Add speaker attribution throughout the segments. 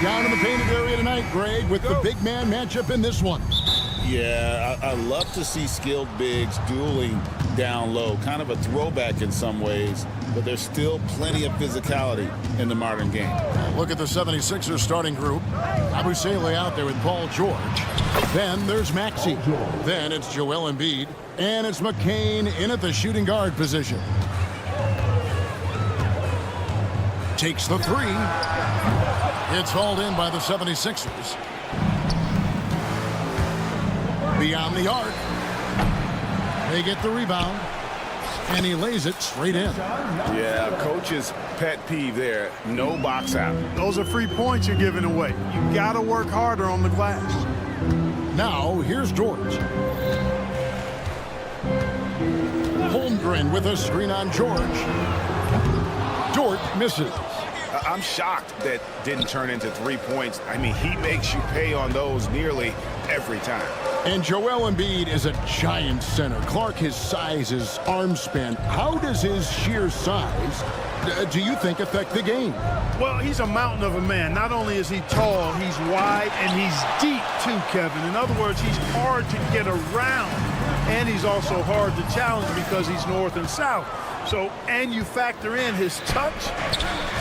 Speaker 1: down in the painted area tonight, Greg, with the big man matchup in this one.
Speaker 2: Yeah, I love to see skilled bigs dueling down low. Kind of a throwback in some ways, but there's still plenty of physicality in the modern game.
Speaker 1: Look at the 76ers starting group. Abusele out there with Paul George. Then there's Maxey. Then it's Joel Embiid. And it's McCain in at the shooting guard position. Takes the three. It's hauled in by the 76ers. Beyond the arc. They get the rebound. And he lays it straight in.
Speaker 2: Yeah, coach's pet peeve there. No box out.
Speaker 3: Those are free points you're giving away. You got to work harder on the glass.
Speaker 1: Now, here's George. Holmgren with a screen on George. Dort misses.
Speaker 2: I'm shocked that didn't turn into 3 points. I mean, he makes you pay on those nearly every time.
Speaker 1: And Joel Embiid is a giant center. Clark, his size, his arm span. How does his sheer size, do you think, affect the game?
Speaker 3: Well, he's a mountain of a man. Not only is he tall, he's wide, and he's deep, too, Kevin. In other words, he's hard to get around. And he's also hard to challenge because he's north and south. So, and you factor in his touch,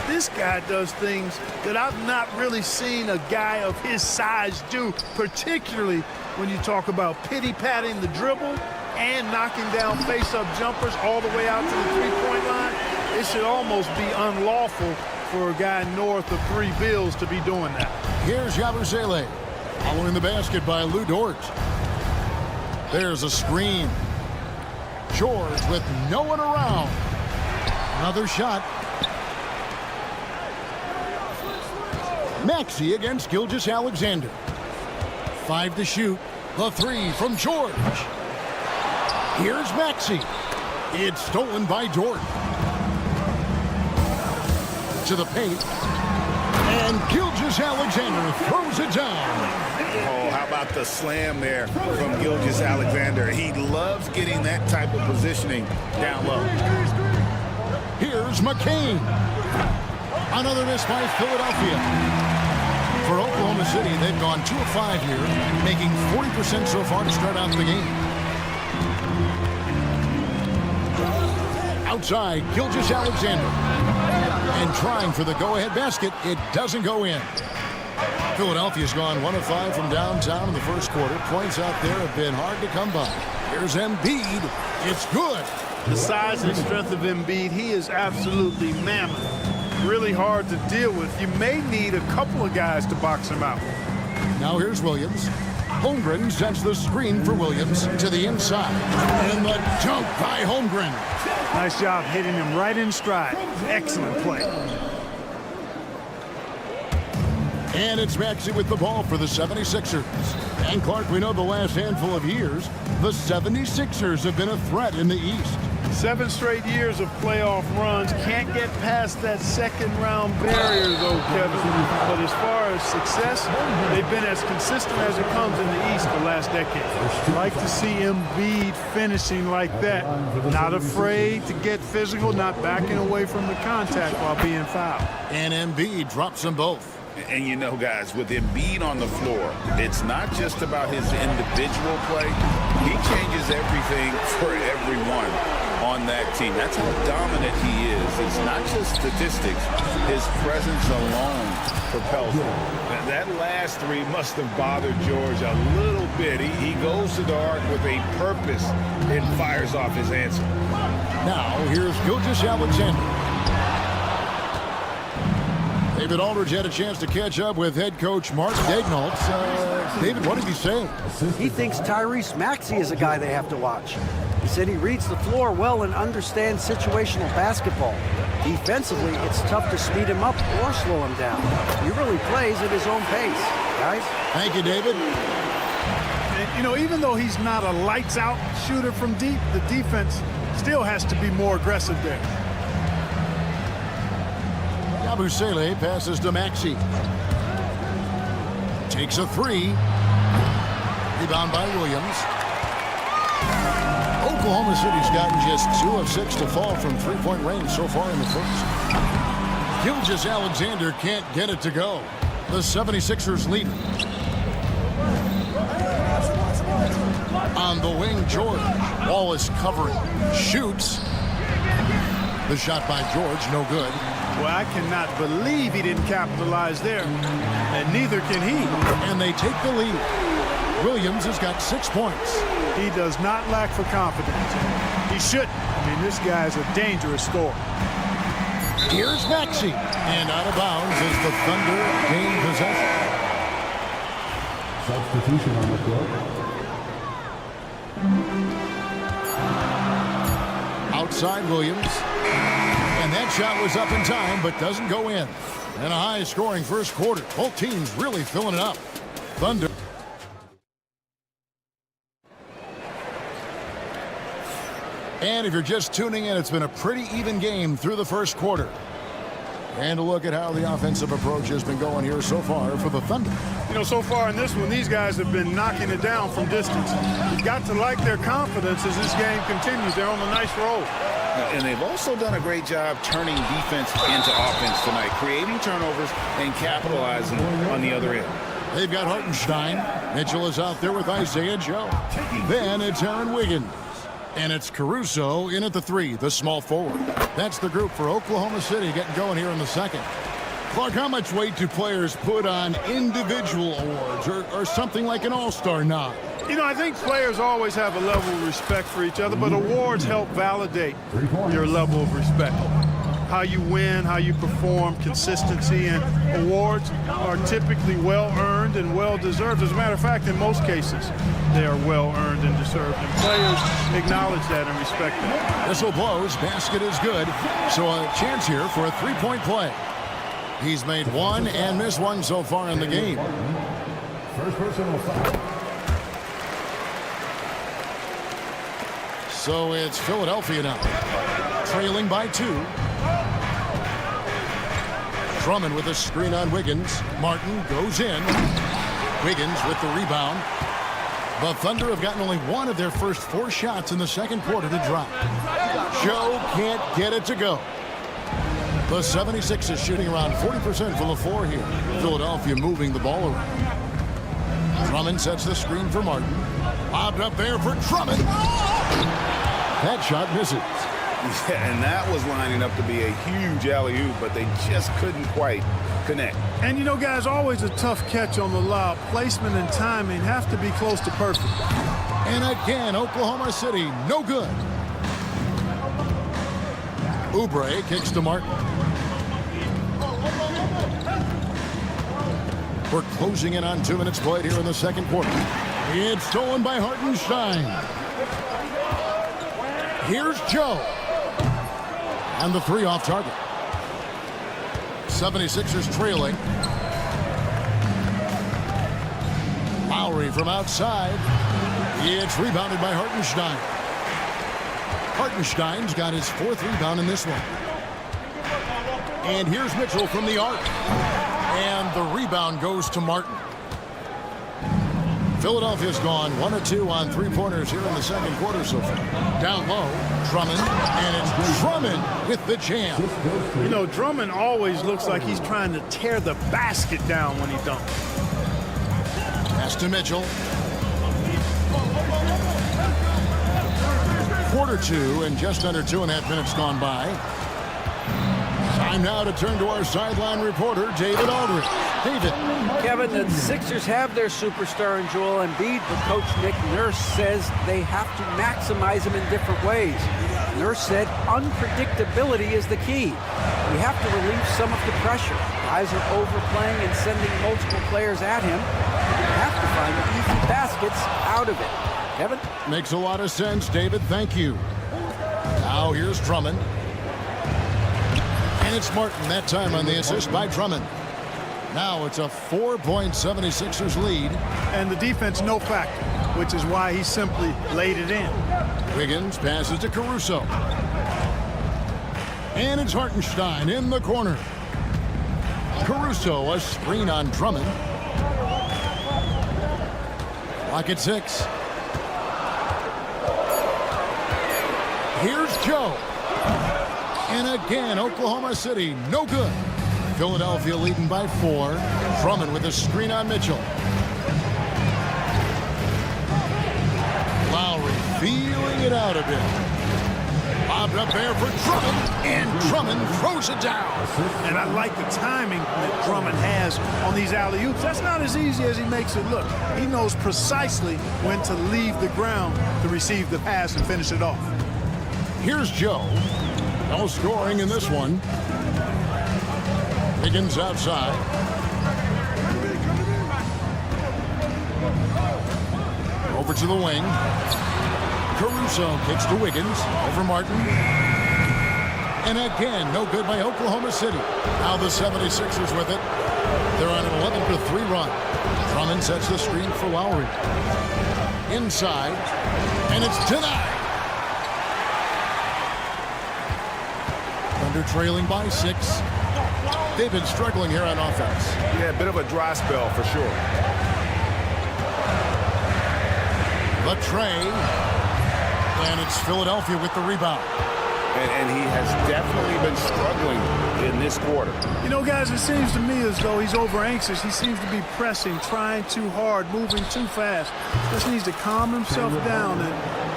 Speaker 3: this guy does things that I've not really seen a guy of his size do, particularly when you talk about pity-patting the dribble and knocking down face-up jumpers all the way out to the three-point line. It should almost be unlawful for a guy north of 3 bills to be doing that.
Speaker 1: Here's Yabusele, following the basket by Lou Dort. There's a screen. George with no one around. Another shot. Maxey against Gilgeous-Alexander. 5 to shoot. The 3 from George. Here's Maxey. It's stolen by Dort. To the paint. And Gilgeous-Alexander throws it down.
Speaker 2: Oh, how about the slam there from Gilgeous-Alexander? He loves getting that type of positioning down low.
Speaker 1: Here's McCain. Another miss by Philadelphia. For Oklahoma City, they've gone 2 of 5 here, making 40% so far to start out the game. Outside, Gilgeous-Alexander. And trying for the go-ahead basket, it doesn't go in. Philadelphia's gone 1 of 5 from downtown in the first quarter. Points out there have been hard to come by. Here's Embiid. It's good.
Speaker 3: The size and strength of Embiid, he is absolutely mammoth. Really hard to deal with. You may need a couple of guys to box him out.
Speaker 1: Now here's Williams. Holmgren sets the screen for Williams to the inside. And the dunk by Holmgren.
Speaker 3: Nice job hitting him right in stride. Excellent play.
Speaker 1: And it's Maxey with the ball for the 76ers. And Clark, we know the last handful of years, the 76ers have been a threat in the East.
Speaker 3: 7 straight years of playoff runs. Can't get past that second-round barrier, though, Kevin. But as far as success, they've been as consistent as it comes in the East the last decade. Like to see Embiid finishing like that. Not afraid to get physical, not backing away from the contact while being fouled.
Speaker 1: And Embiid drops them both.
Speaker 2: And you know, guys, with Embiid on the floor, it's not just about his individual play. He changes everything for everyone on that team. That's how dominant he is. It's not just statistics. His presence alone propels him. And that last 3 must have bothered George a little bit. He goes to the arc with a purpose and fires off his answer.
Speaker 1: Now, here's Gilgeous-Alexander. David Aldridge had a chance to catch up with head coach Mark Daignault. David, what did he say?
Speaker 4: He thinks Tyrese Maxey is a guy they have to watch. He said he reads the floor well and understands situational basketball. Defensively, it's tough to speed him up or slow him down. He really plays at his own pace, guys.
Speaker 1: Thank you, David.
Speaker 3: And, you know, even though he's not a lights-out shooter from deep, the defense still has to be more aggressive there.
Speaker 1: Yabusele passes to Maxey. Takes a 3. Rebound by Williams. Oklahoma City's gotten just 2 of 6 to fall from three-point range so far in the first. Gilgeous-Alexander can't get it to go. The 76ers lead. On the wing, George. Wallace covering. Shoots. The shot by George, no good.
Speaker 3: Well, I cannot believe he didn't capitalize there. And neither can he.
Speaker 1: And they take the lead. Williams has got 6 points.
Speaker 3: He does not lack for confidence. He shouldn't. I mean, this guy's a dangerous scorer.
Speaker 1: Here's Maxey. And out of bounds as the Thunder gain possession.
Speaker 5: Substitution on the floor.
Speaker 1: Outside Williams. And that shot was up in time, but doesn't go in. And a high-scoring first quarter. Both teams really filling it up. Thunder. And if you're just tuning in, it's been a pretty even game through the first quarter. And a look at how the offensive approach has been going here so far for the Thunder.
Speaker 3: You know, so far in this one, these guys have been knocking it down from distance. You've got to like their confidence as this game continues. They're on a nice roll.
Speaker 2: And they've also done a great job turning defense into offense tonight, creating turnovers and capitalizing on the other end.
Speaker 1: They've got Hartenstein. Mitchell is out there with Isaiah Joe. Then it's Aaron Wiggins. And it's Caruso in at the 3, the small forward. That's the group for Oklahoma City getting going here in the second. Clark, how much weight do players put on individual awards or something like an all-star nod?
Speaker 3: You know, I think players always have a level of respect for each other, but awards help validate your level of respect. How you win, how you perform, consistency, and awards are typically well-earned and well-deserved. As a matter of fact, in most cases, they are well-earned and deserved, and players acknowledge that and respect that.
Speaker 1: Whistle blows, basket is good, so a chance here for a three-point play. He's made one and missed one so far in the game.
Speaker 5: First personal foul.
Speaker 1: So it's Philadelphia now, trailing by 2. Drummond with a screen on Wiggins. Martin goes in. Wiggins with the rebound. The Thunder have gotten only one of their first 4 shots in the second quarter to drop. Joe can't get it to go. The 76ers shooting around 40% from the floor here. Philadelphia moving the ball around. Drummond sets the screen for Martin. Lobbed up there for Drummond. That shot misses.
Speaker 2: Yeah, and that was lining up to be a huge alley-oop, but they just couldn't quite connect.
Speaker 3: And you know, guys, always a tough catch on the lob. Placement and timing have to be close to perfect.
Speaker 1: And again, Oklahoma City, no good. Oubre kicks to Martin. We're closing in on 2 minutes played here in the second quarter. It's stolen by Hartenstein. Here's Joe. And the 3 off target. 76ers trailing. Lowry from outside. It's rebounded by Hartenstein. Hartenstein's got his 4th rebound in this one. And here's Mitchell from the arc. And the rebound goes to Martin. Philadelphia's gone 1 of 2 on 3-pointers here in the second quarter so far. Down low, Drummond, and it's Drummond with the jam.
Speaker 3: You know, Drummond always looks like he's trying to tear the basket down when he dunks.
Speaker 1: Pass to Mitchell. Quarter 2 and just under 2.5 minutes gone by. Time now to turn to our sideline reporter, David Aldridge. David.
Speaker 4: Kevin, the Sixers have their superstar in Joel Embiid, but Coach Nick Nurse says they have to maximize him in different ways. Nurse said unpredictability is the key. We have to relieve some of the pressure. Guys are overplaying and sending multiple players at him. We have to find the easy baskets out of it. Kevin?
Speaker 1: Makes a lot of sense, David. Thank you. Now here's Drummond. And it's Martin that time on the assist by Drummond. Now it's a 4-point 76ers lead.
Speaker 3: And the defense no factor, which is why he simply laid it in.
Speaker 1: Wiggins passes to Caruso. And it's Hartenstein in the corner. Caruso, a screen on Drummond. Clock at 6. Here's Joe. And again, Oklahoma City, no good. Philadelphia leading by 4. Drummond with a screen on Mitchell. Lowry feeling it out a bit. Bobbed up there for Drummond, and Drummond throws it down.
Speaker 3: And I like the timing that Drummond has on these alley-oops. That's not as easy as he makes it look. He knows precisely when to leave the ground to receive the pass and finish it off.
Speaker 1: Here's Joe. No scoring in this one. Higgins outside. Over to the wing. Caruso kicks to Wiggins. Over Martin. And again, no good by Oklahoma City. Now the 76ers with it. They're on an 11-3 run. Drummond sets the screen for Lowry. Inside. And it's denied. Thunder trailing by 6. They've been struggling here on offense.
Speaker 2: Yeah, a bit of a dry spell for sure.
Speaker 1: The tray. And it's Philadelphia with the rebound.
Speaker 2: And he has definitely been struggling in this quarter.
Speaker 3: You know, guys, it seems to me as though he's over anxious. He seems to be pressing, trying too hard, moving too fast. Just needs to calm himself down and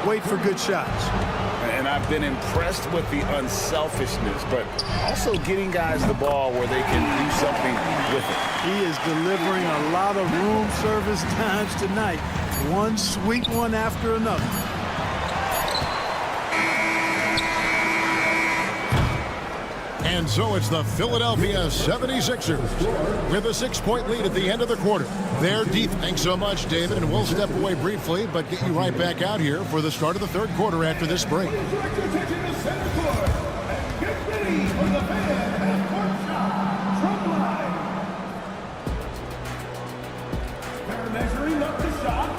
Speaker 3: wait for good shots.
Speaker 2: And I've been impressed with the unselfishness, but also getting guys the ball where they can do something with it.
Speaker 3: He is delivering a lot of room service times tonight. One sweet one after another.
Speaker 1: And so it's the Philadelphia 76ers with a 6-point lead at the end of the quarter. They're deep. Thanks so much, David. And we'll step away briefly, but get you right back out here for the start of the third quarter after this break.
Speaker 5: Measuring up the shot.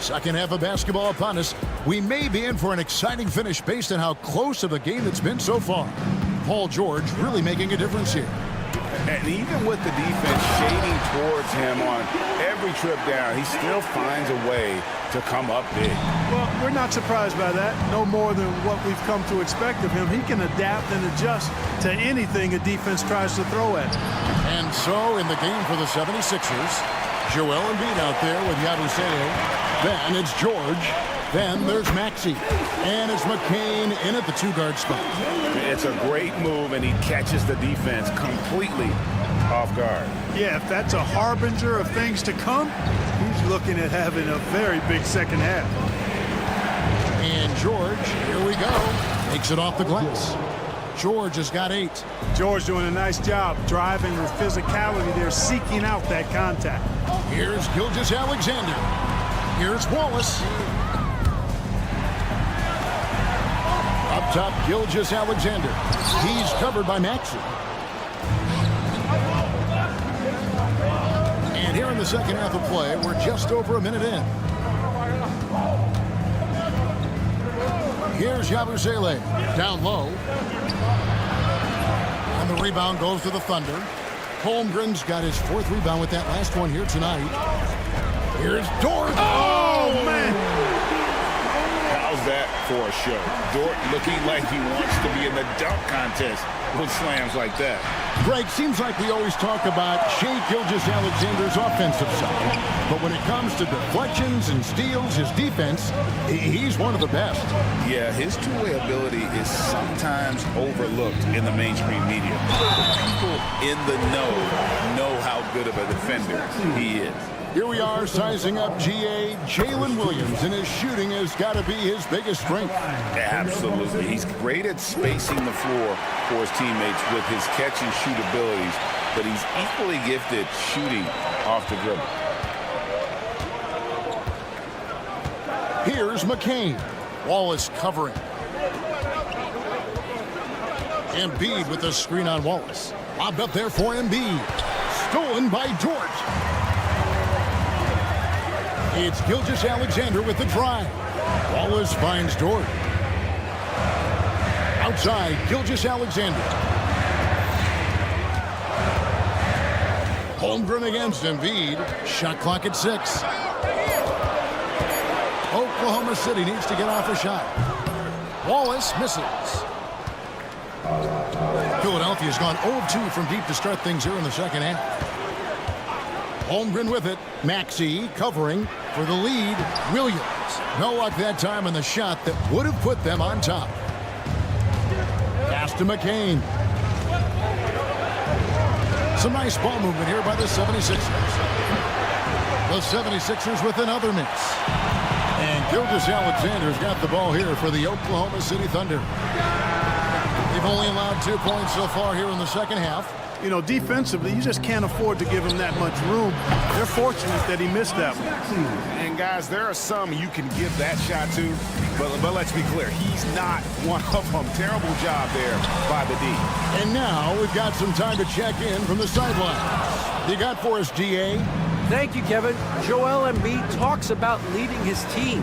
Speaker 1: Second half of basketball upon us. We may be in for an exciting finish based on how close of a game it's been so far. Paul George really making a difference here.
Speaker 2: And even with the defense shading towards him on every trip down, he still finds a way to come up big.
Speaker 3: Well, we're not surprised by that. No more than what we've come to expect of him. He can adapt and adjust to anything a defense tries to throw at him.
Speaker 1: And so in the game for the 76ers, Joel Embiid out there with Yabusele. Then it's George. Then there's Maxey. And it's McCain in at the 2-guard spot.
Speaker 2: It's a great move, and he catches the defense completely off guard.
Speaker 3: Yeah, if that's a harbinger of things to come, he's looking at having a very big second half.
Speaker 1: And George, here we go, takes it off the glass. George has got 8.
Speaker 3: George doing a nice job driving with physicality there, seeking out that contact.
Speaker 1: Here's Gilgeous-Alexander. Here's Wallace. Up top, Gilgeous-Alexander. He's covered by Maxey. And here in the second half of play, we're just over a minute in. Here's Yabusele down low. And the rebound goes to the Thunder. Holmgren's got his 4th rebound with that last one here tonight. Here's Dort.
Speaker 3: Oh, man.
Speaker 2: How's that for a show? Dort looking like he wants to be in the dunk contest with slams like that.
Speaker 1: Greg, seems like we always talk about Shai Gilgeous-Alexander's offensive side. But when it comes to deflections and steals, his defense, he's one of the best.
Speaker 2: Yeah, his two-way ability is sometimes overlooked in the mainstream media. People in the know how good of a defender he is.
Speaker 1: Here we are sizing up GA. Jalen Williams, and his shooting has got to be his biggest strength.
Speaker 2: Absolutely. He's great at spacing the floor for his teammates with his catch and shoot abilities, but he's equally gifted shooting off the dribble.
Speaker 1: Here's McCain. Wallace covering. Embiid with the screen on Wallace. Lobbed up there for Embiid. Stolen by Dort. It's Gilgeous-Alexander with the drive. Wallace finds Dort. Outside, Gilgeous-Alexander. Holmgren against Embiid. Shot clock at 6. Oklahoma City needs to get off a shot. Wallace misses. Philadelphia's gone 0-2 from deep to start things here in the second half. Holmgren with it. Maxey covering for the lead. Williams. No luck that time on the shot that would have put them on top. Pass to McCain. Some nice ball movement here by the 76ers. The 76ers with another miss. And Gilgeous-Alexander's got the ball here for the Oklahoma City Thunder. They've only allowed 2 points so far here in the second half.
Speaker 3: You know, defensively, you just can't afford to give him that much room. They're fortunate that he missed that one.
Speaker 2: And, guys, there are some you can give that shot to, but let's be clear, he's not one of them. Terrible job there by the D.
Speaker 1: And now we've got some time to check in from the sidelines. You got for us, GA?
Speaker 4: Thank you, Kevin. Joel Embiid talks about leading his team.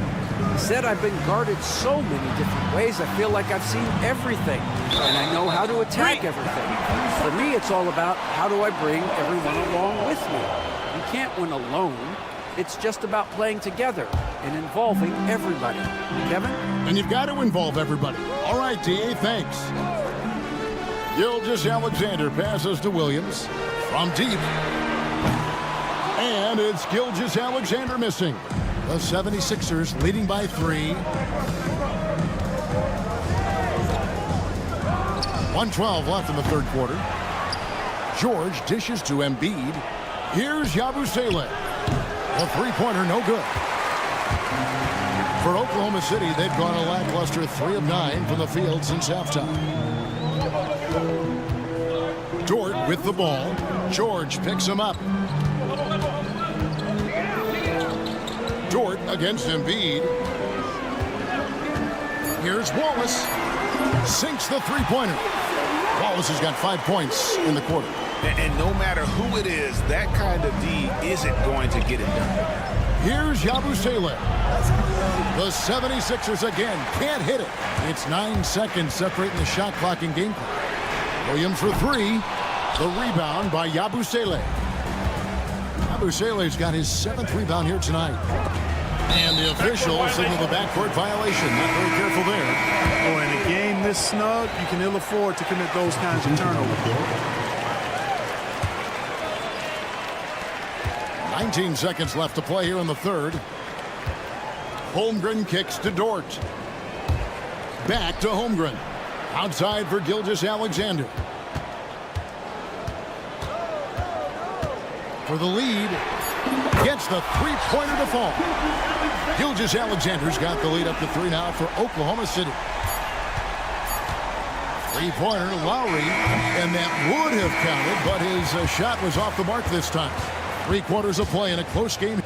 Speaker 4: He said, I've been guarded so many different ways. I feel like I've seen everything, and I know how to attack everything. For me, it's all about how do I bring everyone along with me. You can't win alone. It's just about playing together and involving everybody. Kevin?
Speaker 1: And you've got to involve everybody. All right, DA, thanks. Gilgeous-Alexander passes to Williams from deep. And it's Gilgeous-Alexander missing. The 76ers leading by 3. 1:12 left in the third quarter. George dishes to Embiid. Here's Yabusele. The three-pointer, no good. For Oklahoma City, they've gone a lackluster 3 of 9 from the field since halftime. Dort with the ball. George picks him up. Dort against Embiid. Here's Wallace. Sinks the three-pointer. Wallace has got 5 points in the quarter.
Speaker 2: And no matter who it is, that kind of D isn't going to get it done.
Speaker 1: Here's Yabusele. The 76ers again can't hit it. It's 9 seconds separating the shot clock and game clock. Williams for 3. The rebound by Yabusele. Yabusele's got his 7th rebound here tonight. And the officials signal the backcourt violation. Not very careful there.
Speaker 3: Oh, in a game this snug, you can ill afford to commit those kinds of turnovers.
Speaker 1: 19 seconds left to play here in the third. Holmgren kicks to Dort. Back to Holmgren. Outside for Gilgeous-Alexander. For the lead. Gets the three-pointer to fall. Gilgeous-Alexander's got the lead up to 3 now for Oklahoma City. Three-pointer, Lowry, and that would have counted, but his shot was off the mark this time. 3 quarters of play in a close game.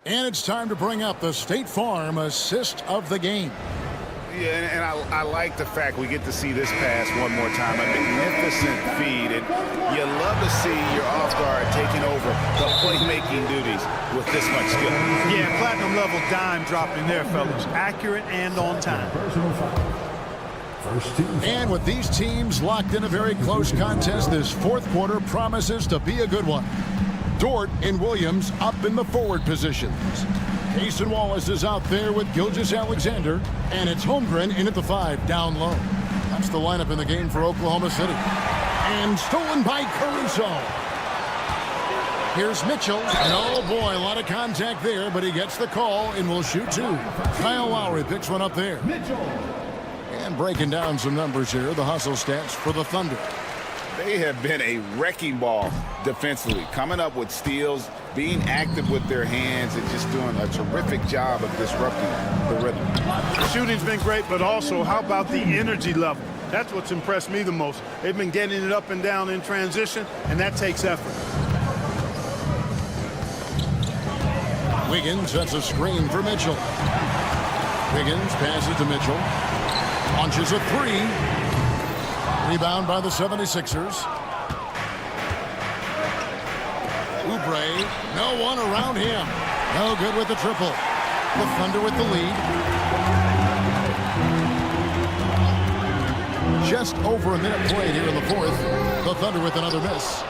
Speaker 1: And it's time to bring up the State Farm assist of the game.
Speaker 2: Yeah, and I like the fact we get to see this pass one more time. A magnificent feed, and you love to see your off-guard taking over the playmaking duties with this much skill.
Speaker 3: Yeah, platinum-level dime dropping there, fellas. Accurate and on time.
Speaker 5: Personal foul. First team.
Speaker 1: And with these teams locked in a very close contest, this fourth quarter promises to be a good one. Dort and Williams up in the forward positions. Jason Wallace is out there with Gilgeous-Alexander, and it's Holmgren in at the 5, down low. That's the lineup in the game for Oklahoma City. And stolen by Caruso. Here's Mitchell, and oh boy, a lot of contact there, but he gets the call and will shoot 2. Kyle Lowry picks one up there. And breaking down some numbers here, the hustle stats for the Thunder.
Speaker 2: They have been a wrecking ball defensively, coming up with steals, being active with their hands, and just doing a terrific job of disrupting the rhythm.
Speaker 3: The shooting's been great, but also how about the energy level? That's what's impressed me the most. They've been getting it up and down in transition, and that takes effort.
Speaker 1: Wiggins sets a screen for Mitchell. Wiggins passes to Mitchell. Launches a 3. Rebound by the 76ers. Oubre, no one around him. No good with the triple. The Thunder with the lead. Just over a minute played here in the fourth. The Thunder with another miss.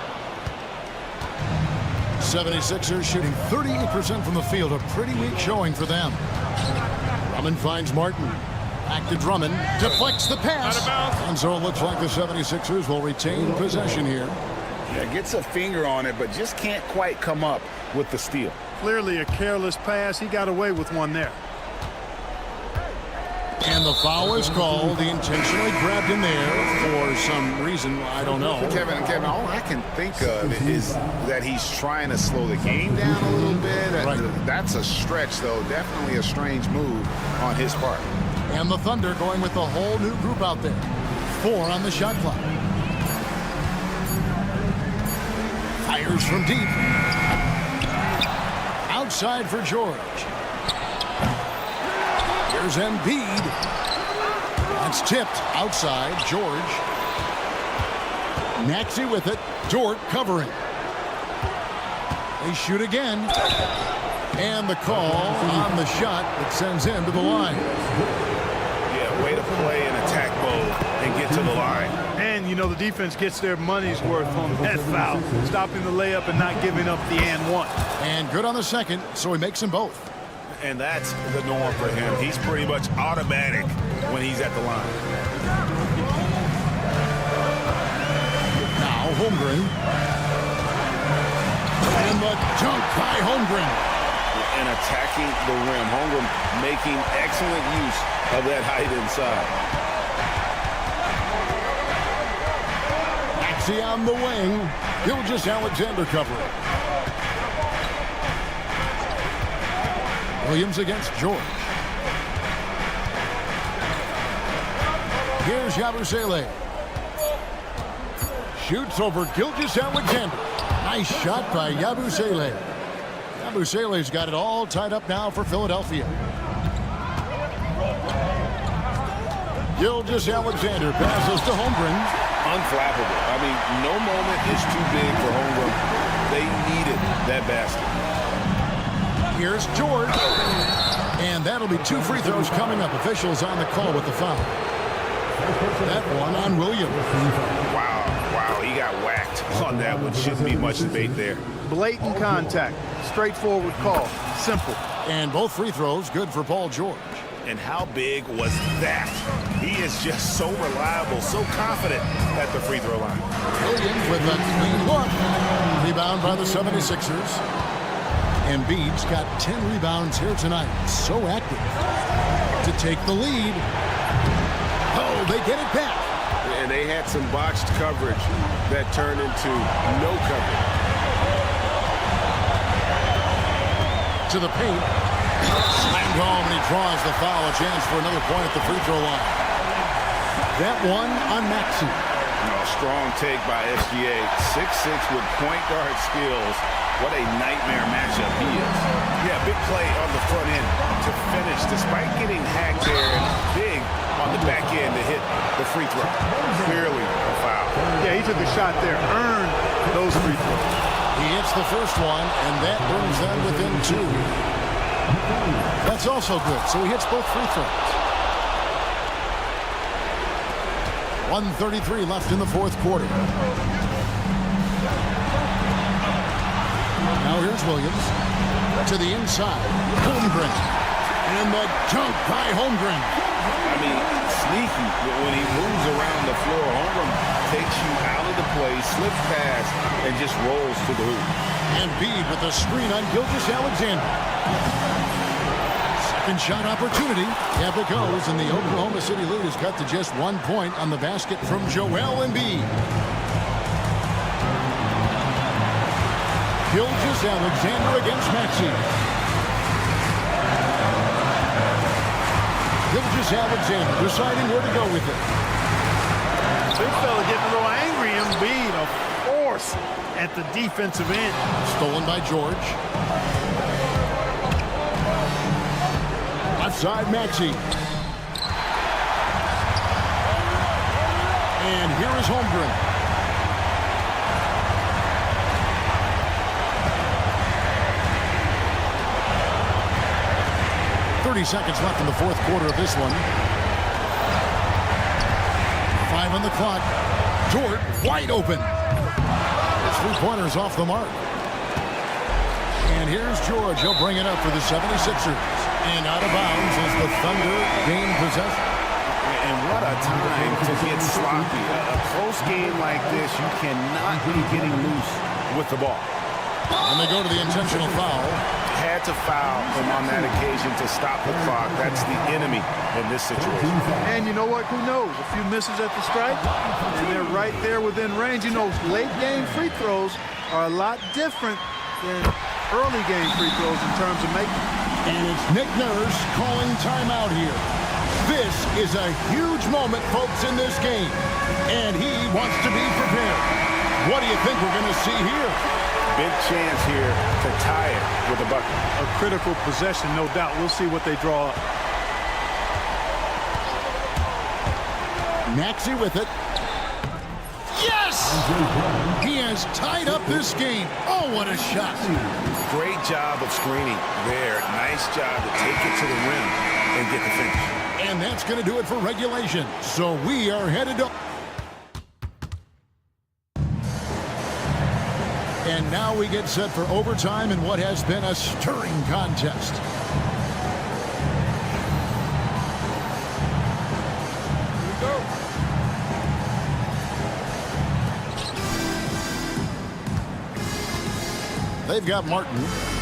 Speaker 1: 76ers shooting 38% from the field. A pretty weak showing for them. Drummond finds Martin. Back to Drummond. Deflects the pass. And so it looks like the 76ers will retain possession here.
Speaker 2: Yeah, gets a finger on it, but just can't quite come up with the steal.
Speaker 3: Clearly a careless pass. He got away with one there.
Speaker 1: And the foul is called. He intentionally grabbed him there for some reason. I don't know.
Speaker 2: Kevin, all I can think of is that he's trying to slow the game down a little bit.
Speaker 1: Right.
Speaker 2: That's a stretch, though. Definitely a strange move on his part.
Speaker 1: And the Thunder going with a whole new group out there. 4 on the shot clock. Fires from deep. Outside for George. Here's Embiid. That's tipped outside. George. Maxey with it. Dort covering. They shoot again. And the call on the shot that sends him to the line.
Speaker 2: Yeah, way to play in attack mode and get to the line.
Speaker 3: And, you know, the defense gets their money's worth on that foul. Stopping the layup and not giving up the and one.
Speaker 1: And good on the second, so he makes them both.
Speaker 2: And that's the norm for him. He's pretty much automatic when he's at the line.
Speaker 1: Now Holmgren. And the dunk by Holmgren.
Speaker 2: And attacking the rim. Holmgren making excellent use of that height inside.
Speaker 1: Maxey on the wing. Gilgeous-Alexander covering. Williams against George. Here's Yabusele. Shoots over Gilgeous-Alexander. Nice shot by Yabusele. Yabusele's got it all tied up now for Philadelphia. Gilgeous-Alexander passes to Holmgren.
Speaker 2: Unflappable. I mean, no moment is too big for Holmgren. They needed that basket.
Speaker 1: Here's George. And that'll be 2 free throws coming up. Officials on the call with the foul. That one on Williams.
Speaker 2: Wow, he got whacked on that one. Shouldn't be much debate there.
Speaker 3: Blatant contact. Straightforward call. Simple.
Speaker 1: And both free throws good for Paul George.
Speaker 2: And how big was that? He is just so reliable, so confident at the free throw line.
Speaker 1: Williams with a clean look. Rebound by the 76ers. Embiid's got 10 rebounds here tonight. So active to take the lead. Oh, they get it back.
Speaker 2: And they had some botched coverage that turned into no coverage.
Speaker 1: To the paint. Slammed home, and he draws the foul. A chance for another point at the free throw line. That one on Maxey.
Speaker 2: Strong take by SGA. 6'6" with point guard skills. What a nightmare matchup he is. Yeah, big play on the front end to finish, despite getting hacked there, and big on the back end to hit the free throw. Clearly a foul.
Speaker 3: Yeah, he took a shot there. Earned those free throws.
Speaker 1: He hits the first one, and that brings them within 2. That's also good, so he hits both free throws. 1:33 left in the fourth quarter. Now here's Williams to the inside. Holmgren. And the dunk by Holmgren.
Speaker 2: I mean, sneaky when he moves around the floor. Holmgren takes you out of the play, slips past, and just rolls to the hoop.
Speaker 1: Embiid with a screen on Gilgeous-Alexander. Second shot opportunity. Up it goes, and the Oklahoma City lead is cut to just 1 point on the basket from Joel Embiid. Gilgeous-Alexander against Maxey. Gilgeous-Alexander deciding where to go with it.
Speaker 3: Big fella getting a little angry. Embiid, a force at the defensive end.
Speaker 1: Stolen by George. Left side, Maxey. And here is Holmgren. Seconds left in the fourth quarter of this one. 5 on the clock. Dort wide open. His three-pointer's off the mark. And here's George. He'll bring it up for the 76ers. And out of bounds as the Thunder gain possession.
Speaker 2: And what a time to get sloppy. A close game like this, you cannot be getting loose with the ball.
Speaker 1: And they go to the intentional foul.
Speaker 2: Had to foul him on that occasion to stop the clock. That's the enemy in this situation.
Speaker 3: And you know what? Who knows? A few misses at the stripe, and they're right there within range. You know, late game free throws are a lot different than early game free throws in terms of making.
Speaker 1: And it's Nick Nurse calling timeout here. This is a huge moment, folks, in this game. And he wants to be prepared. What do you think we're going to see here?
Speaker 2: Big chance here to tie it with a bucket.
Speaker 3: A critical possession, no doubt. We'll see what they draw up.
Speaker 1: Maxey with it. Yes! He has tied up this game. Oh, what a shot.
Speaker 2: Great job of screening there. Nice job to take it to the rim and get the finish.
Speaker 1: And that's going to do it for regulation. So we are headed up. And now we get set for overtime in what has been a stirring contest. Here we go. They've got Martin.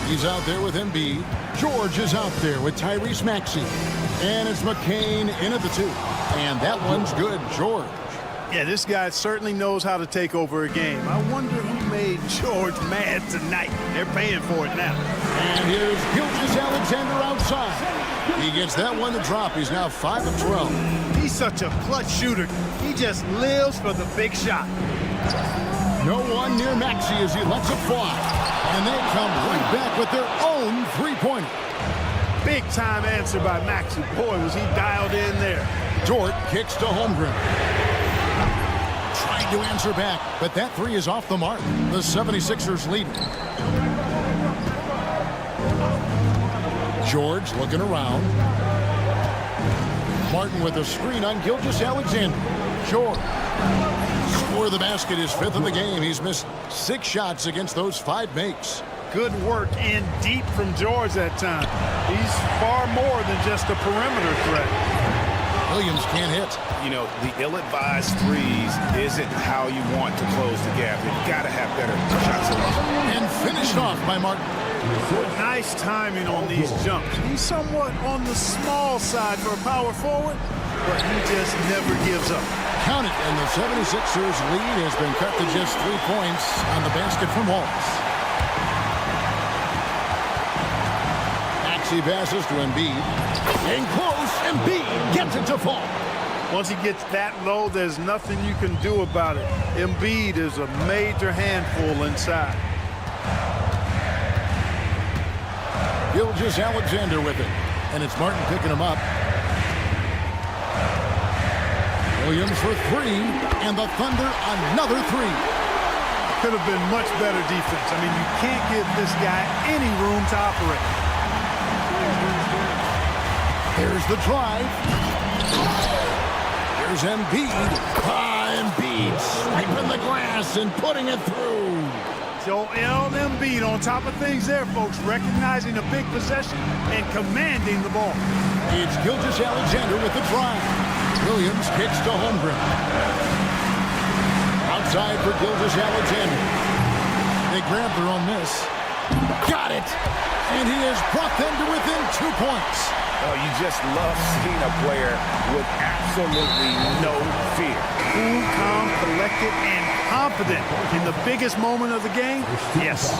Speaker 1: He's out there with Embiid. George is out there with Tyrese Maxey. And it's McCain in at the 2. And that one's good, George.
Speaker 3: Yeah, this guy certainly knows how to take over a game. I wonder who made George mad tonight. They're paying for it now.
Speaker 1: And here's Gilgeous-Alexander outside. He gets that one to drop. He's now 5 of 12.
Speaker 3: He's such a clutch shooter. He just lives for the big shot.
Speaker 1: No one near Maxey as he lets it fly. And they come right back with their own three-pointer.
Speaker 3: Big time answer by Maxey. Boy, was he dialed in there.
Speaker 1: Dort kicks to Holmgren. Trying to answer back, but that three is off the mark. The 76ers lead. George looking around. Martin with a screen on Gilgeous-Alexander. George. Score the basket, his 5th of the game. He's missed 6 shots against those 5 makes.
Speaker 3: Good work in deep from George that time. He's far more than just a perimeter threat.
Speaker 1: Williams can't hit.
Speaker 2: You know, the ill-advised threes isn't how you want to close the gap. You've got to have better shot selection.
Speaker 1: And finished off by Martin.
Speaker 3: Nice timing on these jumps. He's somewhat on the small side for a power forward, but he just never gives up.
Speaker 1: Count it, and the 76ers lead has been cut to just 3 points on the basket from Wallace. Maxey passes to Embiid. In close, Embiid gets it to fall.
Speaker 3: Once he gets that low, there's nothing you can do about it. Embiid is a major handful inside.
Speaker 1: Gilgeous-Alexander with it. And it's Martin picking him up. Williams for 3. And the Thunder another 3.
Speaker 3: Could have been much better defense. I mean, you can't give this guy any room to operate.
Speaker 1: Here's the drive. Here's Embiid. Embiid swiping the glass and putting it through.
Speaker 3: Joel Embiid on top of things there, folks, recognizing a big possession and commanding the ball.
Speaker 1: It's Gilgeous-Alexander with the drive. Williams kicks to Holmgren. Outside for Gilgeous-Alexander. They grab their own miss. Got it! And he has brought them to within 2 points.
Speaker 2: Oh, you just love seeing a player with absolutely no fear.
Speaker 3: Cool, calm, collected, and confident in the biggest moment of the game. Yes.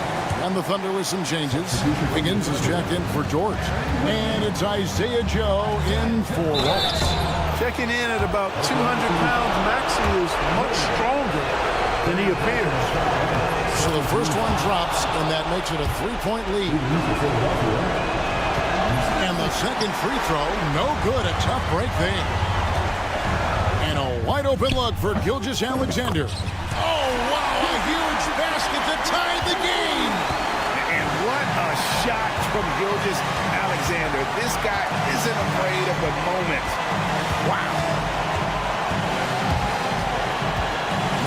Speaker 1: And the Thunder with some changes. Wiggins is checked in for George. And it's Isaiah Joe in for Wallace.
Speaker 3: Checking in at about 200 pounds, Maxey is much stronger than he appears.
Speaker 1: So the first one drops, and that makes it a 3-point lead. And the second free throw, no good. A tough break there. And a wide open look for Gilgeous-Alexander. Oh, wow, a huge basket to tie the game.
Speaker 2: And what a shot from Gilgeous-Alexander. This guy isn't afraid of the moment. Wow.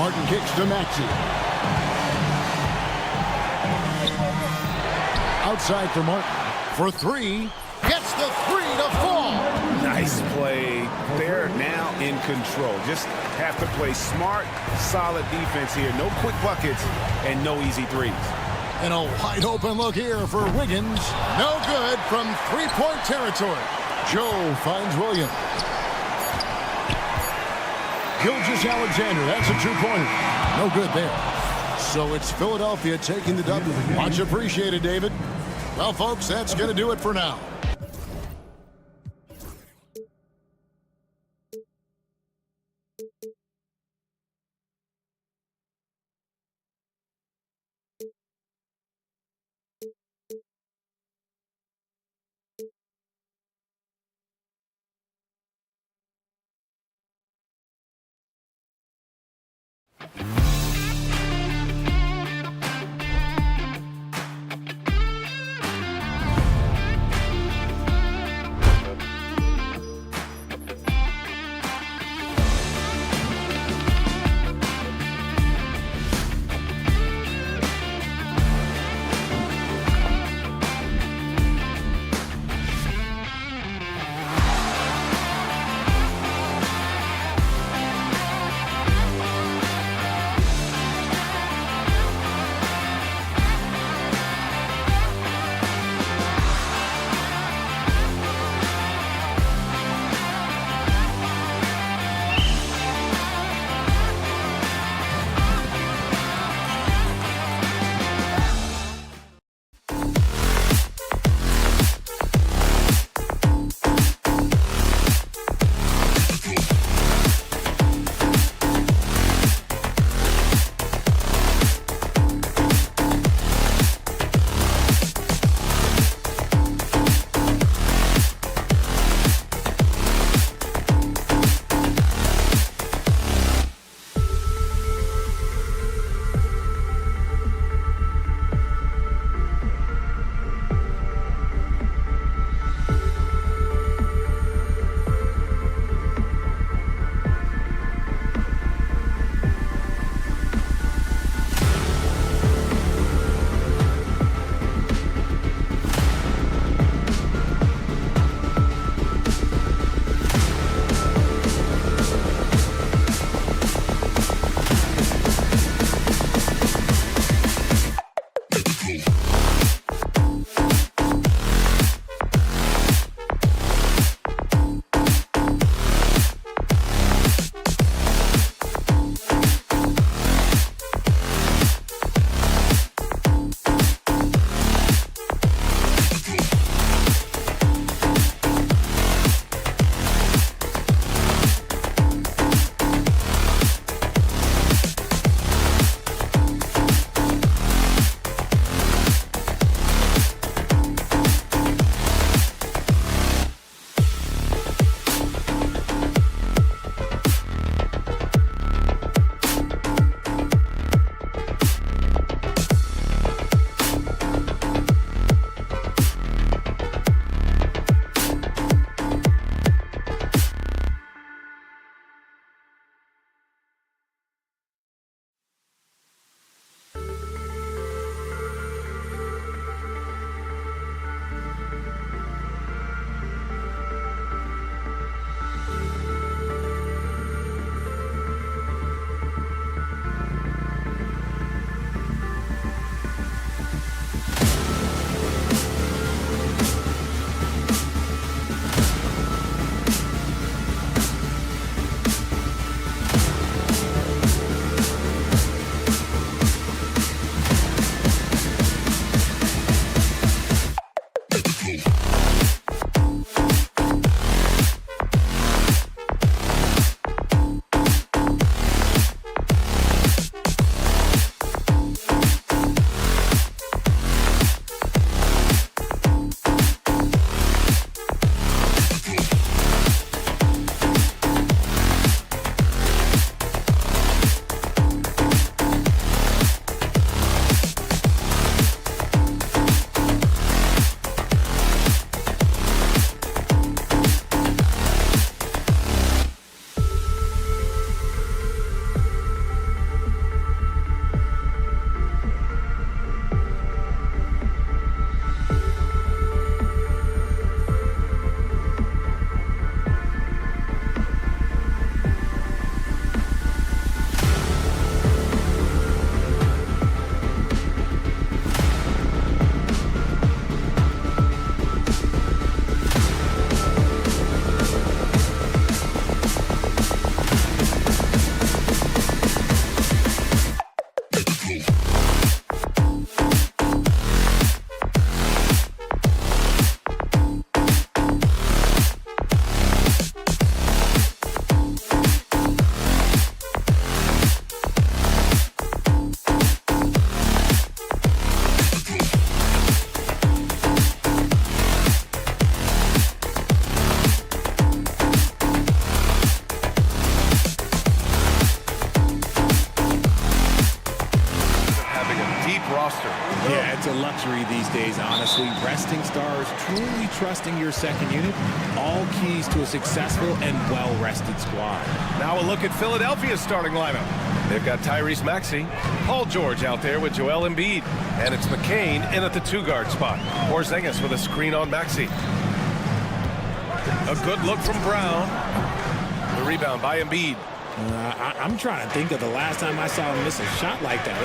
Speaker 1: Martin kicks to Maxey. Outside for Martin. For three. Gets the three to fall.
Speaker 2: Nice play. They're now in control. Just have to play smart, solid defense here. No quick buckets and no easy threes.
Speaker 1: And a wide open look here for Wiggins. No good from three-point territory. Joe finds Williams. Gilgeous-Alexander, that's a two-pointer. No good there. So it's Philadelphia taking the W. Much appreciated, David. Well, folks, that's going to do it for now.
Speaker 6: It's a luxury these days, honestly. Resting stars, truly trusting your second unit, all keys to a successful and well-rested squad.
Speaker 7: Now a look at Philadelphia's starting lineup. They've got Tyrese Maxey, Paul George out there with Joel Embiid, and it's McCain in at the 2-guard spot. Porzingis with a screen on Maxey. A good look from Brown. The rebound by Embiid.
Speaker 6: I'm trying to think of the last time I saw him miss a shot like that.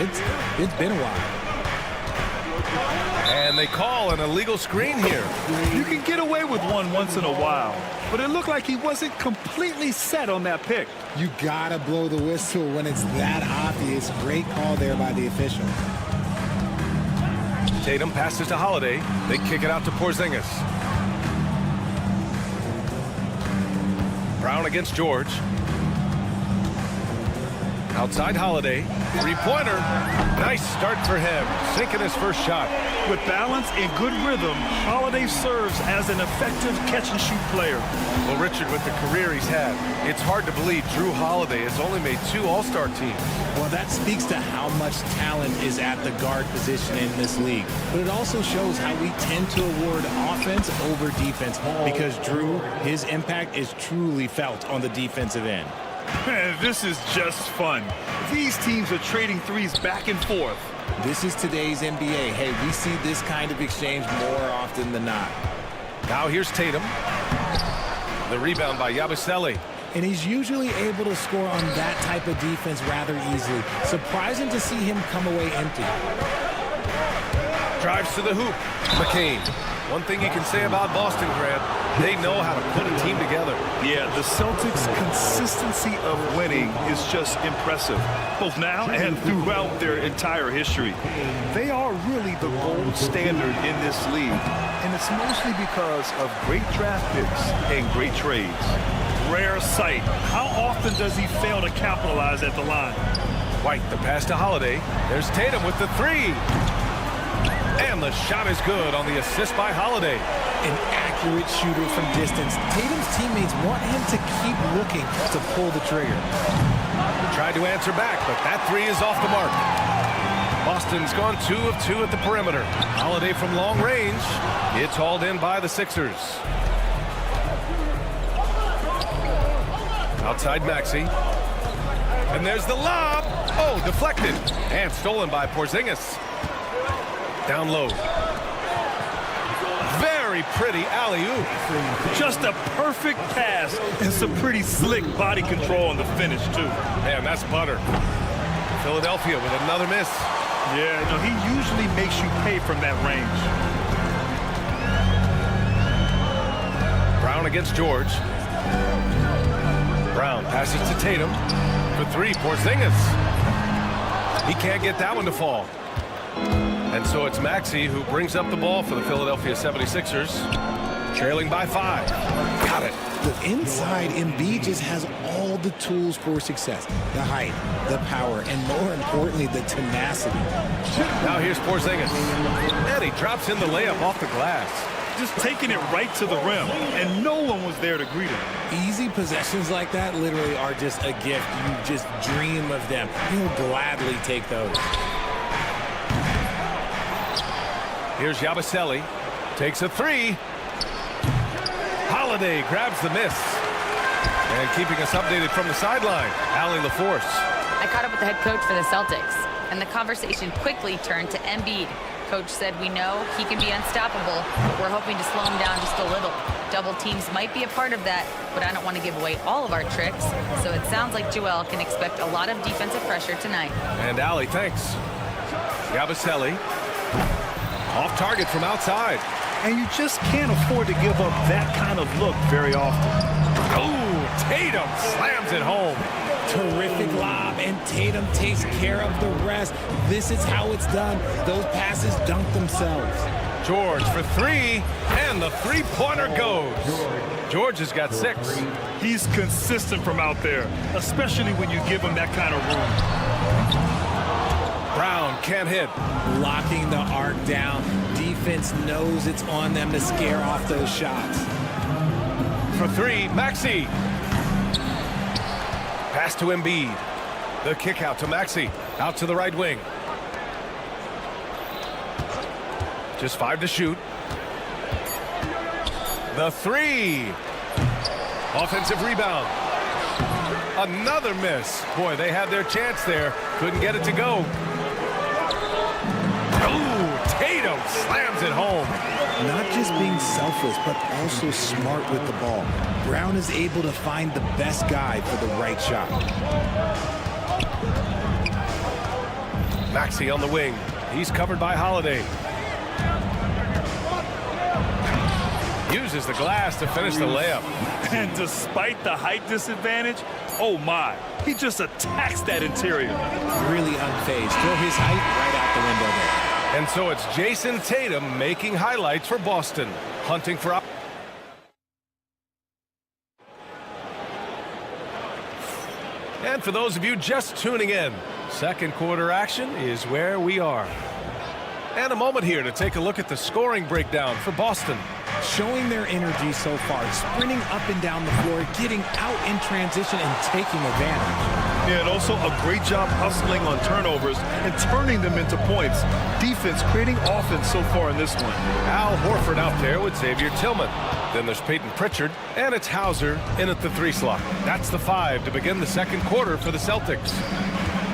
Speaker 6: It's been a while.
Speaker 7: And they call an illegal screen here.
Speaker 3: You can get away with one once in a while, but it looked like he wasn't completely set on that pick.
Speaker 6: You gotta blow the whistle when it's that obvious. Great call there by the official.
Speaker 7: Tatum passes to Holiday. They kick it out to Porzingis. Brown against George. Outside Holiday. Three-pointer. Nice start for him. Sinking his first shot.
Speaker 3: With balance and good rhythm, Holiday serves as an effective catch-and-shoot player.
Speaker 7: Well, Richard, with the career he's had, it's hard to believe Drew Holiday has only made 2 All-Star teams.
Speaker 6: Well, that speaks to how much talent is at the guard position in this league. But it also shows how we tend to award offense over defense, because Drew, his impact is truly felt on the defensive end.
Speaker 3: Man, this is just fun. These teams are trading threes back and forth.
Speaker 6: This is today's NBA. Hey, we see this kind of exchange more often than not.
Speaker 7: Now here's Tatum. The rebound by Yabusele.
Speaker 6: And he's usually able to score on that type of defense rather easily. Surprising to see him come away empty.
Speaker 7: Drives to the hoop. McCain. One thing you can say about Boston, Grant, they know how to put a team together.
Speaker 3: Yeah, the Celtics' consistency of winning is just impressive, both now and throughout their entire history. They are really the gold standard in this league, and it's mostly because of great draft picks and great trades. Rare sight. How often does he fail to capitalize at the line?
Speaker 7: White, the pass to Holiday. There's Tatum with the 3. And the shot is good on the assist by Holiday.
Speaker 6: An accurate shooter from distance. Tatum's teammates want him to keep looking to pull the trigger.
Speaker 7: Tried to answer back, but that 3 is off the mark. Boston's gone 2 of 2 at the perimeter. Holiday from long range. It's hauled in by the Sixers. Outside Maxey. And there's the lob. Oh, deflected. And stolen by Porzingis. Down low. Very pretty alley-oop.
Speaker 3: Just a perfect pass and some pretty slick body control on the finish, too.
Speaker 7: Man, that's butter. Philadelphia with another miss.
Speaker 3: Yeah, no, he usually makes you pay from that range.
Speaker 7: Brown against George. Brown passes to Tatum. For 3, Porzingis. He can't get that one to fall. And so it's Maxey who brings up the ball for the Philadelphia 76ers. Trailing by 5. Got it.
Speaker 6: But inside, Embiid just has all the tools for success. The height, the power, and more importantly, the tenacity.
Speaker 7: Now here's Porzingis. And he drops in the layup off the glass.
Speaker 3: Just taking it right to the rim, and no one was there to greet him.
Speaker 6: Easy possessions like that literally are just a gift. You just dream of them. You'll gladly take those.
Speaker 7: Here's Yabusele. Takes a 3. Holiday grabs the miss. And keeping us updated from the sideline, Allie LaForce.
Speaker 8: I caught up with the head coach for the Celtics, and the conversation quickly turned to Embiid. Coach said, we know he can be unstoppable, but we're hoping to slow him down just a little. Double teams might be a part of that, but I don't want to give away all of our tricks. So it sounds like Joel can expect a lot of defensive pressure tonight.
Speaker 7: And Allie, thanks. Yabusele. Off target from outside.
Speaker 3: And you just can't afford to give up that kind of look very often.
Speaker 7: Oh, Tatum slams it home.
Speaker 6: Terrific lob, and Tatum takes care of the rest. This is how it's done. Those passes dunk themselves.
Speaker 7: George for 3, and the 3-pointer goes. George has got 6.
Speaker 3: He's consistent from out there, especially when you give him that kind of room.
Speaker 7: Brown can't hit.
Speaker 6: Locking the arc down. Defense knows it's on them to scare off those shots.
Speaker 7: For 3, Maxey. Pass to Embiid. The kick out to Maxey. Out to the right wing. Just 5 to shoot. The 3. Offensive rebound. Another miss. Boy, they had their chance there. Couldn't get it to go. Oh, Tatum slams it home.
Speaker 6: Not just being selfless, but also smart with the ball. Brown is able to find the best guy for the right shot.
Speaker 7: Maxey on the wing. He's covered by Holiday. Uses the glass to finish the layup.
Speaker 9: And despite the height disadvantage, oh my, he just attacks that interior.
Speaker 6: Really unfazed. Throw his height right out the window there.
Speaker 7: And so it's Jason Tatum making highlights for Boston. Hunting for... And for those of you just tuning in, second quarter action is where we are. And a moment here to take a look at the scoring breakdown for Boston.
Speaker 6: Showing their energy so far, sprinting up and down the floor, getting out in transition and taking advantage.
Speaker 9: Yeah, and also a great job hustling on turnovers and turning them into points. Defense creating offense so far in this one.
Speaker 7: Al Horford out there with Xavier Tillman. Then there's Peyton Pritchard, and it's Hauser in at the 3 slot. That's the 5 to begin the second quarter for the Celtics.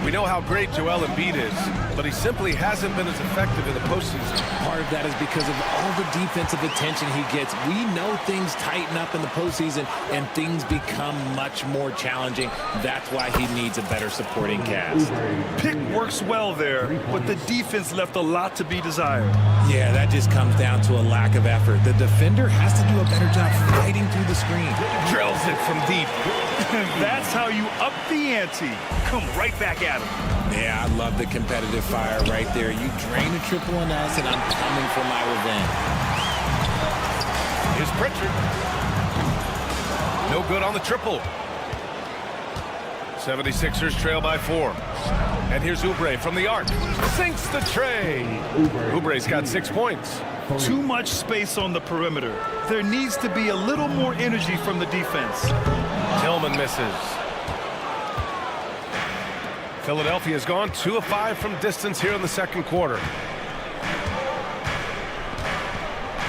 Speaker 7: We know how great Joel Embiid is, but he simply hasn't been as effective in the postseason.
Speaker 6: Part of that is because of all the defensive attention he gets. We know things tighten up in the postseason, and things become much more challenging. That's why he needs a better supporting cast.
Speaker 9: Pick works well there, but the defense left a lot to be desired.
Speaker 6: Yeah, that just comes down to a lack of effort. The defender has to do a better job fighting through the screen.
Speaker 7: Drills it from deep.
Speaker 9: That's how you up the ante. Come right back at him.
Speaker 6: Yeah, I love the competitive fire right there. You drain a triple on us, and I'm coming for my revenge.
Speaker 7: Here's Pritchard. No good on the triple. 76ers trail by 4. And here's Oubre from the arc. Sinks the tray. Oubre's got 6 points.
Speaker 9: Too much space on the perimeter. There needs to be a little more energy from the defense.
Speaker 7: Tillman misses. Philadelphia's gone 2 of 5 from distance here in the second quarter.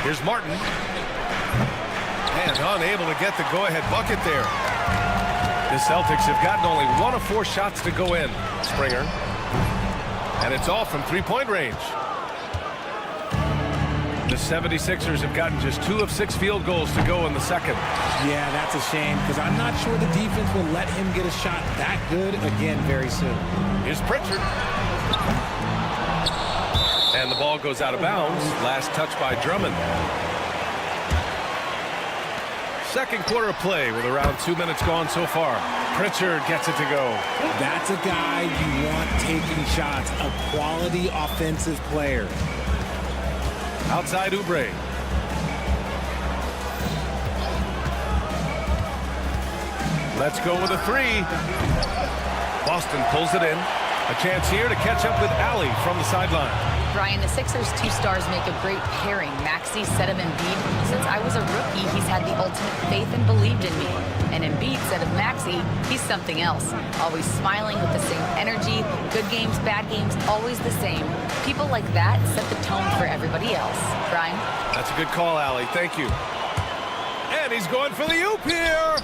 Speaker 7: Here's Martin. And unable to get the go-ahead bucket there. The Celtics have gotten only 1 of 4 shots to go in. Springer. And it's off from 3-point range. The 76ers have gotten just 2 of 6 field goals to go in the second.
Speaker 6: Yeah, that's a shame, because I'm not sure the defense will let him get a shot that good again very soon.
Speaker 7: Here's Pritchard. And the ball goes out of bounds. Last touch by Drummond. Second quarter of play with around 2 minutes gone so far. Pritchard gets it to go.
Speaker 6: That's a guy you want taking shots, a quality offensive player.
Speaker 7: Outside Oubre. Let's go with a 3. Boston pulls it in. A chance here to catch up with Allie from the sideline.
Speaker 8: Brian, the Sixers' 2 stars make a great pairing. Maxey said of Embiid, since I was a rookie, he's had the ultimate faith and believed in me. And Embiid said of Maxey, he's something else. Always smiling with the same energy. Good games, bad games, always the same. People like that set the tone for everybody else. Brian?
Speaker 7: That's a good call, Allie. Thank you. And he's going for the oop here.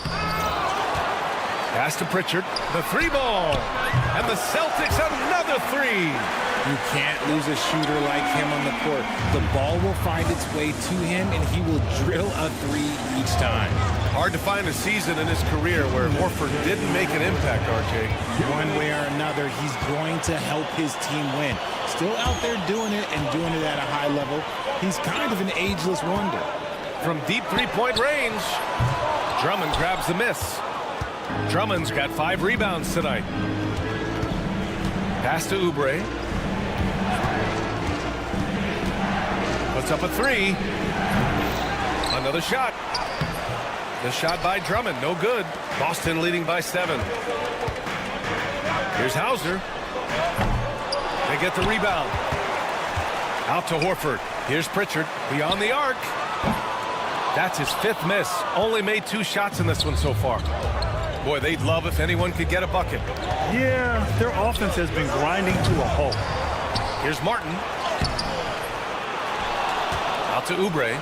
Speaker 7: Pass to Pritchard. The 3 ball. And the Celtics another 3.
Speaker 6: You can't lose a shooter like him on the court. The ball will find its way to him, and he will drill a 3 each time.
Speaker 7: Hard to find a season in his career where Horford didn't make an impact, RJ.
Speaker 6: One way or another, he's going to help his team win. Still out there doing it and doing it at a high level. He's kind of an ageless wonder.
Speaker 7: From deep 3-point range, Drummond grabs the miss. Drummond's got 5 rebounds tonight. Pass to Oubre. Puts up a 3. Another shot. The shot by Drummond, no good. Boston leading by 7. Here's Hauser. They get the rebound. Out to Horford. Here's Pritchard beyond the arc. That's his 5th miss. Only made 2 shots in this one so far. Boy, they'd love if anyone could get a bucket.
Speaker 9: Yeah, their offense has been grinding to a halt.
Speaker 7: Here's Martin. Out to Oubre.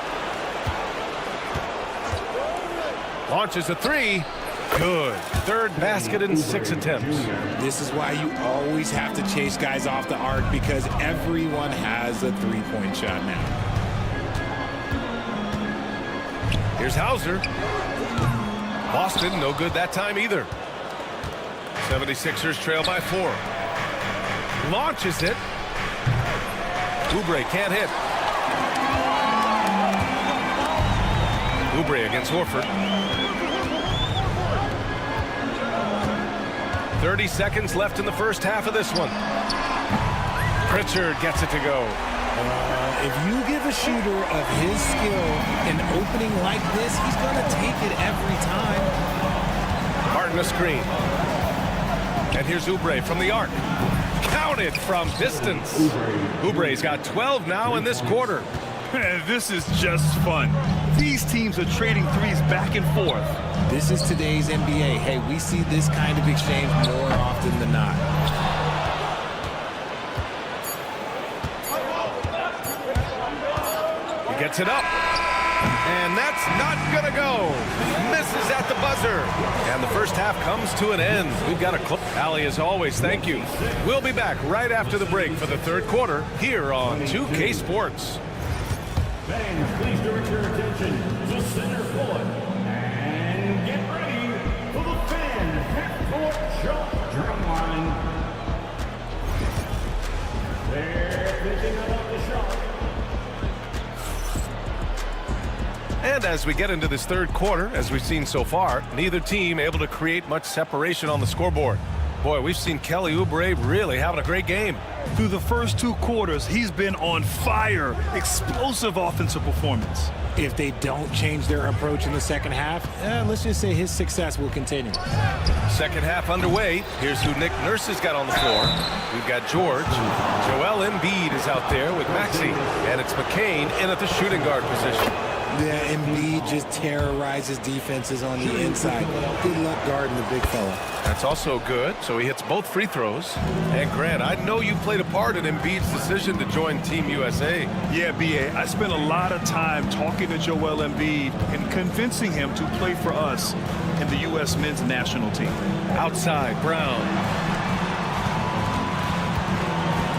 Speaker 7: Launches a three. Good. Third basket in 6 attempts.
Speaker 6: This is why you always have to chase guys off the arc, because everyone has a three-point shot now.
Speaker 7: Here's Hauser. Boston, no good that time either. 76ers trail by 4. Launches it. Oubre can't hit. Oubre against Horford. 30 seconds left in the first half of this one. Pritchard gets it to go.
Speaker 6: If you give a shooter of his skill an opening like this, he's going to take it every time.
Speaker 7: Martin a screen. And here's Oubre from the arc. Counted from distance. Oubre's got 12 now in this quarter.
Speaker 9: This is just fun. These teams are trading threes back and forth.
Speaker 6: This is today's NBA. Hey, we see this kind of exchange more often than not.
Speaker 7: He gets it up. And that's not going to go. Misses at the buzzer. And the first half comes to an end. We've got a clip. Allie, as always, thank you. We'll be back right after the break for the third quarter here on 2K Sports.
Speaker 5: Fans, please direct your attention to center court. And get ready for the fan half-court shot drum line. They're thinking about the shot.
Speaker 7: And as we get into this third quarter, as we've seen so far, neither team able to create much separation on the scoreboard. Boy, we've seen Kelly Oubre really having a great game.
Speaker 9: Through the first 2 quarters, he's been on fire. Explosive offensive performance.
Speaker 6: If they don't change their approach in the second half, let's just say his success will continue.
Speaker 7: Second half underway. Here's who Nick Nurse has got on the floor. We've got George. Joel Embiid is out there with Maxey. And it's McCain in at the shooting guard position.
Speaker 6: Yeah, Embiid just terrorizes defenses on the inside. Good luck guarding the big fella.
Speaker 7: That's also good. So he hits both free throws. And Grant, I know you played a part in Embiid's decision to join Team USA.
Speaker 9: Yeah, B.A., I spent a lot of time talking to Joel Embiid and convincing him to play for us in the U.S. men's national team.
Speaker 7: Outside, Brown.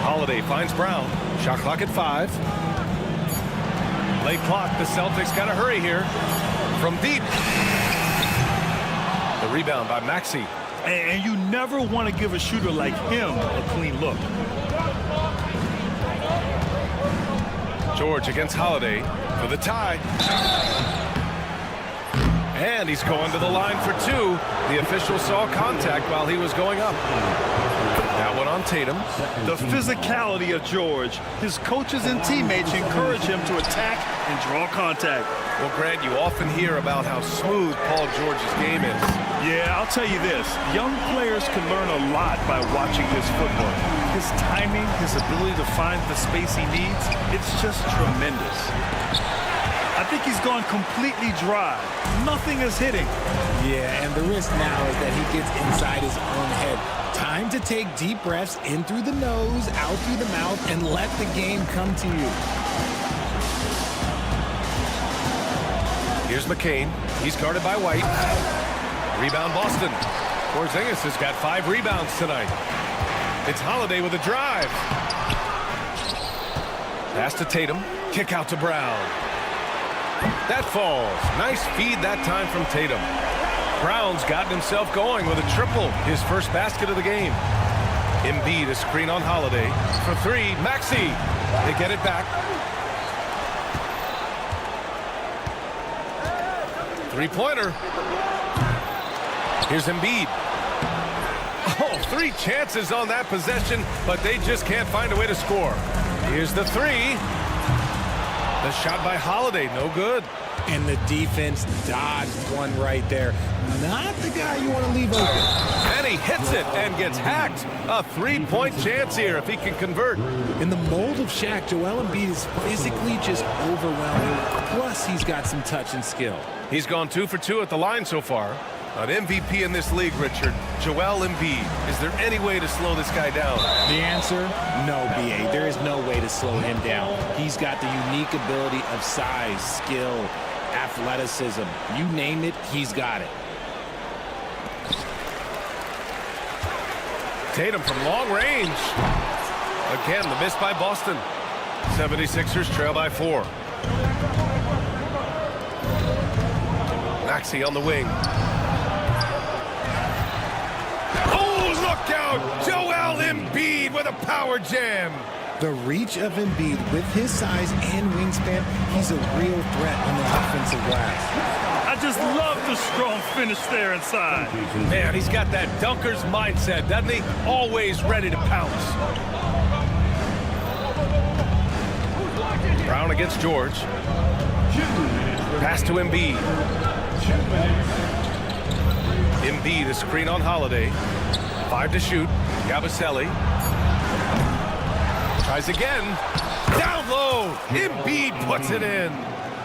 Speaker 7: Holiday finds Brown. Shot clock at 5. Late clock. The Celtics got to hurry here. From deep. The rebound by Maxey.
Speaker 9: And you never want to give a shooter like him a clean look.
Speaker 7: George against Holiday for the tie. And he's going to the line for 2. The official saw contact while he was going up. That one on Tatum.
Speaker 9: The physicality of George. His coaches and teammates encourage him to attack and draw contact.
Speaker 7: Well, Grant, you often hear about how smooth Paul George's game is.
Speaker 9: Yeah, I'll tell you this. Young players can learn a lot by watching his footwork. His timing, his ability to find the space he needs, it's just tremendous. I think he's gone completely dry. Nothing is hitting.
Speaker 6: Yeah, and the risk now is that he gets inside his own head. Time to take deep breaths in through the nose, out through the mouth, and let the game come to you.
Speaker 7: Here's McCain. He's guarded by White. Rebound Boston. Porzingis has got 5 rebounds tonight. It's Holiday with a drive. Pass to Tatum. Kick out to Brown. That falls. Nice feed that time from Tatum. Brown's gotten himself going with a triple. His first basket of the game. Embiid a screen on Holiday. For 3, Maxey. They get it back. 3-pointer. Here's Embiid. Oh, 3 chances on that possession, but they just can't find a way to score. Here's the 3. The shot by Holiday, no good.
Speaker 6: And the defense dodged one right there. Not the guy you want to leave open.
Speaker 7: And he hits it and gets hacked. A 3-point chance here if he can convert.
Speaker 6: In the mold of Shaq, Joel Embiid is physically just overwhelming. Plus, he's got some touch and skill.
Speaker 7: He's gone 2 for 2 at the line so far. An MVP in this league, Richard. Joel Embiid. Is there any way to slow this guy down?
Speaker 6: The answer, no, B.A. There is no way to slow him down. He's got the unique ability of size, skill, athleticism. You name it, he's got it.
Speaker 7: Tatum from long range. Again, the miss by Boston. 76ers trail by 4. Maxey on the wing. Look out! Joel Embiid with a power jam.
Speaker 6: The reach of Embiid with his size and wingspan, he's a real threat on the offensive glass.
Speaker 9: I just love the strong finish there inside.
Speaker 7: Man, he's got that dunker's mindset, doesn't he? Always ready to pounce. Brown against George. Pass to Embiid. Embiid, a screen on Holiday. 5 to shoot. Yabusele tries again. Down low. Embiid puts it in.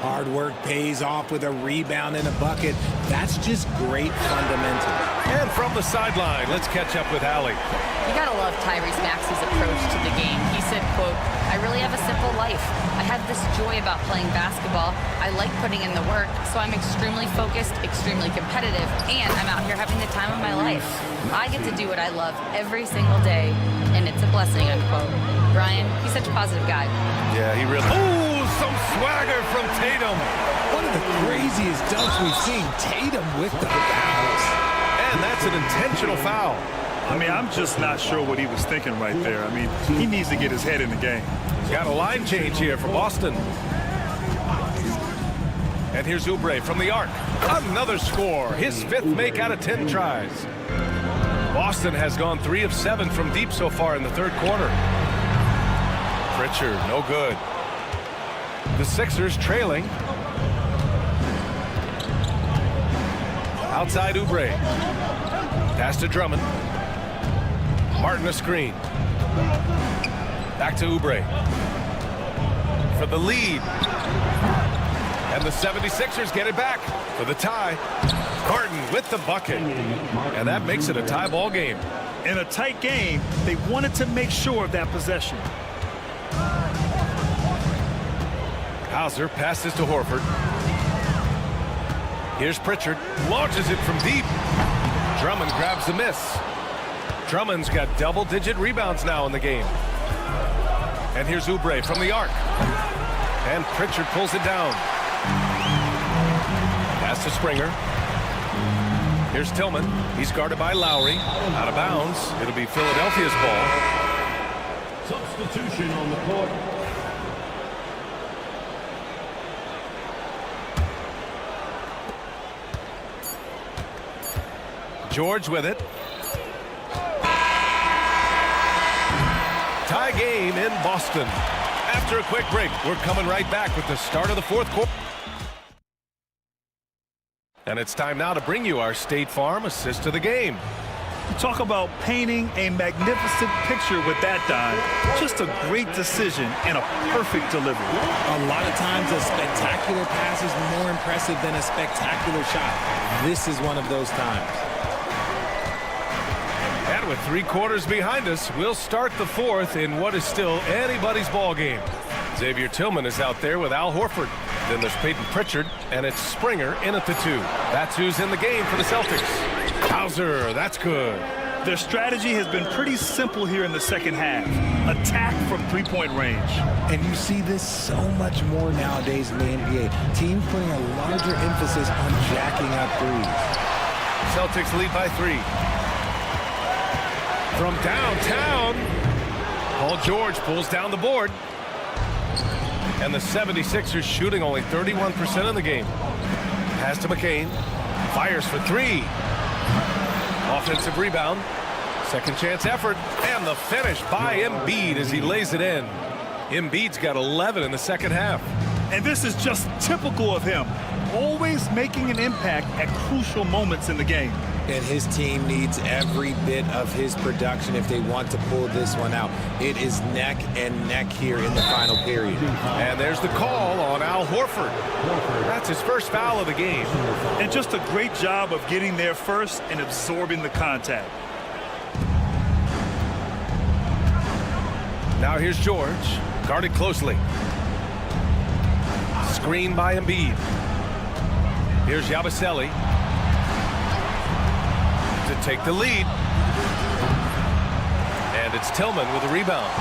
Speaker 6: Hard work pays off with a rebound and a bucket. That's just great fundamentals.
Speaker 7: And from the sideline, let's catch up with Allie.
Speaker 8: You gotta love Tyrese Maxey's approach to the game. He said, quote, "I really have a simple life. I have this joy about playing basketball. I like putting in the work, so I'm extremely focused, extremely competitive, and I'm out here having the time of my life. I get to do what I love every single day, and it's a blessing," unquote. Brian, he's such a positive guy.
Speaker 7: Yeah, he really... Ooh, some swagger from Tatum.
Speaker 6: One of the craziest dunks we've seen. Tatum with the bounce.
Speaker 7: And that's an intentional foul.
Speaker 9: I mean, I'm just not sure what he was thinking right there. I mean, he needs to get his head in the game.
Speaker 7: Got a line change here for Boston. And here's Oubre from the arc. Another score. His 5th make out of 10 tries. Boston has gone 3 of 7 from deep so far in the 3rd quarter. Pritchard, no good. The Sixers trailing. Outside Oubre. Pass to Drummond. Martin a screen. Back to Oubre. For the lead. And the 76ers get it back for the tie. Martin with the bucket. And that makes it a tie ball game.
Speaker 9: In a tight game, they wanted to make sure of that possession.
Speaker 7: Hauser passes to Horford. Here's Pritchard. Launches it from deep. Drummond grabs the miss. Drummond's got double-digit rebounds now in the game. And here's Oubre from the arc. And Pritchard pulls it down. Pass to Springer. Here's Tillman. He's guarded by Lowry. Out of bounds. It'll be Philadelphia's ball.
Speaker 5: Substitution on the court.
Speaker 7: George with it. Tie game in Boston. After a quick break, we're coming right back with the start of the 4th quarter. And it's time now to bring you our State Farm assist of the game.
Speaker 9: Talk about painting a magnificent picture with that dime. Just a great decision and a perfect delivery.
Speaker 6: A lot of times a spectacular pass is more impressive than a spectacular shot. This is one of those times.
Speaker 7: And with 3 quarters behind us, we'll start the 4th in what is still anybody's ball game. Xavier Tillman is out there with Al Horford. Then there's Peyton Pritchard, and it's Springer in at the 2. That's who's in the game for the Celtics. Hauser, that's good.
Speaker 9: Their strategy has been pretty simple here in the 2nd half. Attack from 3-point range.
Speaker 6: And you see this so much more nowadays in the NBA. Teams putting a larger emphasis on jacking up threes.
Speaker 7: Celtics lead by 3. From downtown, Paul George pulls down the board. And the 76ers shooting only 31% in the game. Pass to McCain. Fires for 3. Offensive rebound. Second chance effort. And the finish by Embiid as he lays it in. Embiid's got 11 in the 2nd half.
Speaker 9: And this is just typical of him. Always making an impact at crucial moments in the game.
Speaker 6: And his team needs every bit of his production if they want to pull this one out. It is neck and neck here in the final period.
Speaker 7: And there's the call on Al Horford. That's his first foul of the game.
Speaker 9: And just a great job of getting there first and absorbing the contact.
Speaker 7: Now here's George, guarded closely. Screen by Embiid. Here's Yabusele to take the lead. And it's Tillman with a rebound.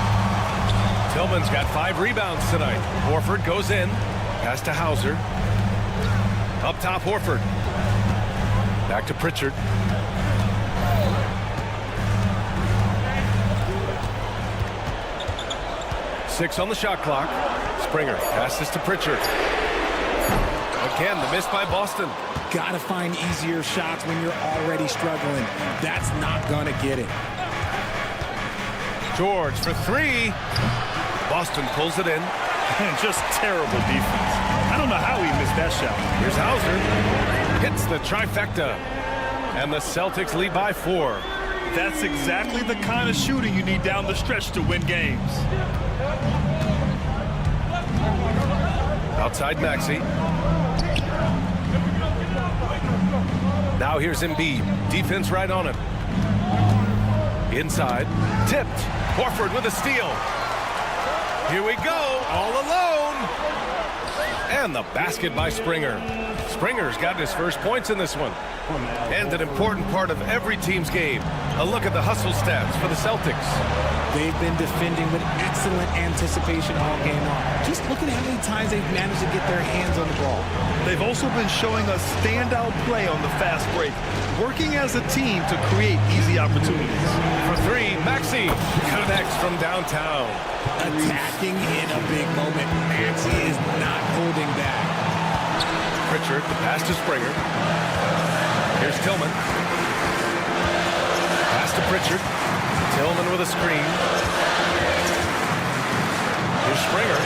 Speaker 7: Tillman's got 5 rebounds tonight. Horford goes in. Pass to Hauser. Up top, Horford. Back to Pritchard. Six on the shot clock. Springer passes to Pritchard. Again, the miss by Boston.
Speaker 6: Gotta find easier shots when you're already struggling. That's not gonna get it.
Speaker 7: George for 3. Boston pulls it in.
Speaker 9: And just terrible defense. I don't know how he missed that shot.
Speaker 7: Here's Hauser. Hits the trifecta. And the Celtics lead by 4.
Speaker 9: That's exactly the kind of shooting you need down the stretch to win games.
Speaker 7: Outside Maxey. Now here's Embiid. Defense right on him. Inside. Tipped. Horford with a steal. Here we go. All alone. And the basket by Springer. Springer's got his first points in this one. And an important part of every team's game. A look at the hustle stats for the Celtics.
Speaker 6: They've been defending with excellent anticipation all game long. Just look at how many times they've managed to get their hands on the ball.
Speaker 9: They've also been showing us standout play on the fast break, working as a team to create easy opportunities.
Speaker 7: For 3, Maxey connects from downtown.
Speaker 6: Attacking in a big moment. Maxey is not holding back.
Speaker 7: Pritchard, the pass to Springer. Here's Tillman. Pass to Pritchard. Tillman with a screen. Here's Springer.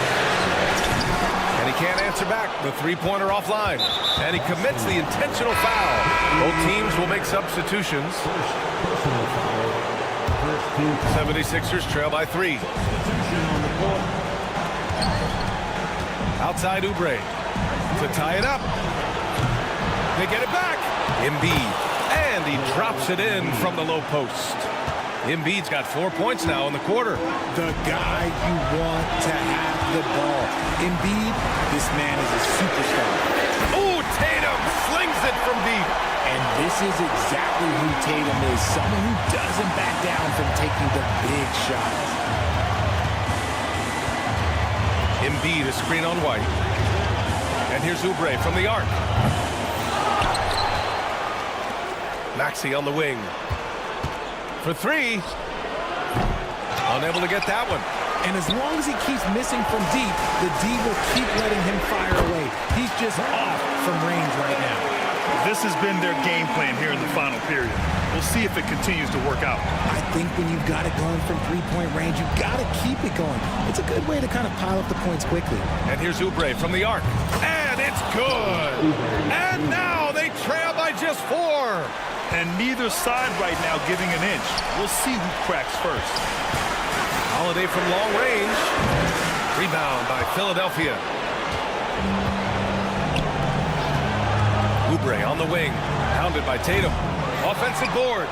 Speaker 7: And he can't answer back. The three-pointer offline. And he commits the intentional foul. Both teams will make substitutions. 76ers trail by 3. Outside Oubre to tie it up. They get it back. Embiid. And he drops it in from the low post. Embiid's got 4 points now in the quarter.
Speaker 6: The guy you want to have the ball. Embiid, this man is a superstar.
Speaker 7: Oh, Tatum slings it from deep.
Speaker 6: And this is exactly who Tatum is. Someone who doesn't back down from taking the big shots.
Speaker 7: Embiid, a screen on White. And here's Oubre from the arc. Maxey on the wing. For 3. Unable to get that one.
Speaker 6: And as long as he keeps missing from deep, the D will keep letting him fire away. He's just off from range right now.
Speaker 9: This has been their game plan here in the final period. We'll see if it continues to work out.
Speaker 6: I think when you've got it going from three-point range, you've got to keep it going. It's a good way to kind of pile up the points quickly.
Speaker 7: And here's Oubre from the arc. And it's good. And now they trail by just 4.
Speaker 9: And neither side right now giving an inch. We'll see who cracks first.
Speaker 7: Holiday from long range. Rebound by Philadelphia. Oubre on the wing. Pounded by Tatum. Offensive board.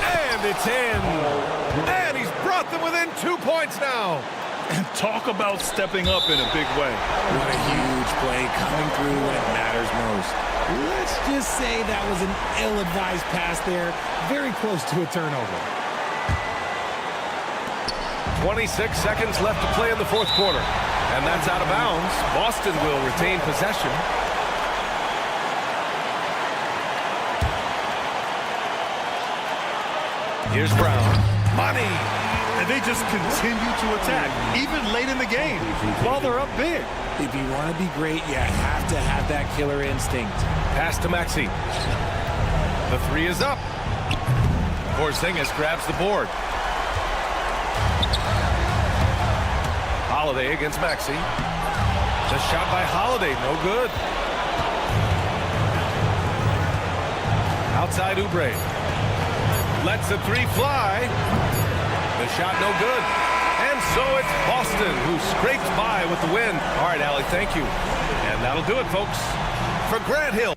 Speaker 7: And it's in. And he's brought them within 2 points now.
Speaker 9: And talk about stepping up in a big way.
Speaker 6: What a huge play coming through when it matters most. Let's just say that was an ill-advised pass there. Very close to a turnover.
Speaker 7: 26 seconds left to play in the fourth quarter. And that's out of bounds. Boston will retain possession. Here's Brown. Money.
Speaker 9: And they just continue to attack, even late in the game, while they're up big.
Speaker 6: If you want to be great, you have to have that killer instinct.
Speaker 7: Pass to Maxey. The 3 is up. Porzingis grabs the board. Holiday against Maxey. The shot by Holiday, no good. Outside Oubre. Lets the three fly. The shot no good. And so it's Boston who scrapes by with the win. All right, Allie, thank you. And that'll do it, folks. For Grant Hill.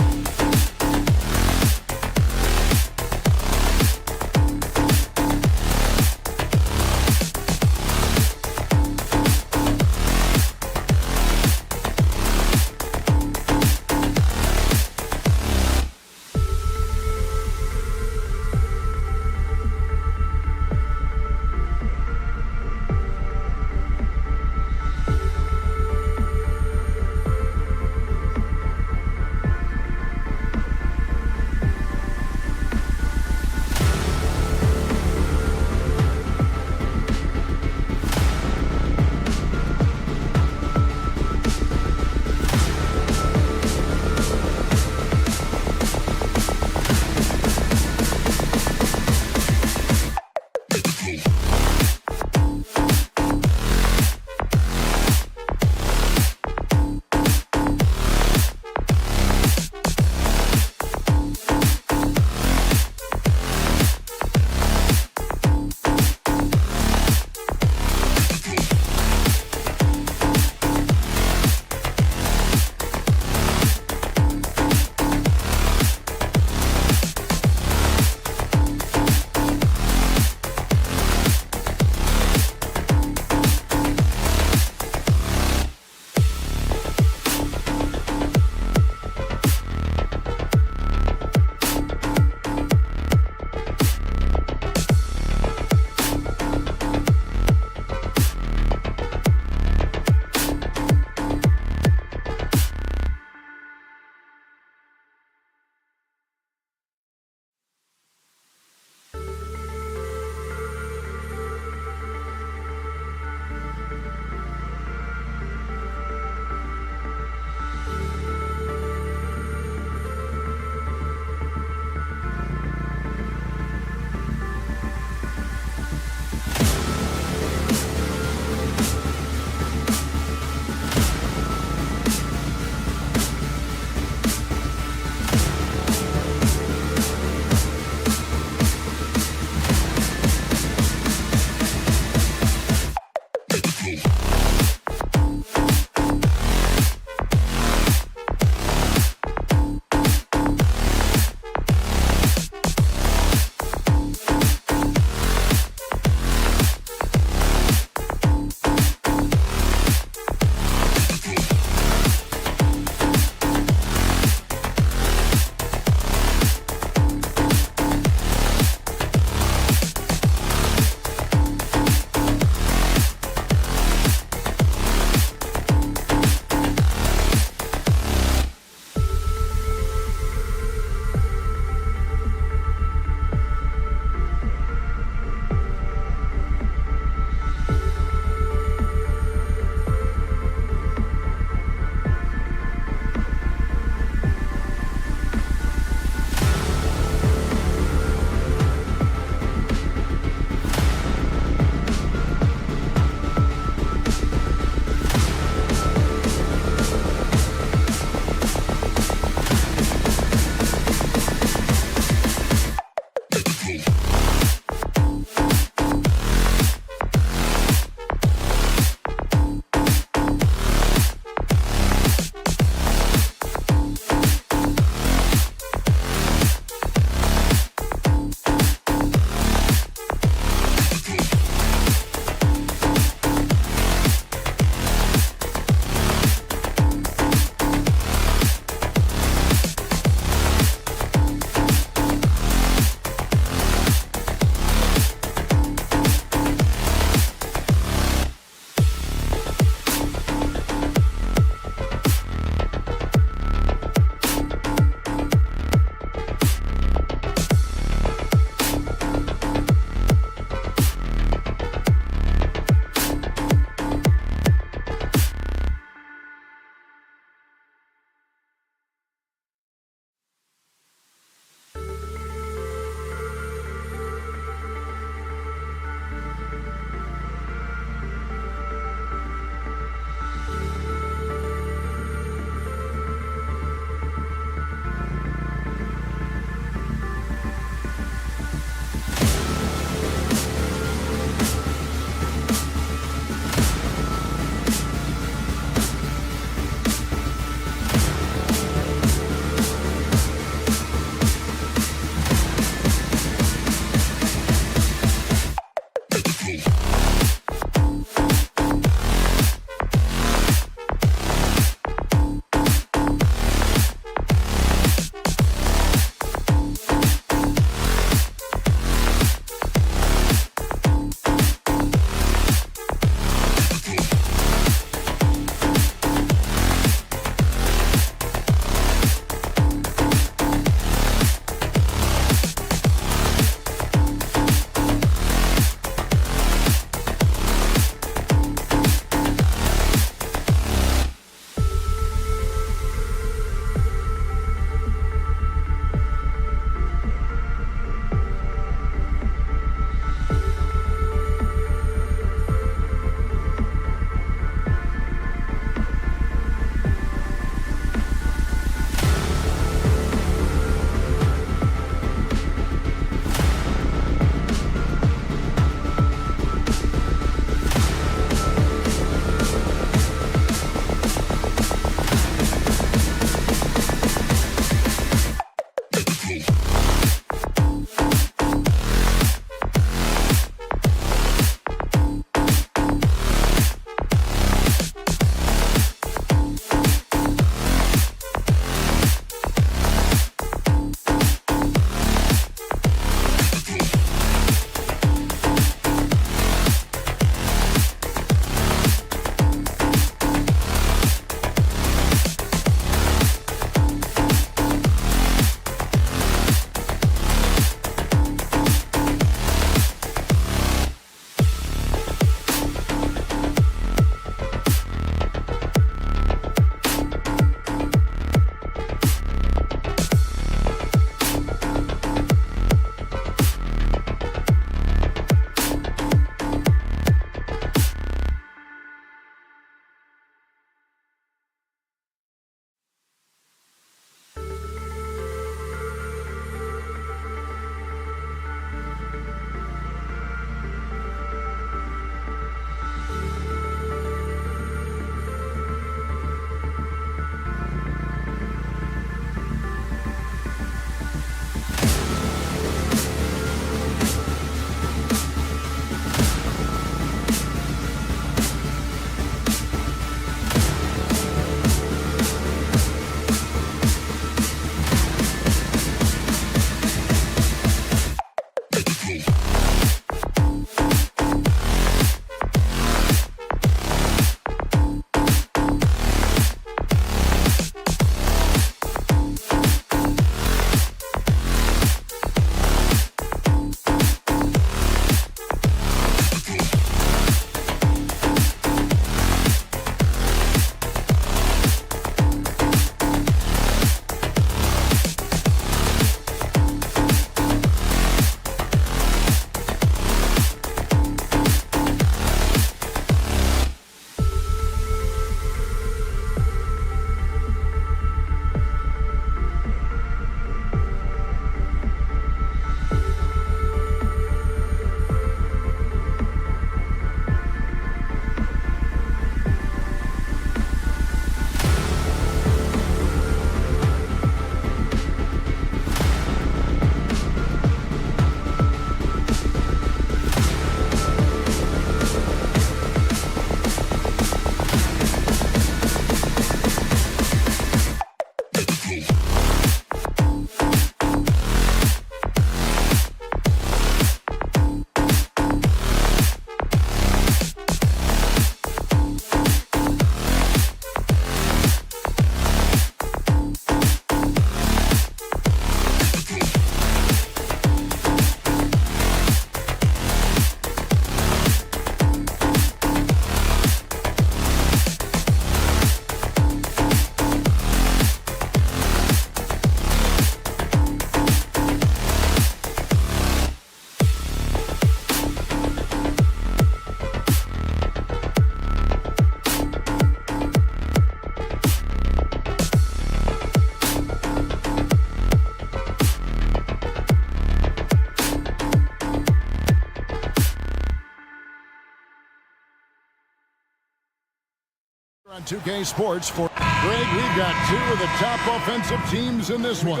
Speaker 1: 2K Sports for Greg. We've got two of the top offensive teams in this one.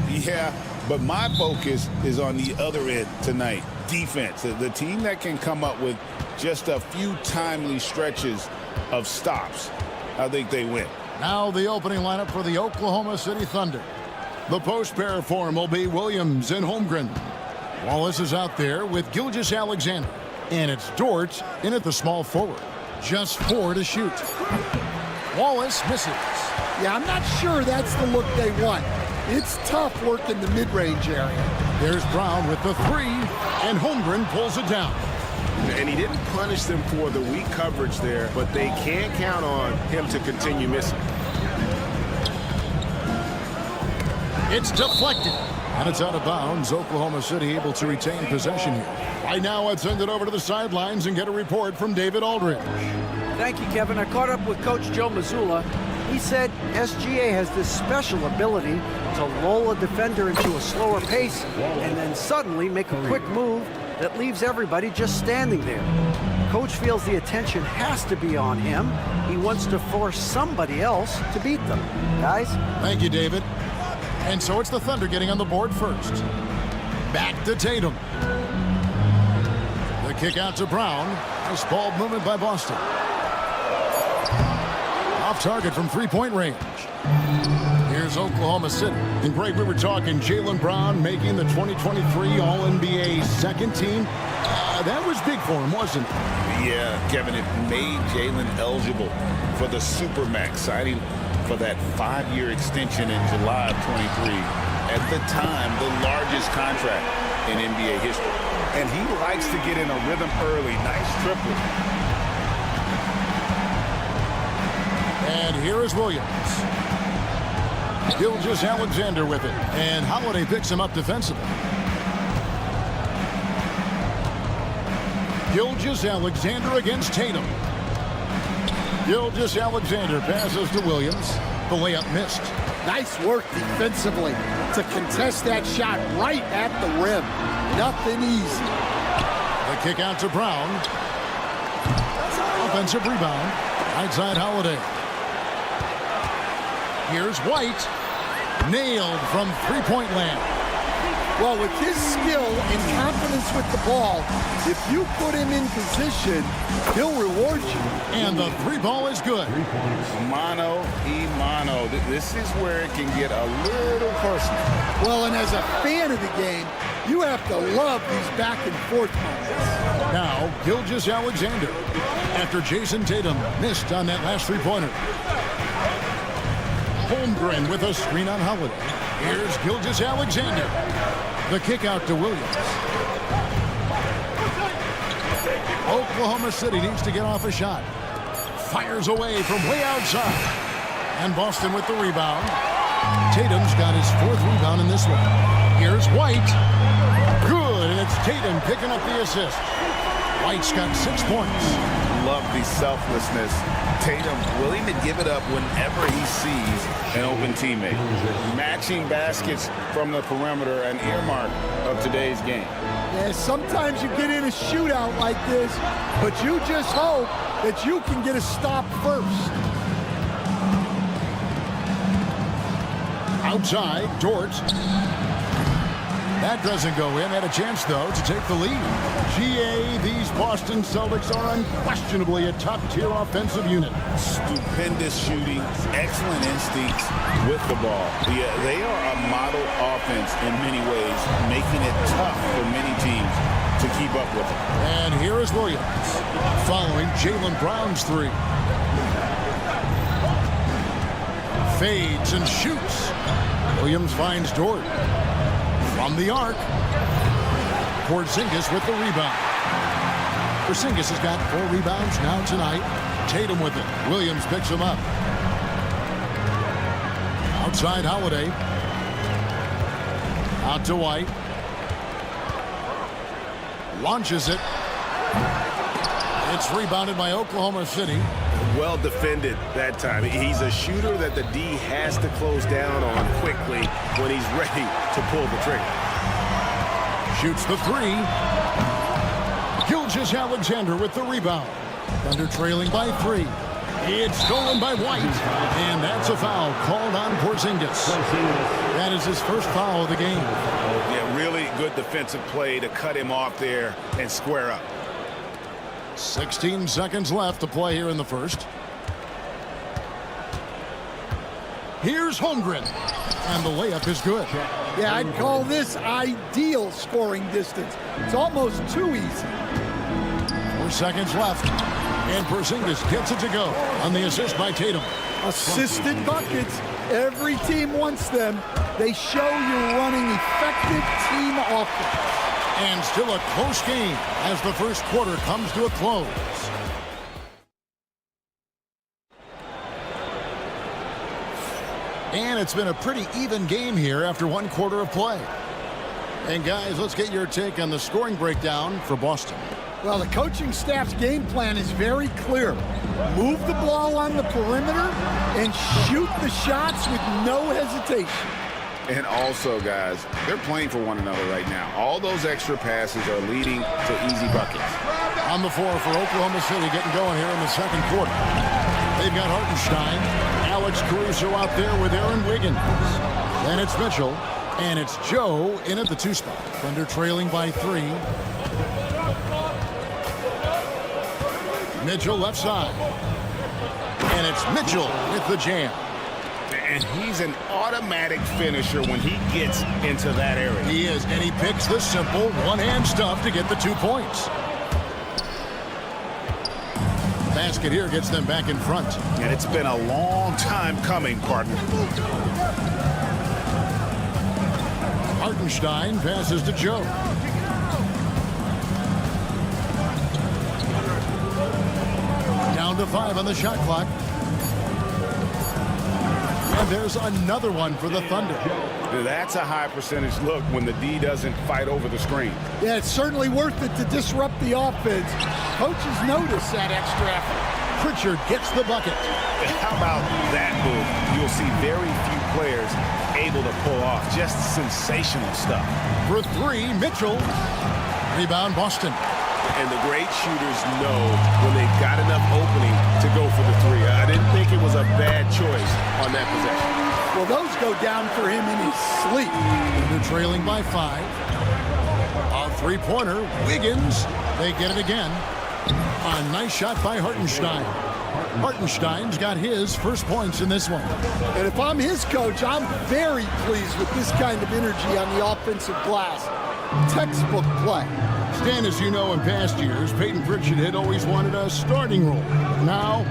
Speaker 2: Yeah, but my focus is on the other end tonight. Defense. The team that can come up with just a few timely stretches of stops. I think they win.
Speaker 1: Now the opening lineup for the Oklahoma City Thunder. The post pair form will be Williams and Holmgren. Wallace is out there with Gilgeous-Alexander. And it's Dort in at the small forward. Just 4 to shoot. Wallace misses.
Speaker 10: Yeah, I'm not sure that's the look they want. It's tough work in the mid-range area.
Speaker 1: There's Brown with the 3, and Holmgren pulls it down.
Speaker 11: And he didn't punish them for the weak coverage there, but they can't count on him to continue missing.
Speaker 1: It's deflected. And it's out of bounds. Oklahoma City able to retain possession here. Right now, let's send it over to the sidelines and get a report from David Aldridge.
Speaker 4: Thank you, Kevin. I caught up with Coach Joe Mazzulla. He said SGA has this special ability to lull a defender into a slower pace and then suddenly make a quick move that leaves everybody just standing there. Coach feels the attention has to be on him. He wants to force somebody else to beat them. Guys?
Speaker 1: Thank you, David. And so it's the Thunder getting on the board first. Back to Tatum. The kick out to Brown. Nice ball movement by Boston. Off target from three-point range. Here's Oklahoma City. And Greg, we were talking Jaylen Brown making the 2023 All-NBA second team. That was big for him, wasn't it?
Speaker 2: Yeah, Kevin, it made Jaylen eligible for the Supermax, signing for that 5-year extension in July of 23. At the time, the largest contract in NBA history.
Speaker 11: And he likes to get in a rhythm early. Nice triple.
Speaker 1: And here is Williams. Gilgeous-Alexander with it. And Holiday picks him up defensively. Gilgeous-Alexander against Tatum. Gilgeous-Alexander passes to Williams. The layup missed.
Speaker 10: Nice work defensively to contest that shot right at the rim. Nothing easy.
Speaker 1: The kick out to Brown. Offensive rebound. Right side Holiday. Here's White. Nailed from three-point land.
Speaker 10: Well, with his skill and confidence with the ball, if you put him in position, he'll reward you.
Speaker 1: And the three ball is good.
Speaker 2: Mano y mano. This is where it can get a little personal.
Speaker 10: Well, and as a fan of the game, you have to love these back and forth moments.
Speaker 1: Now, Gilgeous-Alexander. After Jason Tatum missed on that last three-pointer. Holmgren with a screen on Holiday. Here's Gilgeous-Alexander. The kick out to Williams. Oklahoma City needs to get off a shot. Fires away from way outside. And Boston with the rebound. Tatum's got his 4th rebound in this one. Here's White. Good, and it's Tatum picking up the assist. White's got 6 points.
Speaker 2: Love the selflessness. Tatum willing to give it up whenever he sees an open teammate. Matching baskets from the perimeter, an earmark of today's game.
Speaker 10: Yeah, sometimes you get in a shootout like this, but you just hope that you can get a stop first.
Speaker 1: Outside, Dort. That doesn't go in. Had a chance, though, to take the lead. GA, these Boston Celtics are unquestionably a top-tier offensive unit.
Speaker 2: Stupendous shooting, excellent instincts with the ball. Yeah, they are a model offense in many ways, making it tough for many teams to keep up with them.
Speaker 1: And here is Williams, following Jaylen Brown's 3. Fades and shoots. Williams finds Dort. From the arc. Porzingis with the rebound. Porzingis has got 4 rebounds now tonight. Tatum with it. Williams picks him up. Outside Holiday. Out to White. Launches it. It's rebounded by Oklahoma City.
Speaker 11: Well defended that time. He's a shooter that the D has to close down on quickly when he's ready to pull the trigger.
Speaker 1: Shoots the 3. Gilgeous-Alexander with the rebound. Thunder trailing by 3. It's stolen by White, and that's a foul called on Porzingis. That is his first foul of the game.
Speaker 11: Yeah, really good defensive play to cut him off there and square up.
Speaker 1: 16 seconds left to play here in the first. Here's Holmgren, and the layup is good.
Speaker 10: Yeah, I'd call this ideal scoring distance. It's almost too easy.
Speaker 1: 4 seconds left, and Porzingis gets it to go on the assist by Tatum.
Speaker 10: Assisted buckets. Every team wants them. They show you're running effective team offense.
Speaker 1: And still a close game as the first quarter comes to a close. And it's been a pretty even game here after one quarter of play. And guys, let's get your take on the scoring breakdown for Boston.
Speaker 10: Well, the coaching staff's game plan is very clear. Move the ball on the perimeter and shoot the shots with no hesitation.
Speaker 2: And also, guys, they're playing for one another right now. All those extra passes are leading to easy buckets.
Speaker 1: On the floor for Oklahoma City, getting going here in the second quarter. They've got Hartenstein, Alex Caruso out there with Aaron Wiggins. Then it's Mitchell, and it's Joe in at the 2 spot. Thunder trailing by 3. Mitchell left side. And it's Mitchell with the jam.
Speaker 11: And he's an automatic finisher when he gets into that area.
Speaker 1: He is, and he picks the simple one-hand stuff to get the 2 points. Basket here gets them back in front.
Speaker 11: And it's been a long time coming, partner.
Speaker 1: Hartenstein passes to Joe. Down to 5 on the shot clock. And there's another one for the Thunder.
Speaker 11: That's a high percentage look when the D doesn't fight over the screen.
Speaker 10: Yeah, it's certainly worth it to disrupt the offense. Coaches notice that extra effort.
Speaker 1: Pritchard gets the bucket.
Speaker 11: How about that move? You'll see very few players able to pull off just sensational stuff.
Speaker 1: For 3, Mitchell. Rebound, Boston.
Speaker 11: And the great shooters know when they've got enough opening to go for the 3. I didn't think it was a bad choice on that possession.
Speaker 10: Well, those go down for him in his sleep.
Speaker 1: They're trailing by 5. A 3-pointer, Wiggins. They get it again. A nice shot by Hartenstein. Hartenstein's got his first points in this one.
Speaker 10: And if I'm his coach, I'm very pleased with this kind of energy on the offensive glass. Textbook play.
Speaker 1: Stan, as you know, in past years, Peyton Pritchard had always wanted a starting role. Now,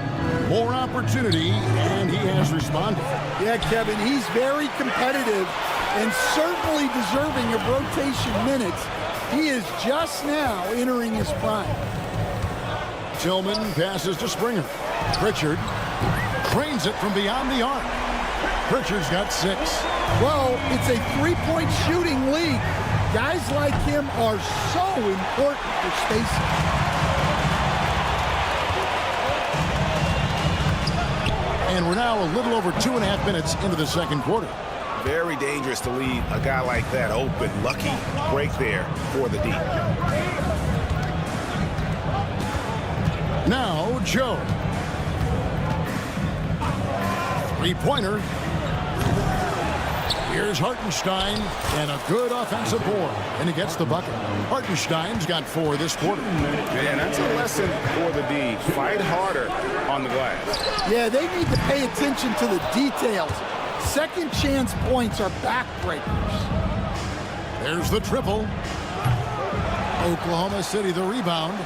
Speaker 1: more opportunity, and he has responded.
Speaker 10: Yeah, Kevin, he's very competitive and certainly deserving of rotation minutes. He is just now entering his prime.
Speaker 1: Tillman passes to Springer. Pritchard drains it from beyond the arc. Pritchard's got 6.
Speaker 10: Well, it's a 3-point shooting league. Guys like him are so important for spacing.
Speaker 1: And we're now a little over 2.5 minutes into the second quarter.
Speaker 11: Very dangerous to leave a guy like that open. Lucky break there for the D.
Speaker 1: Now, Joe. 3-pointer. Here's Hartenstein, and a good offensive board, and he gets the bucket. Hartenstein's got 4 this quarter.
Speaker 11: Man, that's a lesson for the D. Fight harder on the glass.
Speaker 10: Yeah, they need to pay attention to the details. Second chance points are backbreakers.
Speaker 1: There's the triple. Oklahoma City the rebound.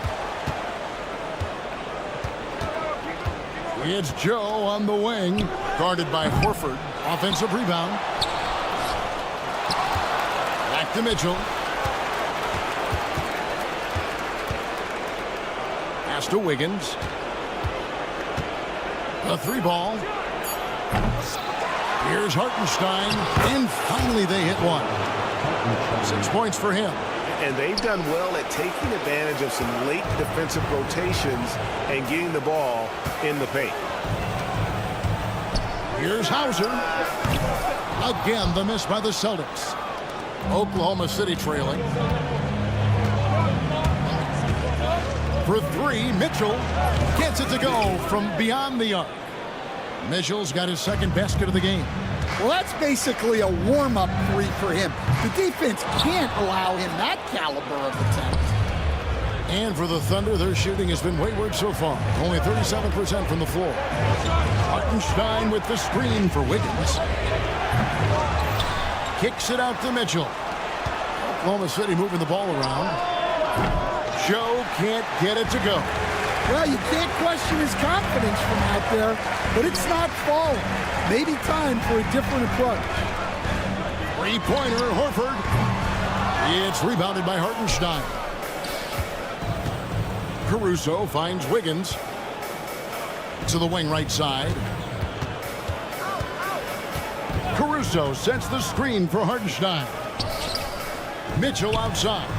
Speaker 1: It's Joe on the wing, guarded by Horford. Offensive rebound. Back to Mitchell. Pass to Wiggins. The 3-ball. Here's Hartenstein, and finally they hit one. 6 points for him.
Speaker 11: And they've done well at taking advantage of some late defensive rotations and getting the ball in the paint.
Speaker 1: Here's Hauser. Again, the miss by the Celtics. Oklahoma City trailing. For three, Mitchell gets it to go from beyond the arc. Mitchell's got his second basket of the game.
Speaker 10: Well, that's basically a warm-up three for him. The defense can't allow him that caliber of attempt.
Speaker 1: And for the Thunder, their shooting has been wayward so far. Only 37% from the floor. Hartenstein with the screen for Wiggins. Kicks it out to Mitchell. Oklahoma City moving the ball around. Joe can't get it to go.
Speaker 10: Well, you can't question his confidence from out there, but it's not falling. Maybe time for a different approach.
Speaker 1: Three-pointer, Horford. It's rebounded by Hartenstein. Caruso finds Wiggins to the wing right side. Caruso sets the screen for Hartenstein. Mitchell outside.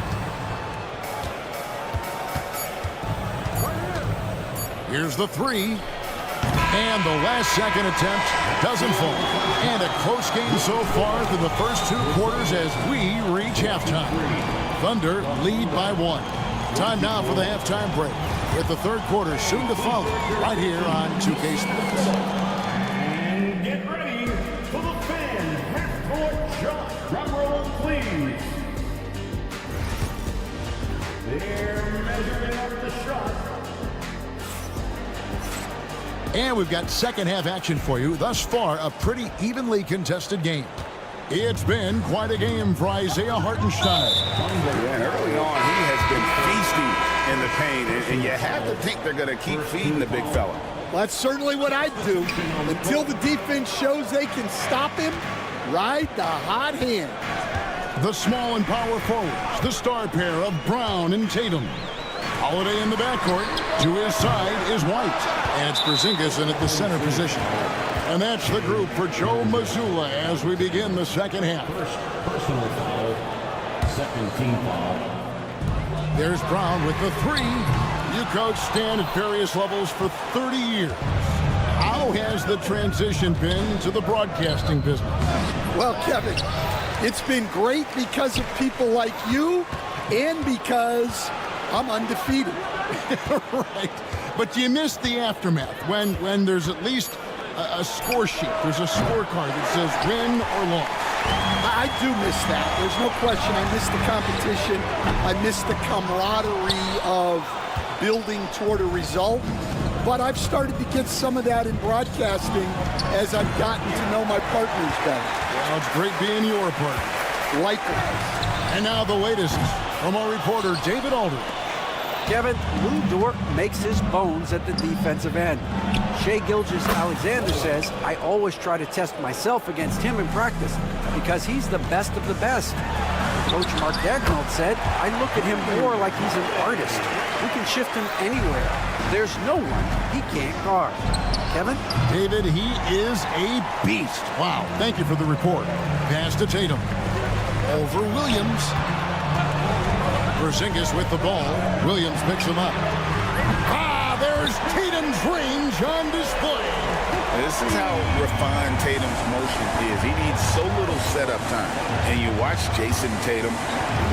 Speaker 1: Here's the three. And the last second attempt doesn't fall. And a close game so far through the first two quarters as we reach halftime. Thunder lead by 1. Time now for the halftime break, with the third quarter soon to follow, right here on 2K Sports.
Speaker 5: And get ready for the fan half-court shot. Drum roll, please. They're measuring up the shot.
Speaker 1: And we've got second half action for you. Thus far, a pretty evenly contested game. It's been quite a game for Isaiah Hartenstein.
Speaker 2: And early on, he has been feasting in the paint, and you have to think they're going to keep feeding the big fella.
Speaker 10: Well, that's certainly what I'd do. Until the defense shows they can stop him, ride the hot hand.
Speaker 1: The small and power forwards, the star pair of Brown and Tatum. Holiday in the backcourt. To his side is White. And it's Porzingis in at the center position. And that's the group for Joe Mazzulla as we begin the second half.
Speaker 5: First personal foul, second team foul.
Speaker 1: There's Brown with the three. You coach Stan at various levels for 30 years. How has the transition been to the broadcasting business?
Speaker 10: Well, Kevin, it's been great because of people like you and because I'm undefeated.
Speaker 1: Right. But you miss the aftermath when there's at least a score sheet. There's a scorecard that says win or loss.
Speaker 10: I do miss that. There's no question. I miss the competition. I miss the camaraderie of building toward a result. But I've started to get some of that in broadcasting as I've gotten to know my partners better.
Speaker 1: Well, it's great being your partner.
Speaker 10: Likewise.
Speaker 1: And now the latest from our reporter, David Aldridge.
Speaker 4: Kevin, Lou Dort makes his bones at the defensive end. Shai Gilgeous-Alexander says, I always try to test myself against him in practice because he's the best of the best. Coach Mark Dagnall said, I look at him more like he's an artist. We can shift him anywhere. There's no one he can't guard. Kevin?
Speaker 1: David, he is a beast. Wow, thank you for the report. Pass to Tatum. Over Williams. Porzingis with the ball. Williams picks him up. There's Tatum's range on display.
Speaker 2: This is how refined Tatum's motion is. He needs so little setup time. And you watch Jason Tatum,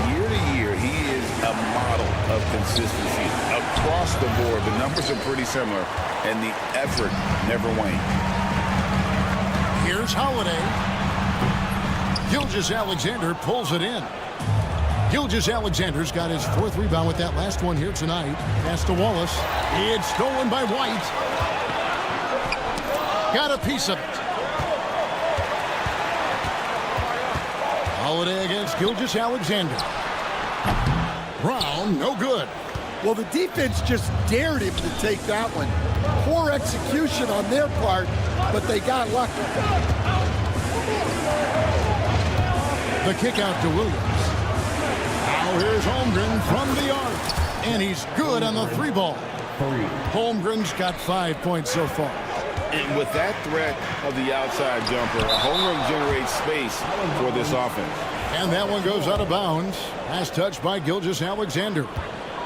Speaker 2: year to year, he is a model of consistency. Across the board, the numbers are pretty similar, and the effort never wanes.
Speaker 1: Here's Holiday. Gilgeous-Alexander pulls it in. Gilgeous-Alexander's got his fourth rebound with that last one here tonight. Pass to Wallace. It's stolen by White. Got a piece of it. Holiday against Gilgeous-Alexander. Brown, no good.
Speaker 10: Well, the defense just dared him to take that one. Poor execution on their part, but they got lucky.
Speaker 1: The kick out to Williams. Now here's Holmgren from the arc. And he's good on the three ball. Holmgren's got 5 points so far.
Speaker 2: And with that threat of the outside jumper, Holmgren generates space for this offense.
Speaker 1: And that one goes out of bounds. Pass touched by Gilgeous-Alexander.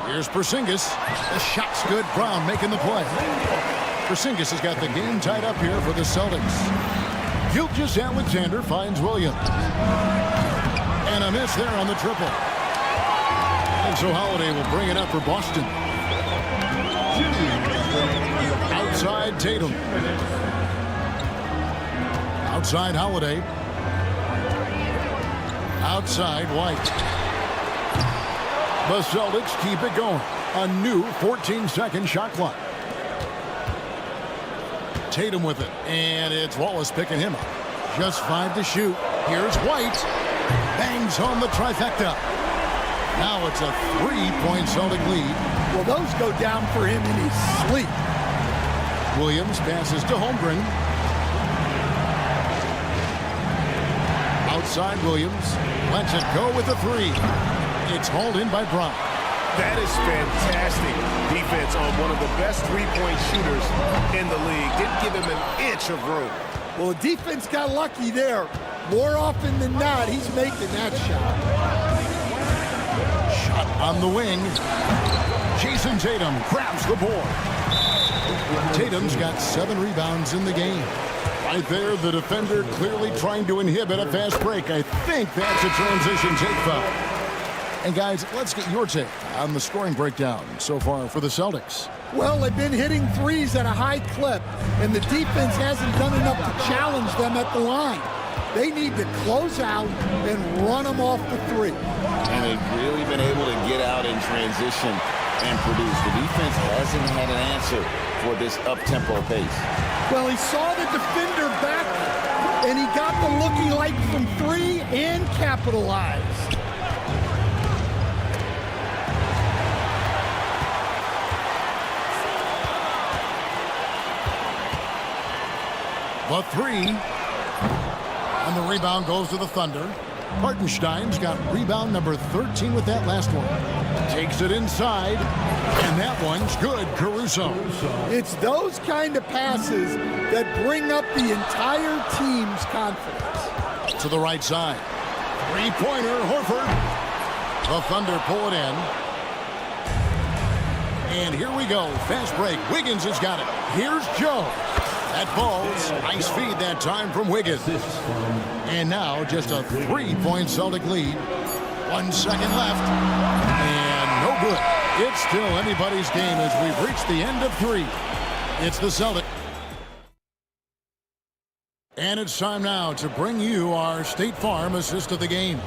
Speaker 1: Here's Porzingis. The shot's good. Brown making the play. Porzingis has got the game tied up here for the Celtics. Gilgeous-Alexander finds Williams. And a miss there on the triple. And so Holiday will bring it up for Boston. Outside Tatum. Outside Holiday. Outside White. The Celtics keep it going. A new 14-second shot clock. Tatum with it. And it's Wallace picking him up. Just 5 to shoot. Here's White. Bangs on the trifecta. Now it's a 3-point Celtic lead.
Speaker 10: Well, those go down for him in his sleep.
Speaker 1: Williams passes to Holmgren. Outside Williams. Lets it go with a 3. It's hauled in by Brown.
Speaker 11: That is fantastic defense on one of the best three-point shooters in the league. Didn't give him an inch of room.
Speaker 10: Well, the defense got lucky there. More often than not, he's making that shot.
Speaker 1: Shot on the wing. Jason Tatum grabs the board. Tatum's got 7 rebounds in the game. Right there, the defender clearly trying to inhibit a fast break. I think that's a transition take foul. And guys, let's get your take on the scoring breakdown so far for the Celtics.
Speaker 10: Well, they've been hitting threes at a high clip, and the defense hasn't done enough to challenge them at the line. They need to close out and run them off the 3.
Speaker 2: And they've really been able to get out in transition and produce. The defense hasn't had an answer for this up-tempo pace.
Speaker 10: Well, he saw the defender back, and he got the looking like from 3 and capitalized.
Speaker 1: The 3. And the rebound goes to the Thunder. Hartenstein's got rebound number 13 with that last one. Takes it inside. And that one's good, Caruso.
Speaker 10: It's those kind of passes that bring up the entire team's confidence.
Speaker 1: To the right side. 3-pointer, Horford. The Thunder pull it in. And here we go. Fast break. Wiggins has got it. Here's Joe. That falls. Nice feed that time from Wiggins. And now just a 3-point Celtic lead. 1 second left. And no good. It's still anybody's game as we've reached the end of 3. It's the Celtics. And it's time now to bring you our State Farm assist of the game.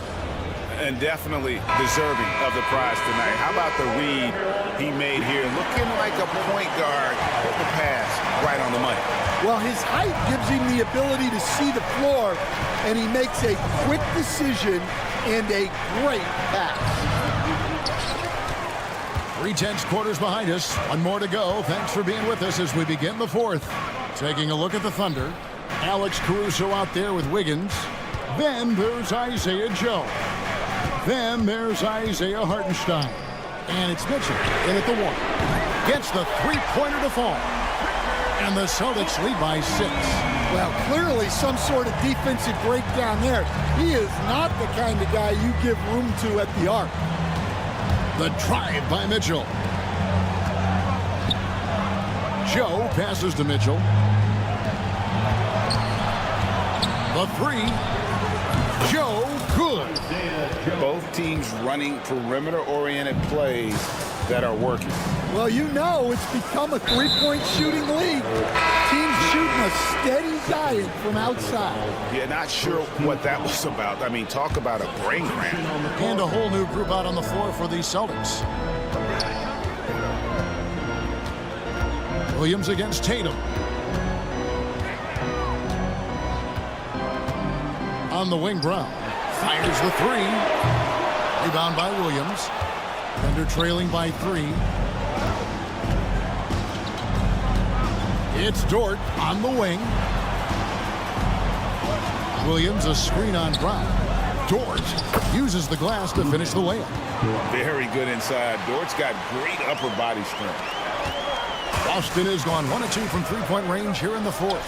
Speaker 2: And definitely deserving of the prize tonight. How about the read he made here? Looking like a point guard. Put the pass right on the money.
Speaker 10: Well, his height gives him the ability to see the floor, and he makes a quick decision and a great pass.
Speaker 1: 3/10 quarters behind us. 1 more to go. Thanks for being with us as we begin the 4th. Taking a look at the Thunder. Alex Caruso out there with Wiggins. Then there's Isaiah Joe. Then there's Isaiah Hartenstein. And it's Mitchell in at the 1. Gets the 3-pointer to fall. And the Celtics lead by 6.
Speaker 10: Well, clearly some sort of defensive breakdown there. He is not the kind of guy you give room to at the arc.
Speaker 1: The drive by Mitchell. Joe passes to Mitchell. The 3. Joe, good.
Speaker 2: Both teams running perimeter-oriented plays that are working.
Speaker 10: Well, you know it's become a 3-point shooting league. Teams shooting a steady diet from outside.
Speaker 2: Yeah, not sure what that was about. I mean, talk about a brain cramp.
Speaker 1: And a whole new group out on the floor for the Celtics. Williams against Tatum. On the wing, Brown. Fires the 3. Rebound by Williams. Thunder trailing by 3. It's Dort on the wing. Williams a screen on Brown. Dort uses the glass to finish the layup.
Speaker 2: Very good inside. Dort's got great upper body strength.
Speaker 1: Boston has gone 1 of 2 from 3-point range here in the 4th.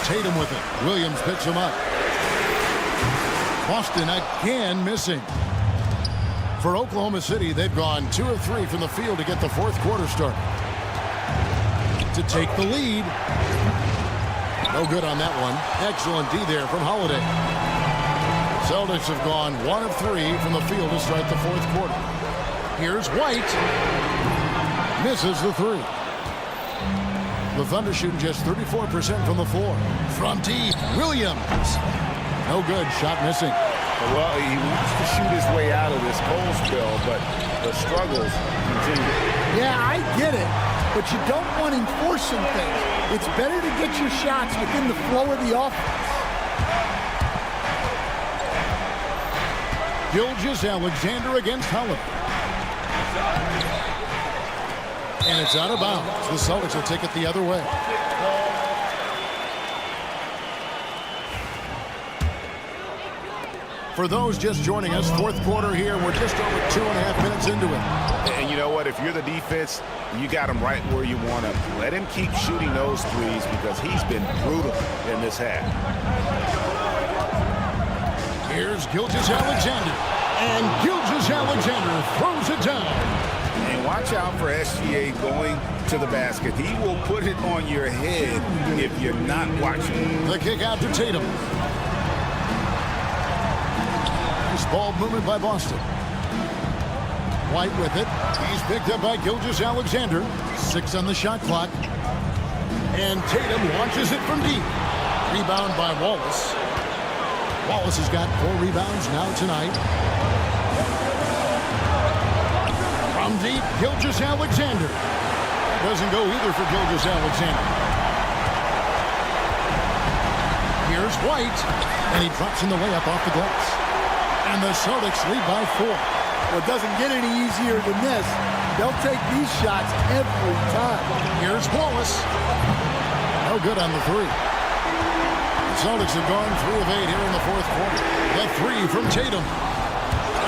Speaker 1: Tatum with it. Williams picks him up. Boston again missing. For Oklahoma City, they've gone 2 of 3 from the field to get the 4th quarter started. To take the lead. No good on that one. Excellent D there from Holiday. Celtics have gone 1 of 3 from the field to start the 4th quarter. Here's White. Misses the three. The Thunder shooting just 34% from the floor. From deep, Williams. No good. Shot missing.
Speaker 11: Well, he wants to shoot his way out of this cold spell, but the struggles continue.
Speaker 10: Yeah, I get it, but you don't want him forcing things. It's better to get your shots within the flow of the offense.
Speaker 1: Gilgeous-Alexander against Holiday. And it's out of bounds. The Celtics will take it the other way. For those just joining us, fourth quarter here. We're just over 2.5 minutes into it.
Speaker 11: And you know what? If you're the defense, you got him right where you want him. Let him keep shooting those threes because he's been brutal in this half.
Speaker 1: Here's Gilgeous-Alexander. And Gilgeous-Alexander throws it down.
Speaker 11: And watch out for SGA going to the basket. He will put it on your head if you're not watching.
Speaker 1: The kick out to Tatum. Ball movement by Boston. White with it. He's picked up by Gilgeous-Alexander. 6 on the shot clock. And Tatum launches it from deep. Rebound by Wallace. Wallace has got 4 rebounds now tonight. From deep, Gilgeous-Alexander. That doesn't go either for Gilgeous-Alexander. Here's White. And he drops in the layup off the glass. And the Celtics lead by 4.
Speaker 10: Well, it doesn't get any easier than this. They'll take these shots every time.
Speaker 1: Here's Wallace. No good on the 3. The Celtics have gone 3 of 8 here in the fourth quarter. The 3 from Tatum.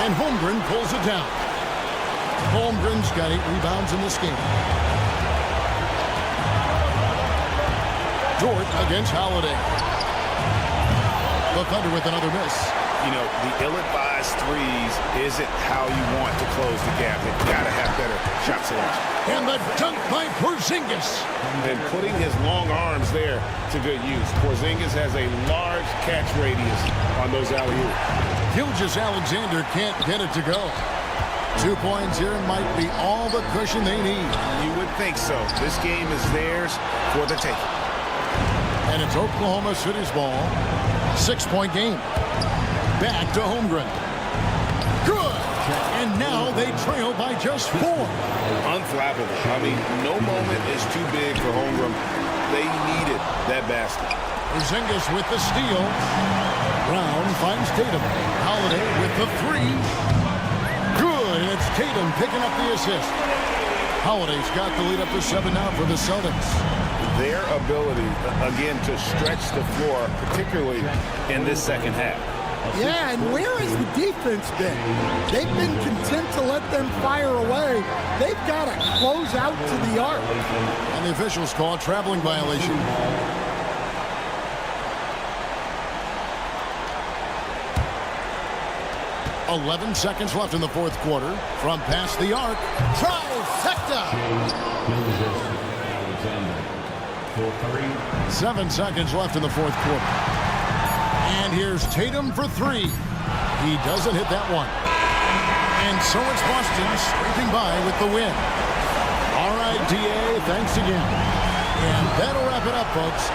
Speaker 1: And Holmgren pulls it down. Holmgren's got 8 rebounds in this game. Dort against Holiday. The Thunder with another miss.
Speaker 11: You know, the ill-advised threes isn't how you want to close the gap. You've got to have better shot selection.
Speaker 1: And the dunk by Porzingis.
Speaker 11: And putting his long arms there to good use. Porzingis has a large catch radius on those alley-oops.
Speaker 1: Gilgeous-Alexander can't get it to go. 2 points here might be all the cushion they need.
Speaker 11: You would think so. This game is theirs for the taking.
Speaker 1: And it's Oklahoma City's ball. 6-point game. Back to Holmgren. Good! And now they trail by just 4.
Speaker 11: Unflappable. I mean, no moment is too big for Holmgren. They needed that basket.
Speaker 1: Porzingis with the steal. Brown finds Tatum. Holiday with the 3. Good! And it's Tatum picking up the assist. Holiday's got the lead up to 7 now for the Celtics.
Speaker 11: Their ability, again, to stretch the floor, particularly in this second half.
Speaker 10: Yeah, and where has the defense been? They've been content to let them fire away. They've got to close out to the arc.
Speaker 1: And the officials call a traveling violation. .11 seconds left in the fourth quarter. From past the arc. Trifecta! 7 seconds left in the fourth quarter. And here's Tatum for 3. He doesn't hit that one. And so it's Boston scraping by with the win. All right, DA, thanks again. And that'll wrap it up, folks.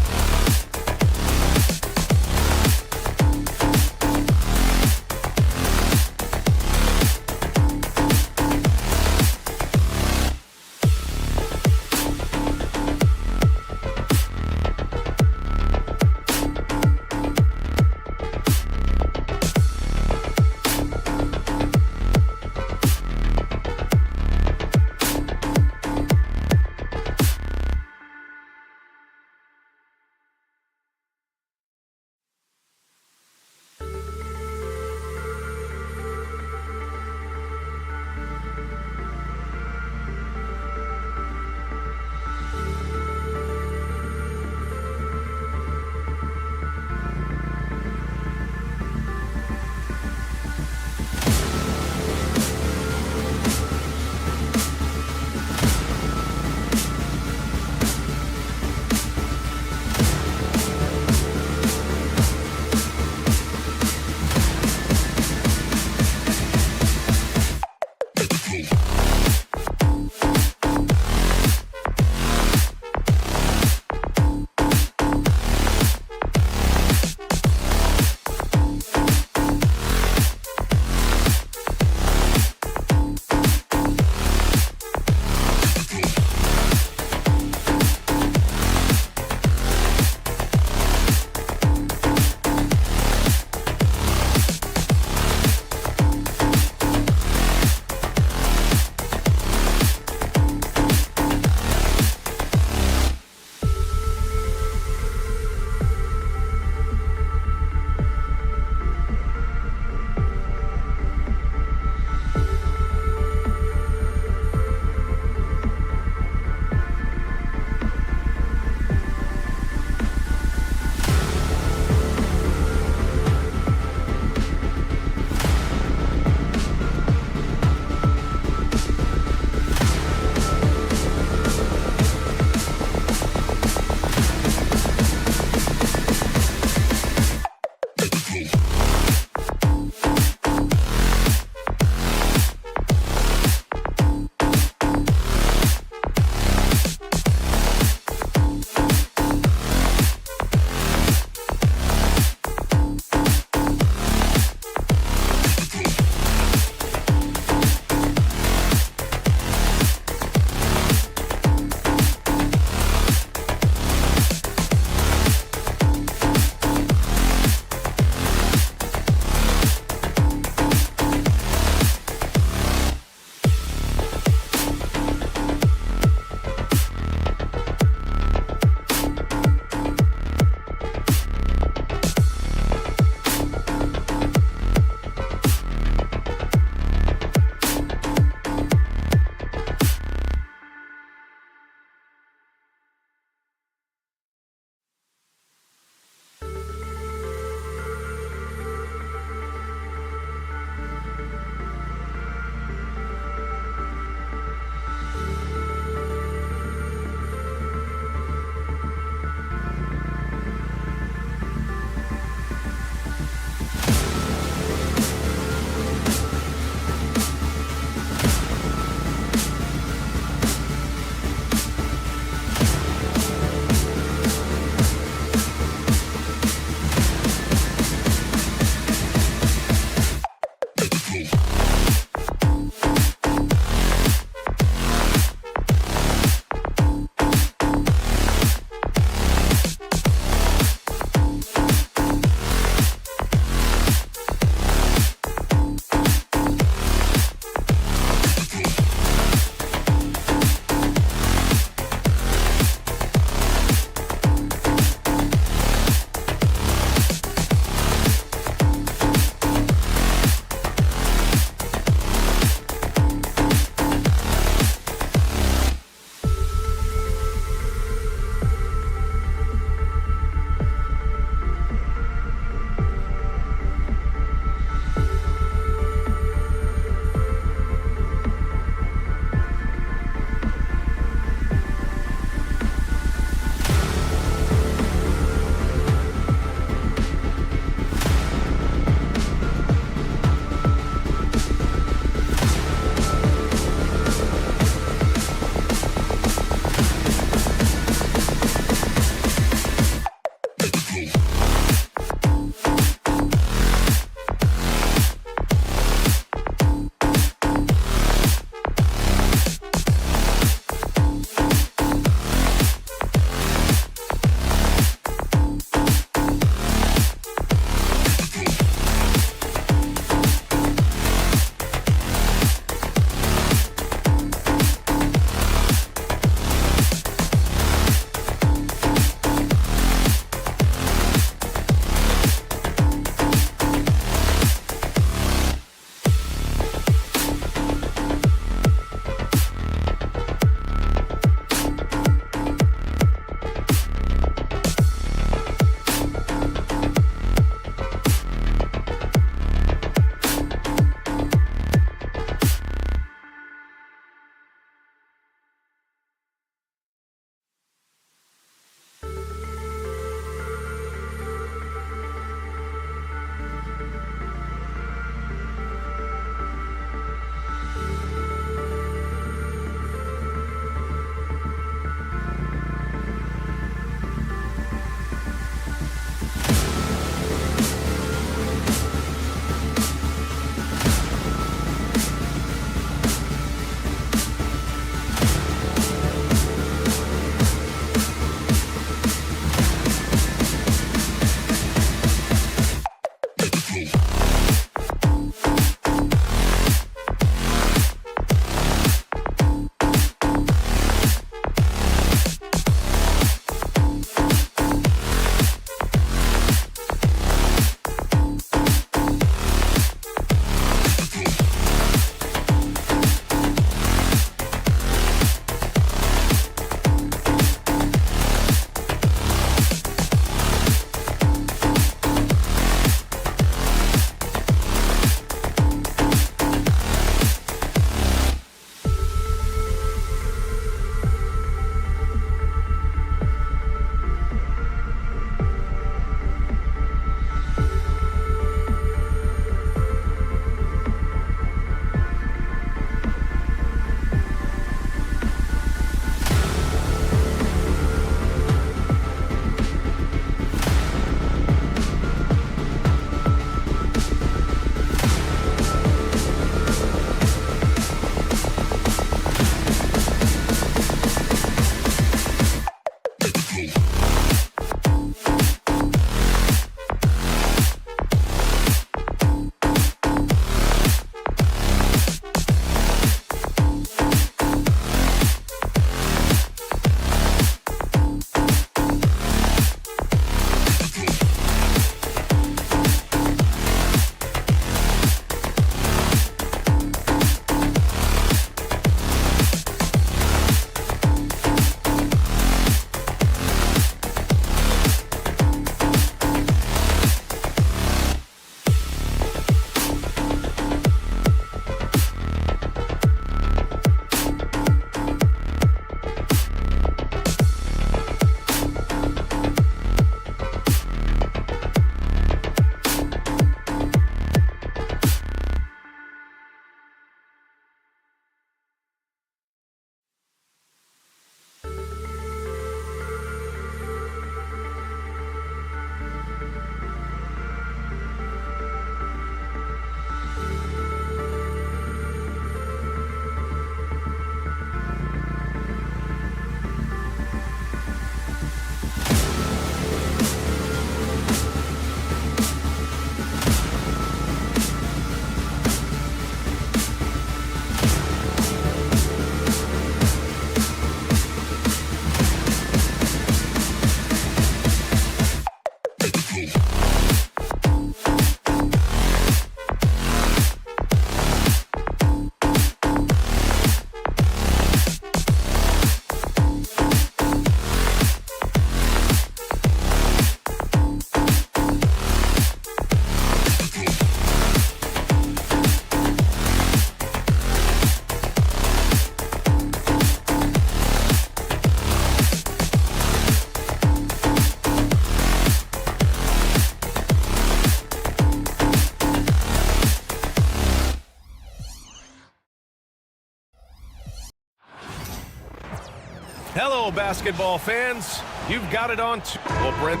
Speaker 7: Hello, basketball fans. You've got it on. Well, Brent.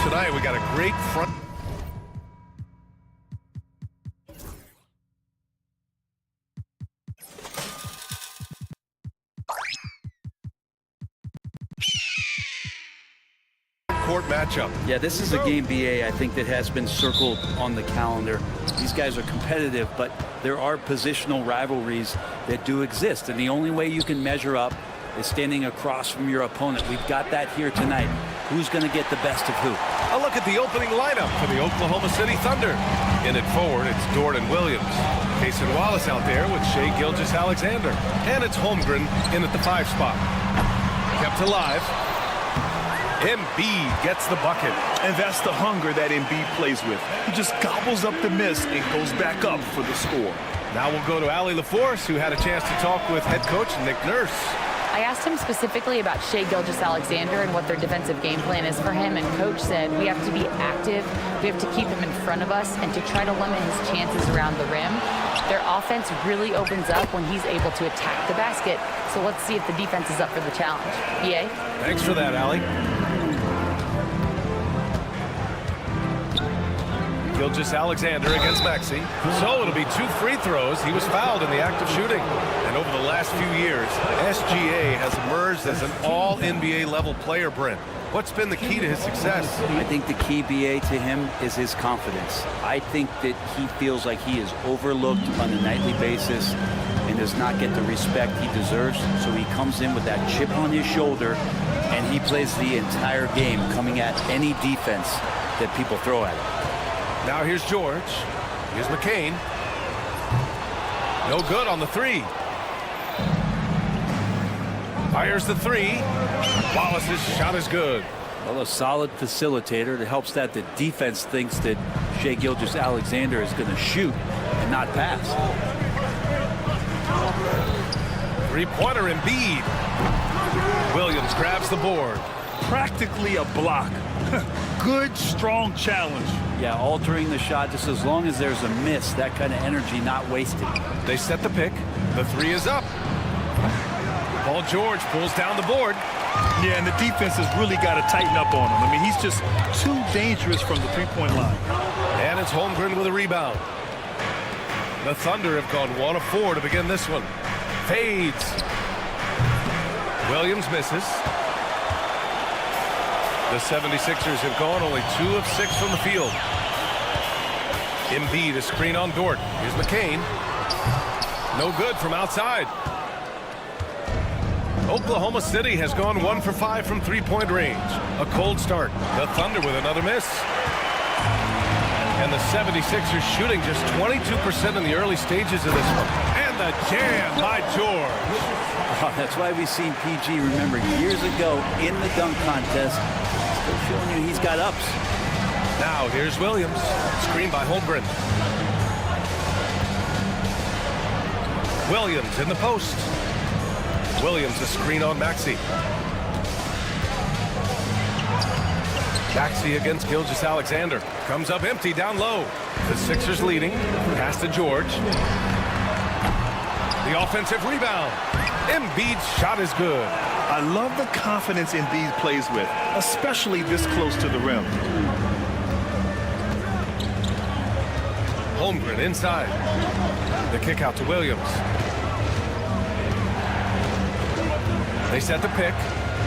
Speaker 7: Tonight, we got a great front. Court matchup.
Speaker 12: Yeah, this is a game, BA, I think that has been circled on the calendar. These guys are competitive, but there are positional rivalries that do exist, and the only way you can measure up is standing across from your opponent. We've got that here tonight. Who's going to get the best of who?
Speaker 7: A look at the opening lineup for the Oklahoma City Thunder. In it forward, it's Jordan Williams. Cason Wallace out there with Shai Gilgeous-Alexander. And it's Holmgren in at the 5 spot. Kept alive. Embiid gets the bucket.
Speaker 9: And that's the hunger that Embiid plays with. He just gobbles up the miss and goes back up for the score.
Speaker 7: Now we'll go to Allie LaForce, who had a chance to talk with head coach Nick Nurse.
Speaker 8: I asked him specifically about Shai Gilgeous-Alexander and what their defensive game plan is for him, and Coach said we have to be active, we have to keep him in front of us, and to try to limit his chances around the rim. Their offense really opens up when he's able to attack the basket, so let's see if the defense is up for the challenge. BA?
Speaker 7: Thanks for that, Allie. Gilgeous-Alexander against Maxey. So it'll be 2 free throws. He was fouled in the act of shooting. And over the last few years, SGA has emerged as an all-NBA level player, Brent. What's been the key to his success?
Speaker 12: I think the key, BA, to him is his confidence. I think that he feels like he is overlooked on a nightly basis and does not get the respect he deserves. So he comes in with that chip on his shoulder, and he plays the entire game coming at any defense that people throw at him.
Speaker 7: Now here's George. Here's McCain. No good on the 3. Fires the 3. Wallace's shot is good.
Speaker 12: Well, a solid facilitator that helps that the defense thinks that Shai Gilgeous-Alexander is going to shoot and not pass.
Speaker 7: 3-pointer Embiid. Williams grabs the board.
Speaker 9: Practically a block. Good, strong challenge.
Speaker 12: Yeah, altering the shot just as long as there's a miss, that kind of energy not wasted.
Speaker 7: They set the pick. The 3 is up. Paul George pulls down the board.
Speaker 9: Yeah, and the defense has really got to tighten up on him. I mean, he's just too dangerous from the 3-point line.
Speaker 7: And it's Holmgren with a rebound. The Thunder have gone 1 of 4 to begin this one. Fades. Williams misses. The 76ers have gone only 2 of 6 from the field. Embiid a screen on Dort. Here's McCain. No good from outside. Oklahoma City has gone 1 for 5 from 3-point range. A cold start. The Thunder with another miss. And the 76ers shooting just 22% in the early stages of this one. And the jam by George.
Speaker 12: Oh, that's why we've seen PG, remember, years ago in the dunk contest, still showing you he's got ups.
Speaker 7: Now here's Williams. Screen by Holmgren. Williams in the post. Williams a screen on Maxey. Maxey against Gilgeous-Alexander. Comes up empty down low. The Sixers leading. Pass to George. The offensive rebound. Embiid's shot is good.
Speaker 9: I love the confidence Embiid plays with, especially this close to the rim.
Speaker 7: Holmgren inside. The kick out to Williams. They set the pick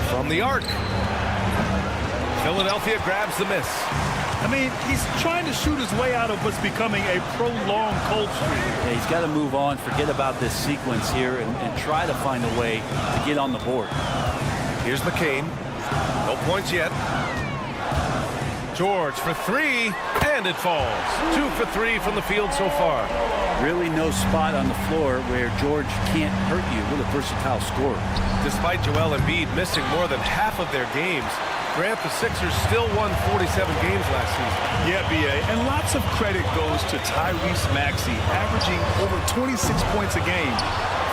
Speaker 7: from the arc. Philadelphia grabs the miss.
Speaker 9: I mean, he's trying to shoot his way out of what's becoming a prolonged cold streak.
Speaker 12: Yeah, he's got to move on, forget about this sequence here, and try to find a way to get on the board.
Speaker 7: Here's McCain. No points yet. George for 3, and it falls. 2 for 3 from the field so far.
Speaker 12: Really no spot on the floor where George can't hurt you with a versatile scorer.
Speaker 7: Despite Joel Embiid missing more than half of their games, Grant, the Sixers still won 47 games last season.
Speaker 9: Yeah, BA, and lots of credit goes to Tyrese Maxey, averaging over 26 points a game.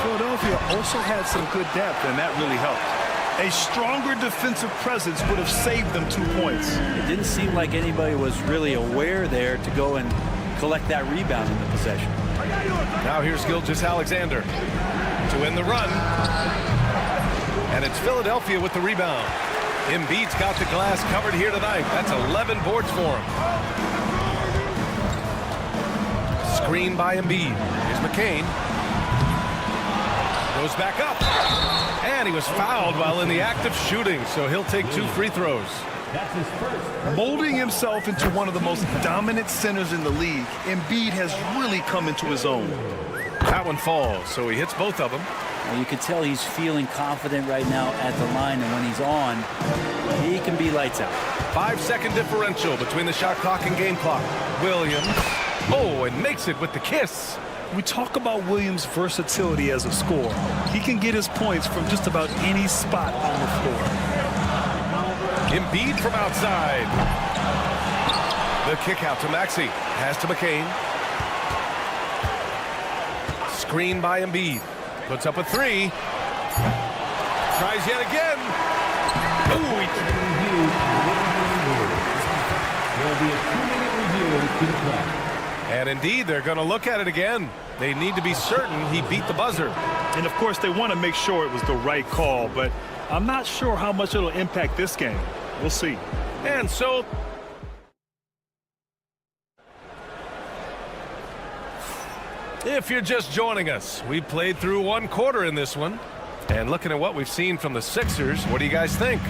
Speaker 9: Philadelphia also had some good depth, and that really helped. A stronger defensive presence would have saved them 2 points.
Speaker 12: It didn't seem like anybody was really aware there to go and collect that rebound in the possession.
Speaker 7: Now here's Gilgeous-Alexander to win the run. And it's Philadelphia with the rebound. Embiid's got the glass covered here tonight. That's 11 boards for him. Screen by Embiid. Here's McCain. Goes back up. And he was fouled while in the act of shooting, so he'll take 2 free throws.
Speaker 9: Molding himself into one of the most dominant centers in the league, Embiid has really come into his own.
Speaker 7: That one falls, so he hits both of them.
Speaker 12: You can tell he's feeling confident right now at the line, and when he's on, he can be lights out.
Speaker 7: 5-second differential between the shot clock and game clock. Williams, and makes it with the kiss.
Speaker 9: We talk about Williams' versatility as a scorer. He can get his points from just about any spot on the floor.
Speaker 7: Embiid from outside. The kick out to Maxey. Has to McCain. Screen by Embiid. Puts up a 3. Tries yet again. And indeed, they're going to look at it again. They need to be certain he beat the buzzer.
Speaker 9: And of course, they want to make sure it was the right call, but I'm not sure how much it'll impact this game. We'll see.
Speaker 7: And so if you're just joining us, we played through 1 quarter in this one. And looking at what we've seen from the Sixers, what do you guys think?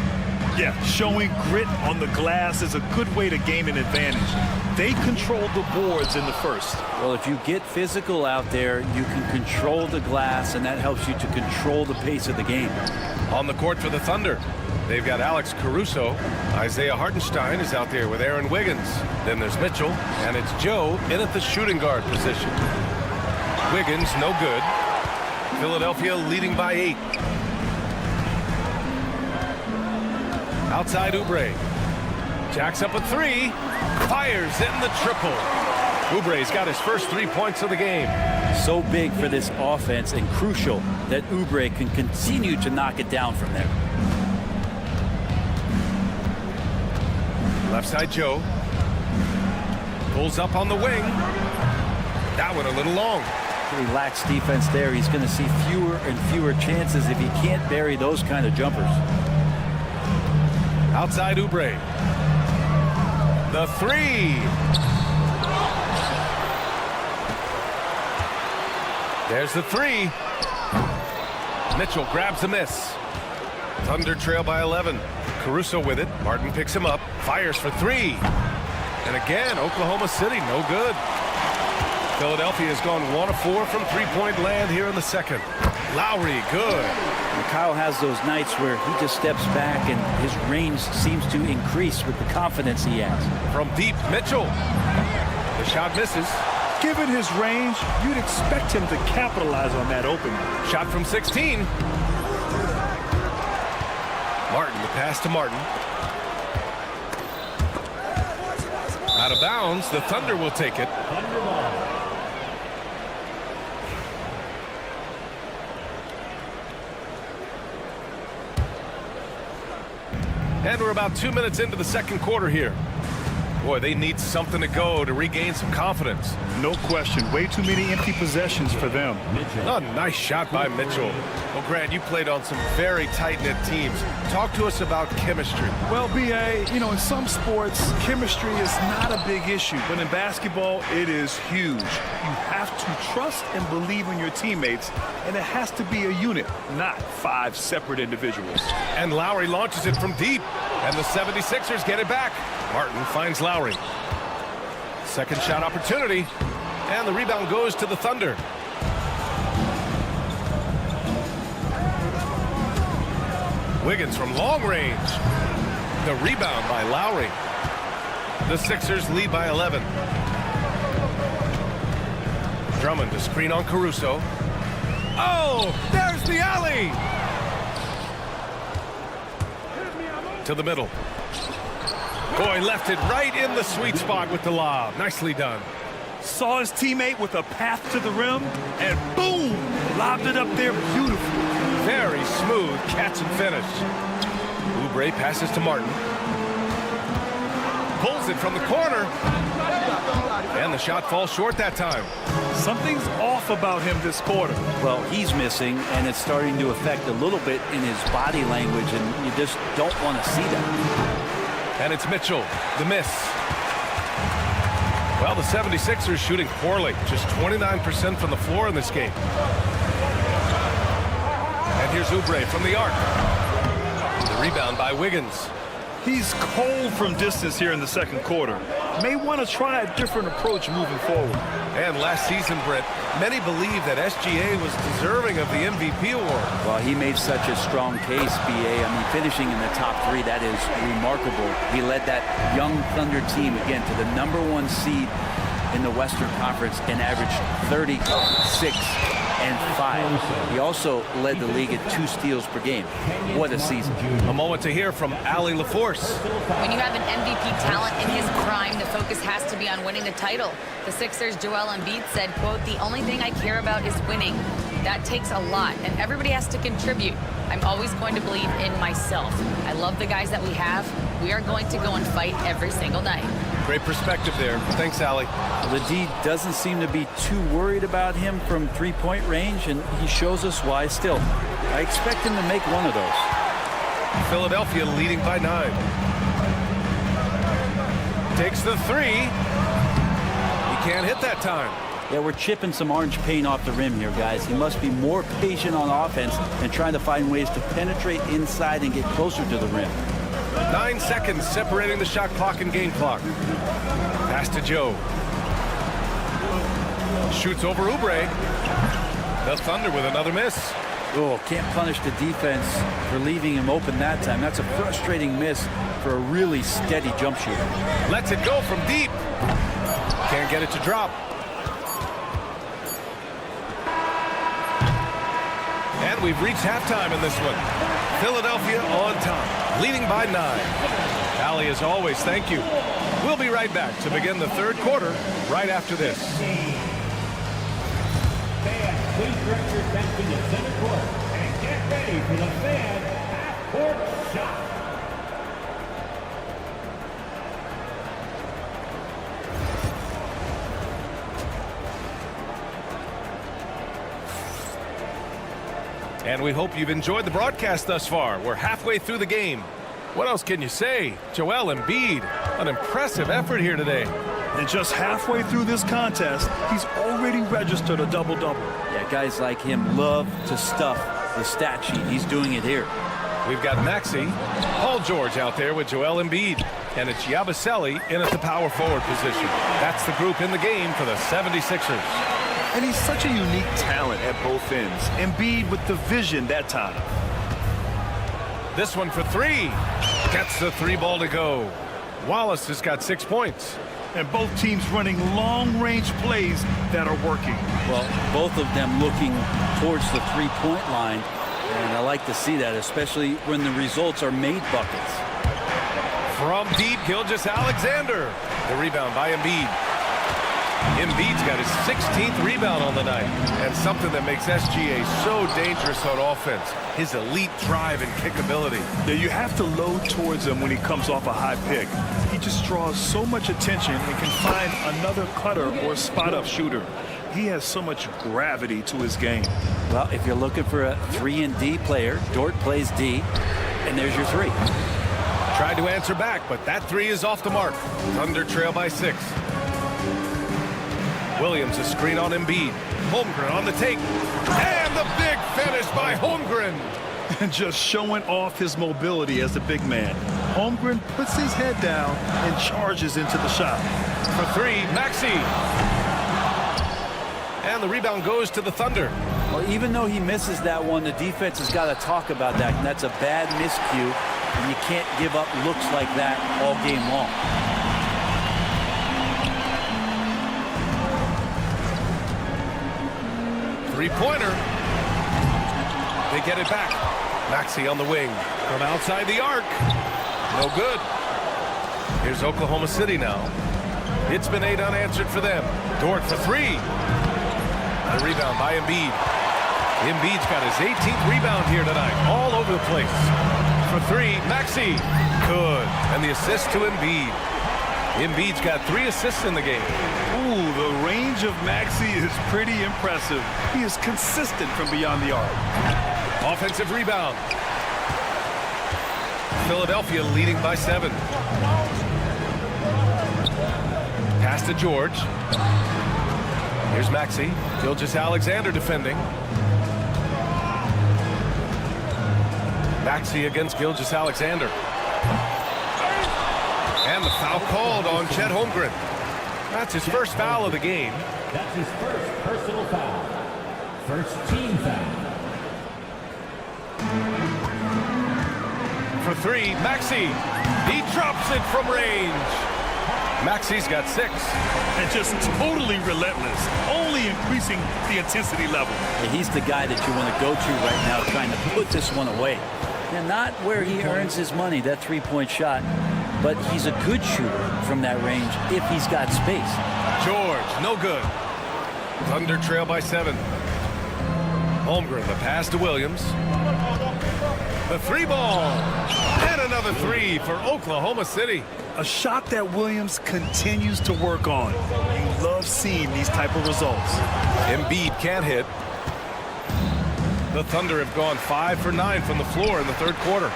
Speaker 9: Yeah, showing grit on the glass is a good way to gain an advantage. They controlled the boards in the first.
Speaker 12: Well, if you get physical out there, you can control the glass, and that helps you to control the pace of the game.
Speaker 7: On the court for the Thunder, they've got Alex Caruso. Isaiah Hartenstein is out there with Aaron Wiggins. Then there's Mitchell, and it's Joe in at the shooting guard position. Wiggins, no good. Philadelphia leading by 8. Outside Oubre. Jacks up a 3. Fires in the triple. Oubre's got his first 3 points of the game.
Speaker 12: So big for this offense and crucial that Oubre can continue to knock it down from there.
Speaker 7: Left side Joe. Pulls up on the wing. That one a little long.
Speaker 12: Relaxed defense there. He's going to see fewer and fewer chances if he can't bury those kind of jumpers.
Speaker 7: Outside Oubre. The 3. There's the 3. Mitchell grabs the miss. Thunder trail by 11. Caruso with it. Martin picks him up. Fires for 3. And again, Oklahoma City, no good. Philadelphia has gone 1 of 4 from 3-point land here in the second. Lowry, good.
Speaker 12: And Kyle has those nights where he just steps back and his range seems to increase with the confidence he has.
Speaker 7: From deep, Mitchell. The shot misses.
Speaker 9: Given his range, you'd expect him to capitalize on that opening.
Speaker 7: Shot from 16. Martin, the pass to Martin. Out of bounds, the Thunder will take it. And we're about 2 minutes into the second quarter here. Boy, they need something to go to regain some confidence.
Speaker 9: No question. Way too many empty possessions for them.
Speaker 7: A nice shot by Mitchell. Well, Grant, you played on some very tight-knit teams. Talk to us about chemistry.
Speaker 9: Well, B.A., in some sports, chemistry is not a big issue. But in basketball, it is huge. You have to trust and believe in your teammates, and it has to be a unit, not 5 separate individuals.
Speaker 7: And Lowry launches it from deep, and the 76ers get it back. Martin finds Lowry. Second shot opportunity, and the rebound goes to the Thunder. Wiggins from long range. The rebound by Lowry. The Sixers lead by 11. Drummond to screen on Caruso. Oh, there's the alley! To the middle. Boy, left it right in the sweet spot with the lob. Nicely done.
Speaker 9: Saw his teammate with a path to the rim, and boom! Lobbed it up there beautifully.
Speaker 7: Very smooth catch and finish. Oubre passes to Martin. Pulls it from the corner. And the shot falls short that time.
Speaker 9: Something's off about him this quarter.
Speaker 12: Well, he's missing, and it's starting to affect a little bit in his body language, and you just don't want to see that.
Speaker 7: And it's Mitchell, the miss. Well, the 76ers shooting poorly, just 29% from the floor in this game. And here's Oubre from the arc. The rebound by Wiggins.
Speaker 9: He's cold from distance here in the second quarter. May want to try a different approach moving forward.
Speaker 7: And last season, Britt, many believe that SGA was deserving of the MVP award.
Speaker 12: Well, he made such a strong case, B.A. I mean, finishing in the top 3, that is remarkable. He led that young Thunder team, again, to the #1 seed in the Western Conference and averaged 36 and 5. He also led the league at 2 steals per game. What a season.
Speaker 7: A moment to hear from Allie LaForce.
Speaker 8: When you have an MVP talent in his prime, the focus has to be on winning the title. The Sixers' Joel Embiid said, quote, "The only thing I care about is winning. That takes a lot, and everybody has to contribute. I'm always going to believe in myself. I love the guys that we have. We are going to go and fight every single night."
Speaker 7: Great perspective there. Thanks, Allie.
Speaker 12: The D doesn't seem to be too worried about him from three-point range, and he shows us why still. I expect him to make one of those.
Speaker 7: Philadelphia leading by 9. Takes the 3. He can't hit that time.
Speaker 12: Yeah, we're chipping some orange paint off the rim here, guys. He must be more patient on offense and trying to find ways to penetrate inside and get closer to the rim.
Speaker 7: 9 seconds separating the shot clock and game clock. Pass to Joe. Shoots over Oubre. The Thunder with another miss.
Speaker 12: Oh, can't punish the defense for leaving him open that time. That's a frustrating miss for a really steady jump shooter.
Speaker 7: Lets it go from deep. Can't get it to drop. And we've reached halftime in this one. Philadelphia on top, leading by 9. Allie, as always, thank you. We'll be right back to begin the third quarter right after this.
Speaker 5: Fans, please direct your attention to center court and get ready for the fan half-court shot.
Speaker 7: And we hope you've enjoyed the broadcast thus far. We're halfway through the game. What else can you say? Joel Embiid, an impressive effort here today.
Speaker 9: And just halfway through this contest, he's already registered a double-double.
Speaker 12: Yeah, guys like him love to stuff the stat sheet. He's doing it here.
Speaker 7: We've got Maxey, Paul George out there with Joel Embiid. And it's Yabusele in at the power forward position. That's the group in the game for the 76ers.
Speaker 9: And he's such a unique talent at both ends. Embiid with the vision that time.
Speaker 7: This one for 3. Gets the 3 ball to go. Wallace has got 6 points.
Speaker 9: And both teams running long-range plays that are working.
Speaker 12: Well, both of them looking towards the three-point line. And I like to see that, especially when the results are made buckets.
Speaker 7: From deep, Gilgeous-Alexander. The rebound by Embiid. Embiid's got his 16th rebound on the night, and something that makes SGA so dangerous on offense, his elite drive and kickability.
Speaker 9: Yeah, you have to load towards him when he comes off a high pick. He just draws so much attention and can find another cutter or spot-up shooter. He has so much gravity to his game.
Speaker 12: Well, if you're looking for a 3-and-D player, Dort plays D, and there's your 3.
Speaker 7: Tried to answer back, but that 3 is off the mark. Thunder trail by 6. Williams, a screen on Embiid. Holmgren on the take. And the big finish by Holmgren.
Speaker 9: And just showing off his mobility as a big man. Holmgren puts his head down and charges into the shot.
Speaker 7: For 3, Maxey. And the rebound goes to the Thunder.
Speaker 12: Well, even though he misses that one, the defense has got to talk about that. And that's a bad miscue. And you can't give up looks like that all game long.
Speaker 7: Three-pointer. They get it back. Maxey on the wing. From outside the arc. No good. Here's Oklahoma City now. It's been 8 unanswered for them. Dort for 3. The rebound by Embiid. Embiid's got his 18th rebound here tonight. All over the place. For 3, Maxey. Good. And the assist to Embiid. Embiid's got 3 assists in the game.
Speaker 9: Ooh, the range of Maxey is pretty impressive. He is consistent from beyond the arc.
Speaker 7: Offensive rebound. Philadelphia leading by 7. Pass to George. Here's Maxey. Gilgeous-Alexander defending. Maxey against Gilgeous-Alexander. And the foul called on Chet Holmgren. That's his first foul of the game.
Speaker 5: That's his first personal foul. First team foul.
Speaker 7: For 3, Maxey. He drops it from range. Maxey's got 6.
Speaker 9: And just totally relentless, only increasing the intensity level.
Speaker 12: Yeah, he's the guy that you want to go to right now, trying to put this one away. And not where he earns his money, that three-point shot, but he's a good shooter from that range if he's got space.
Speaker 7: George, no good. Thunder trail by 7. Holmgren, the pass to Williams. The 3 ball. And another 3 for Oklahoma City.
Speaker 9: A shot that Williams continues to work on. You love seeing these type of results.
Speaker 7: Embiid can't hit. The Thunder have gone 5 for 9 from the floor in the third quarter.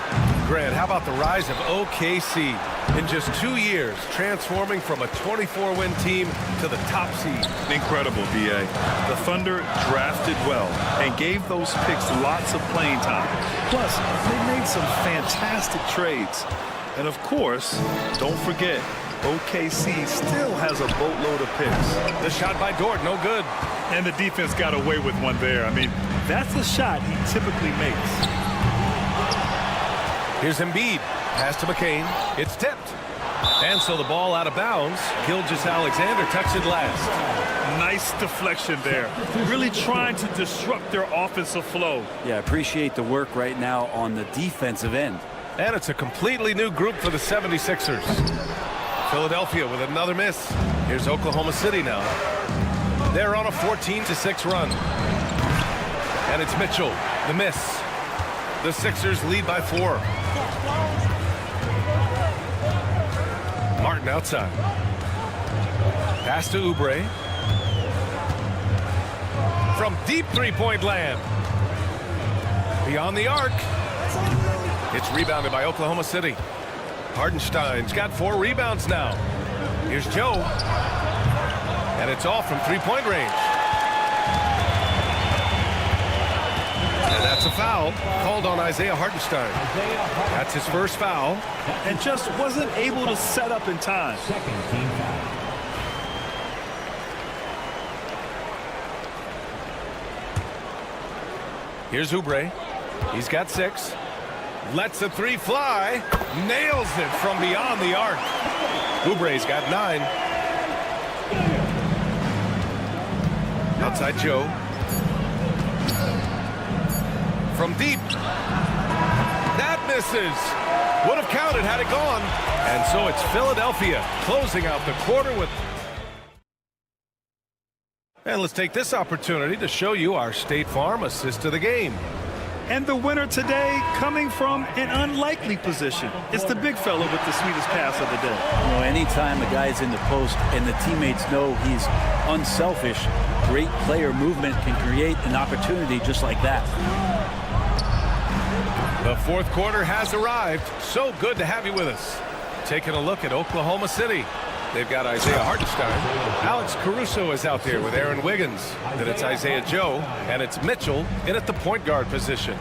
Speaker 7: Grant, how about the rise of OKC? In just 2 years, transforming from a 24-win team to the top seed.
Speaker 9: Incredible, B.A. The Thunder drafted well and gave those picks lots of playing time. Plus, they made some fantastic trades. And of course, don't forget, OKC still has a boatload of picks.
Speaker 7: The shot by Dort, no good.
Speaker 9: And the defense got away with one there. I mean, that's the shot he typically makes.
Speaker 7: Here's Embiid. Pass to McCain. It's tipped. And so the ball out of bounds. Gilgeous-Alexander tucks it last.
Speaker 9: Nice deflection there. Really trying to disrupt their offensive flow.
Speaker 12: Yeah, appreciate the work right now on the defensive end.
Speaker 7: And it's a completely new group for the 76ers. Philadelphia with another miss. Here's Oklahoma City now. They're on a 14-6 run. And it's Mitchell, the miss. The Sixers lead by 4. Martin outside. Pass to Oubre. From deep three-point land. Beyond the arc. It's rebounded by Oklahoma City. Hardenstein's got 4 rebounds now. Here's Joe. And it's off from three-point range. And that's a foul called on Isaiah Hartenstein. That's his first foul.
Speaker 9: And just wasn't able to set up in time.
Speaker 5: Second team foul.
Speaker 7: Here's Oubre. He's got 6. Lets the 3 fly. Nails it from beyond the arc. Oubre's got 9. Outside Joe. From deep. That misses. Would have counted had it gone. And so it's Philadelphia closing out the quarter with... And let's take this opportunity to show you our State Farm assist of the game.
Speaker 9: And the winner today coming from an unlikely position. It's the big fella with the sweetest pass of the day.
Speaker 12: You know, anytime a guy's in the post and the teammates know he's unselfish, great player movement can create an opportunity just like that.
Speaker 7: The fourth quarter has arrived. So good to have you with us. Taking a look at Oklahoma City. They've got Isaiah Hartenstein. Alex Caruso is out there with Aaron Wiggins. Then it's Isaiah Joe, and it's Mitchell in at the point guard position.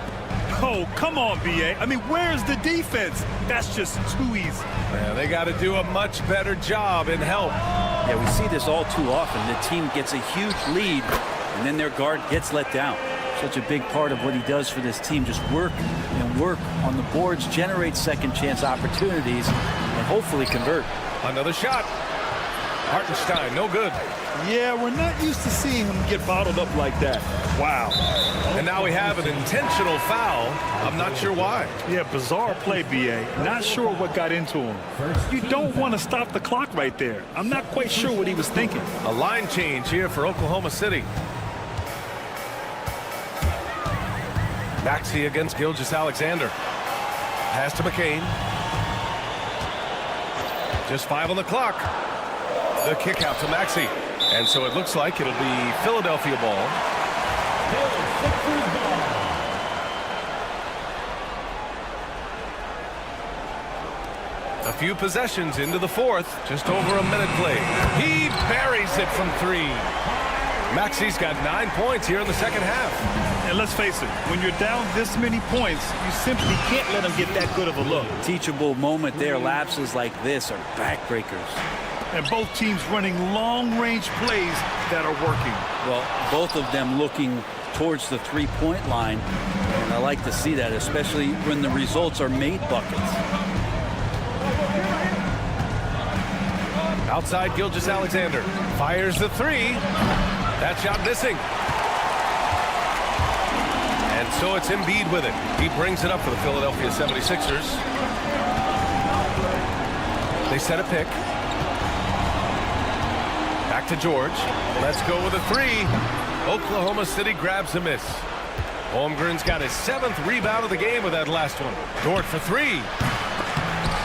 Speaker 9: Oh, come on, B.A. I mean, where's the defense? That's just too easy.
Speaker 7: Yeah, they got to do a much better job in help.
Speaker 12: Yeah, we see this all too often. The team gets a huge lead, and then their guard gets let down. Such a big part of what he does for this team. Just work and work on the boards, generate second chance opportunities, and hopefully convert.
Speaker 7: Another shot. Hartenstein, no good.
Speaker 9: Yeah, we're not used to seeing him get bottled up like that. Wow.
Speaker 7: And now we have an intentional foul. I'm not sure why.
Speaker 9: Yeah, bizarre play, B.A. Not sure what got into him. You don't want to stop the clock right there. I'm not quite sure what he was thinking.
Speaker 7: A line change here for Oklahoma City. Maxey against Gilgeous-Alexander. Pass to McCain. Just 5 on the clock. The kick out to Maxey. And so it looks like it'll be Philadelphia ball. A few possessions into the fourth. Just over a minute played. He buries it from 3. Maxey's got 9 points here in the second half.
Speaker 9: And let's face it, when you're down this many points, you simply can't let them get that good of a look.
Speaker 12: Teachable moment there. Lapses like this are backbreakers.
Speaker 9: And both teams running long-range plays that are working.
Speaker 12: Well, both of them looking towards the three-point line. And I like to see that, especially when the results are made buckets.
Speaker 7: Outside, Gilgeous-Alexander fires the 3. That shot missing. And so it's Embiid with it. He brings it up for the Philadelphia 76ers. They set a pick. Back to George. Let's go with a 3. Oklahoma City grabs a miss. Holmgren's got his 7th rebound of the game with that last one. Dort for 3.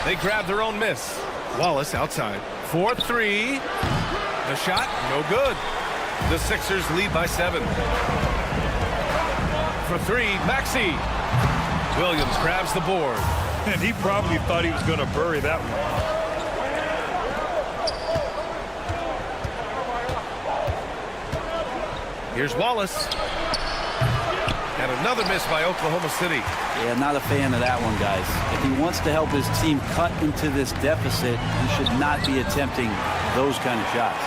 Speaker 7: They grab their own miss. Wallace outside. 4-3. The shot, no good. The Sixers lead by 7. For 3, Maxey. Williams grabs the board.
Speaker 9: And he probably thought he was going to bury that one.
Speaker 7: Here's Wallace. And another miss by Oklahoma City.
Speaker 12: Yeah, not a fan of that one, guys. If he wants to help his team cut into this deficit, he should not be attempting those kind of shots.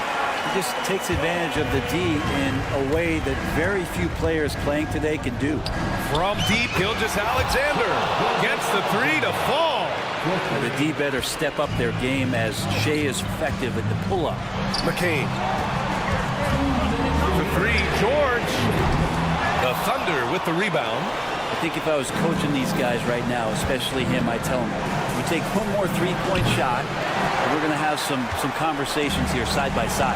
Speaker 12: He just takes advantage of the D in a way that very few players playing today can do.
Speaker 7: From deep, Gilgeous-Alexander gets the 3 to fall.
Speaker 12: The D better step up their game as Shea is effective at the pull-up.
Speaker 7: McCain. For 3, George. The Thunder with the rebound.
Speaker 12: I think if I was coaching these guys right now, especially him, I tell him, we take one more three-point shot, and we're going to have some conversations here side by side.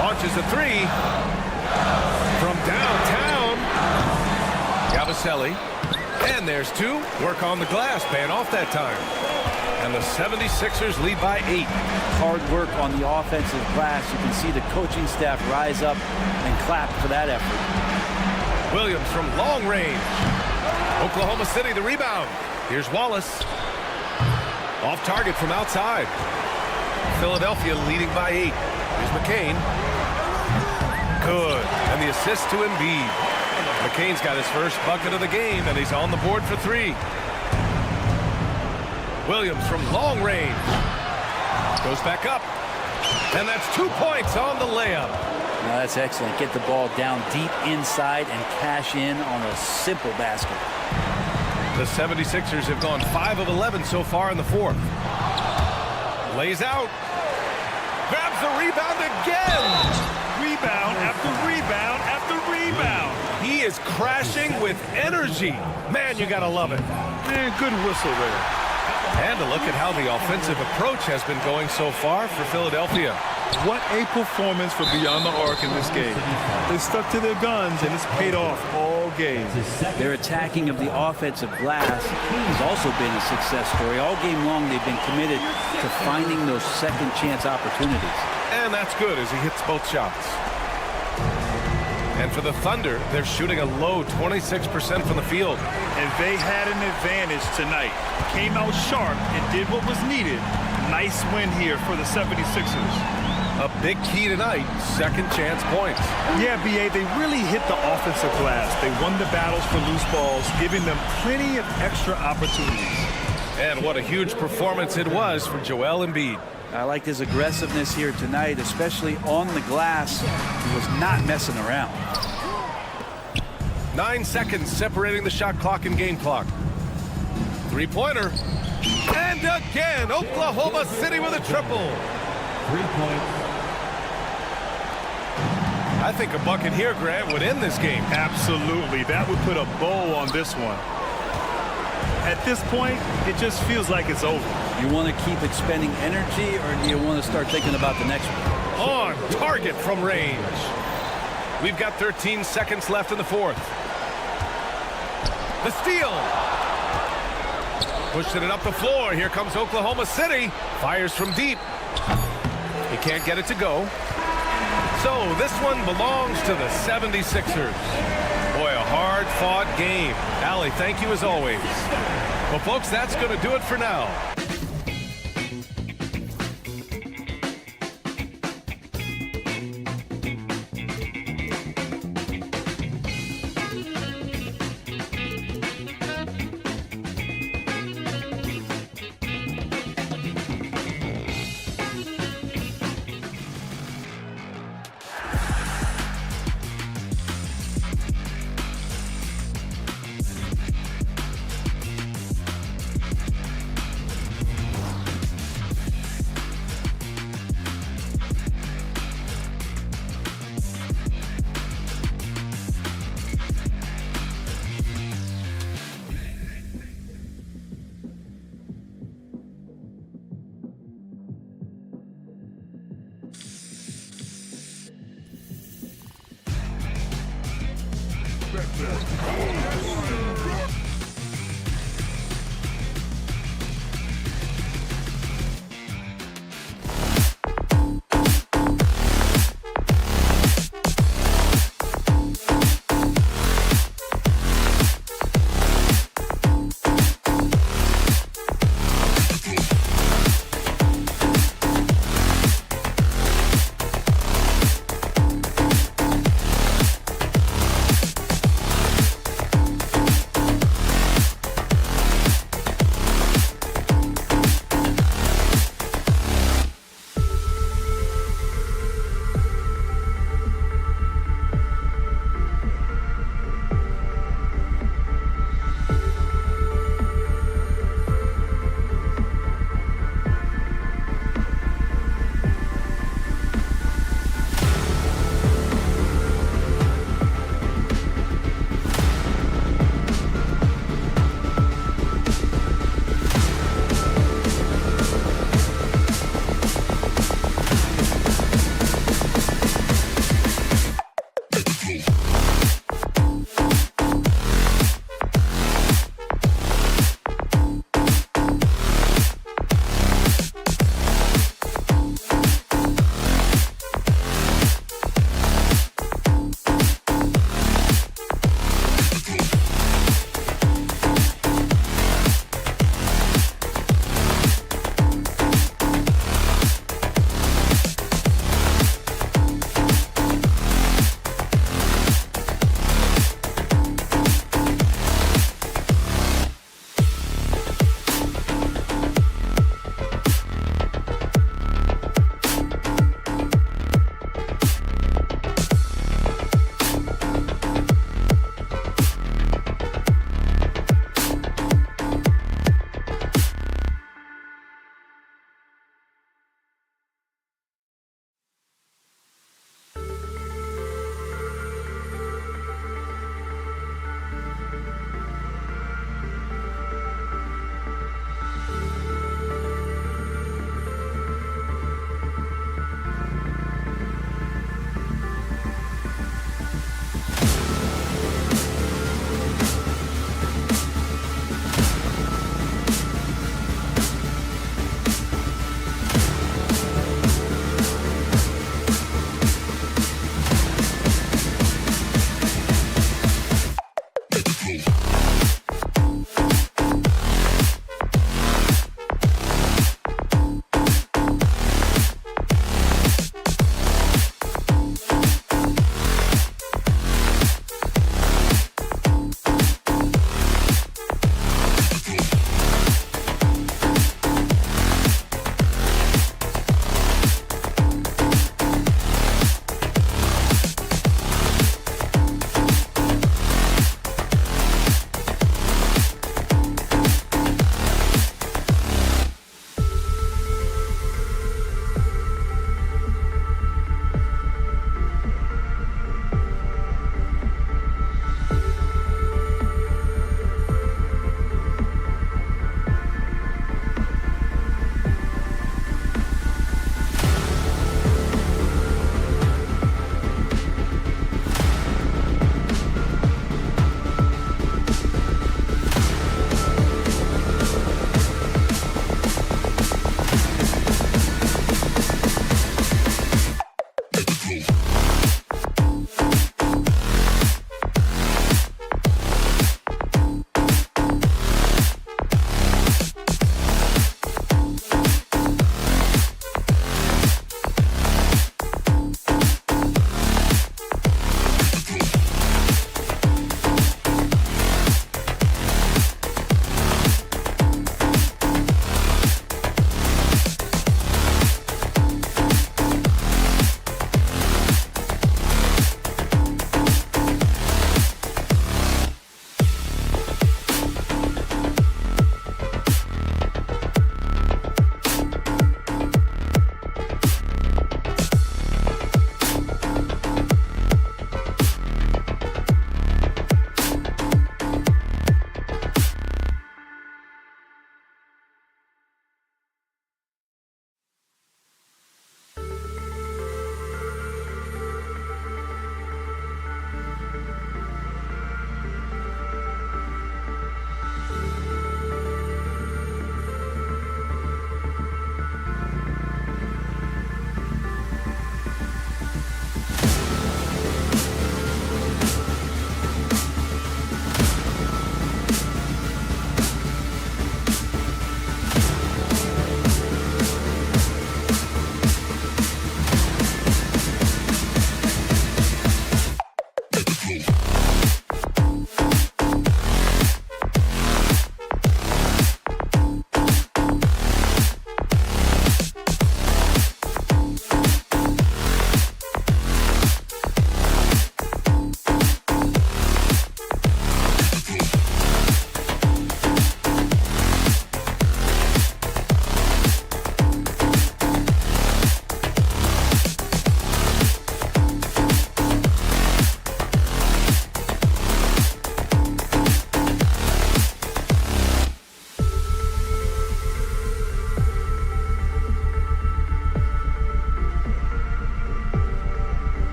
Speaker 7: Launches a 3 from downtown. Yabusele. And there's 2. Work on the glass, paying off that time. And the 76ers lead by 8.
Speaker 12: Hard work on the offensive glass. You can see the coaching staff rise up and clap for that effort.
Speaker 7: Williams from long range. Oklahoma City the rebound. Here's Wallace. Off target from outside. Philadelphia leading by 8. Here's McCain. Good. And the assist to Embiid. McCain's got his first bucket of the game, and he's on the board for 3. Williams from long range. Goes back up. And that's 2 points on the layup.
Speaker 12: Now that's excellent. Get the ball down deep inside and cash in on a simple basket.
Speaker 7: The 76ers have gone 5 of 11 so far in the fourth. Lays out. Grabs the rebound again.
Speaker 9: Rebound after rebound after rebound.
Speaker 7: He is crashing with energy. Man, you gotta love it.
Speaker 9: Man, good whistle there.
Speaker 7: And a look at how the offensive approach has been going so far for Philadelphia.
Speaker 9: What a performance for Beyond the Arc in this game. They stuck to their guns, and it's paid off all game.
Speaker 12: Their attacking of the offensive glass has also been a success story. All game long, they've been committed to finding those second chance opportunities.
Speaker 7: And that's good as he hits both shots. And for the Thunder, they're shooting a low 26% from the field.
Speaker 9: And they had an advantage tonight. Came out sharp and did what was needed. Nice win here for the 76ers.
Speaker 7: A big key tonight, second chance points.
Speaker 9: Yeah, B.A., they really hit the offensive glass. They won the battles for loose balls, giving them plenty of extra opportunities.
Speaker 7: And what a huge performance it was for Joel Embiid.
Speaker 12: I liked his aggressiveness here tonight, especially on the glass. He was not messing around.
Speaker 7: 9 seconds separating the shot clock and game clock. Three-pointer. And again, Oklahoma City with a triple.
Speaker 5: 3 points.
Speaker 7: I think a bucket here, Grant, would end this game.
Speaker 9: Absolutely. That would put a bow on this one. At this point, it just feels like it's over.
Speaker 12: You want to keep expending energy, or do you want to start thinking about the next one?
Speaker 7: On target from range. We've got 13 seconds left in the fourth. The steal. Pushing it up the floor. Here comes Oklahoma City. Fires from deep. He can't get it to go. So this one belongs to the 76ers. Boy, a hard-fought game. Allie, thank you as always. Well, folks, that's going to do it for now.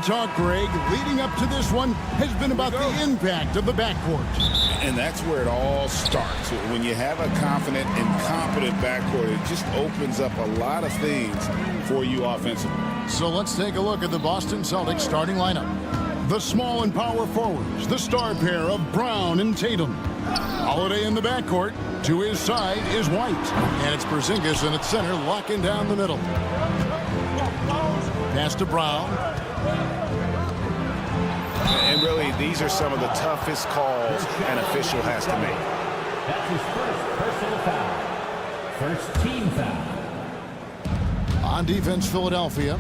Speaker 1: talk, Greg, leading up to this one has been about the impact of the backcourt.
Speaker 2: And that's where it all starts. When you have a confident and competent backcourt, it just opens up a lot of things for you offensively.
Speaker 1: So let's take a look at the Boston Celtics starting lineup. The small and power forwards, the star pair of Brown and Tatum. Holiday in the backcourt. To his side is White. And it's Porzingis in its center, locking down the middle. Pass to Brown.
Speaker 11: And really, these are some of the toughest calls an official has to make.
Speaker 5: That's his first personal foul. First team foul.
Speaker 1: On defense, Philadelphia.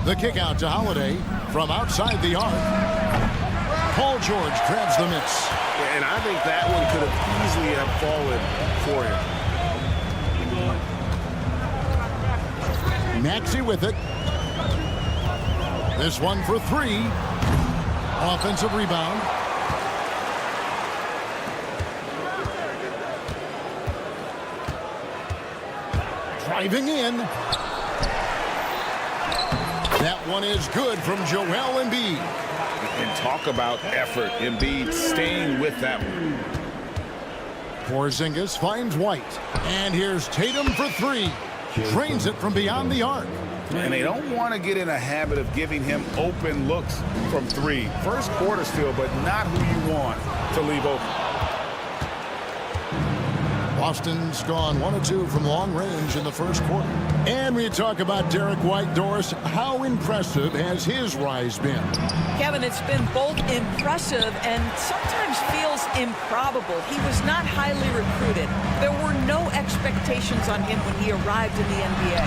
Speaker 1: The kick out to Holiday from outside the arc. Paul George grabs the miss.
Speaker 11: And I think that one could have easily have fallen for him.
Speaker 1: Maxey with it. This one for three. Offensive rebound. Driving in. That one is good from Joel Embiid.
Speaker 2: And talk about effort. Embiid staying with that one.
Speaker 1: Porzingis finds White. And here's Tatum for three. Drains it from beyond the arc.
Speaker 2: And they don't want to get in a habit of giving him open looks from three. First quarter still, but not who you want to leave open.
Speaker 1: Boston's gone 1 of 2 from long range in the first quarter. And we talk about Derek White. Doris, how impressive has his rise been?
Speaker 13: Kevin, it's been both impressive and sometimes feels improbable. He was not highly recruited. There were no expectations on him when he arrived in the NBA.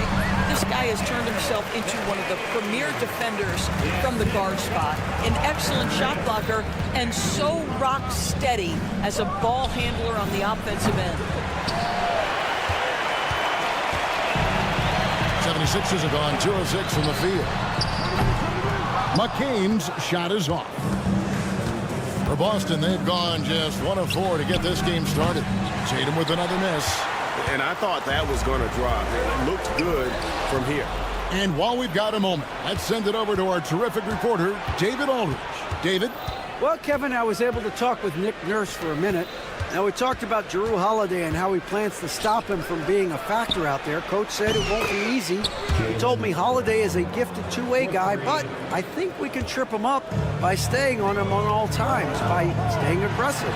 Speaker 13: This guy has turned himself into one of the premier defenders from the guard spot, an excellent shot blocker, and so rock steady as a ball handler on the offensive end.
Speaker 1: 76ers have gone 2 of 6 from the field. McCain's shot is off. For Boston, they've gone just 1 of 4 to get this game started. Tatum with another miss.
Speaker 11: And I thought that was going to drop. It looked good from here.
Speaker 1: And while we've got a moment, let's send it over to our terrific reporter, David Aldridge. David?
Speaker 4: Well, Kevin, I was able to talk with Nick Nurse for a minute. Now, we talked about Jrue Holiday and how he plans to stop him from being a factor out there. Coach said it won't be easy. He told me Holiday is a gifted two-way guy, but I think we can trip him up by staying on him on all times, by staying aggressive.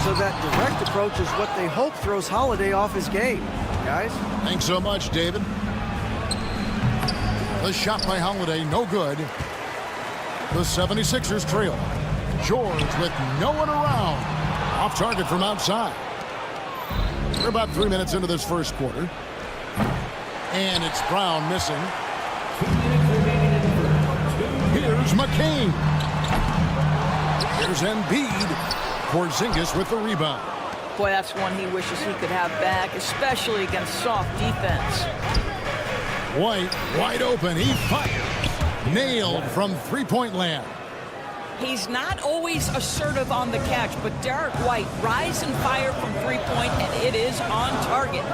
Speaker 4: So that direct approach is what they hope throws Holiday off his game. Guys?
Speaker 1: Thanks so much, David. The shot by Holiday, no good. The 76ers trail. George with no one around. Off target from outside. We're about 3 minutes into this first quarter. And it's Brown missing. Here's McCain. Here's Embiid. Porzingis with the rebound.
Speaker 13: Boy, that's one he wishes he could have back, especially against soft defense.
Speaker 1: White wide open. He fires. Nailed from three-point land.
Speaker 13: He's not always assertive on the catch, but Derek White rise and fire from three-point, and it is on target.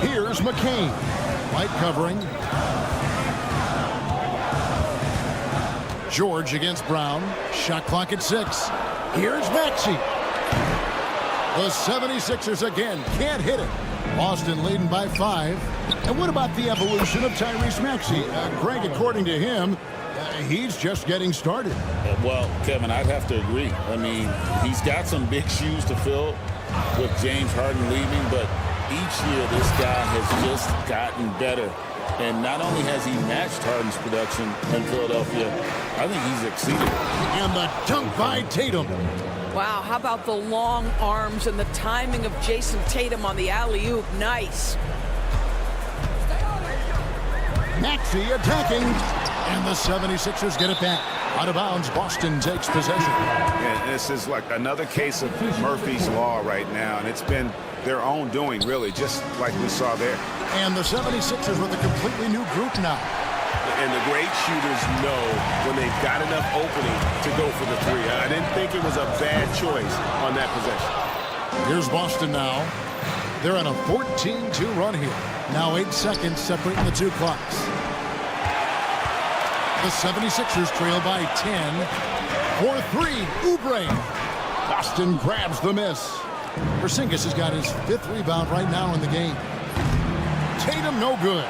Speaker 1: Here's McCain. White covering. George against Brown. Shot clock at 6. Here's Maxey. The 76ers again can't hit it. Boston leading by 5. And what about the evolution of Tyrese Maxey? Greg, according to him, he's just getting started.
Speaker 2: Well, Kevin, I'd have to agree. I mean, he's got some big shoes to fill with James Harden leaving, but each year this guy has just gotten better. And not only has he matched Harden's production in Philadelphia, I think he's exceeded.
Speaker 1: And the dunk by Tatum.
Speaker 13: Wow, how about the long arms and the timing of Jason Tatum on the alley-oop? Nice.
Speaker 1: Maxey attacking, and the 76ers get it back. Out of bounds, Boston takes possession.
Speaker 11: And this is like another case of Murphy's Law right now, and it's been their own doing, really, just like we saw there.
Speaker 1: And the 76ers with a completely new group now.
Speaker 11: And the great shooters know when they've got enough opening to go for the three. I didn't think it was a bad choice on that possession.
Speaker 1: Here's Boston now. They're on a 14-2 run here. Now 8 seconds separating the two clocks. The 76ers trail by 10. 4-3, Oubre. Boston grabs the miss. Porzingis has got his 5th rebound right now in the game. Tatum no good.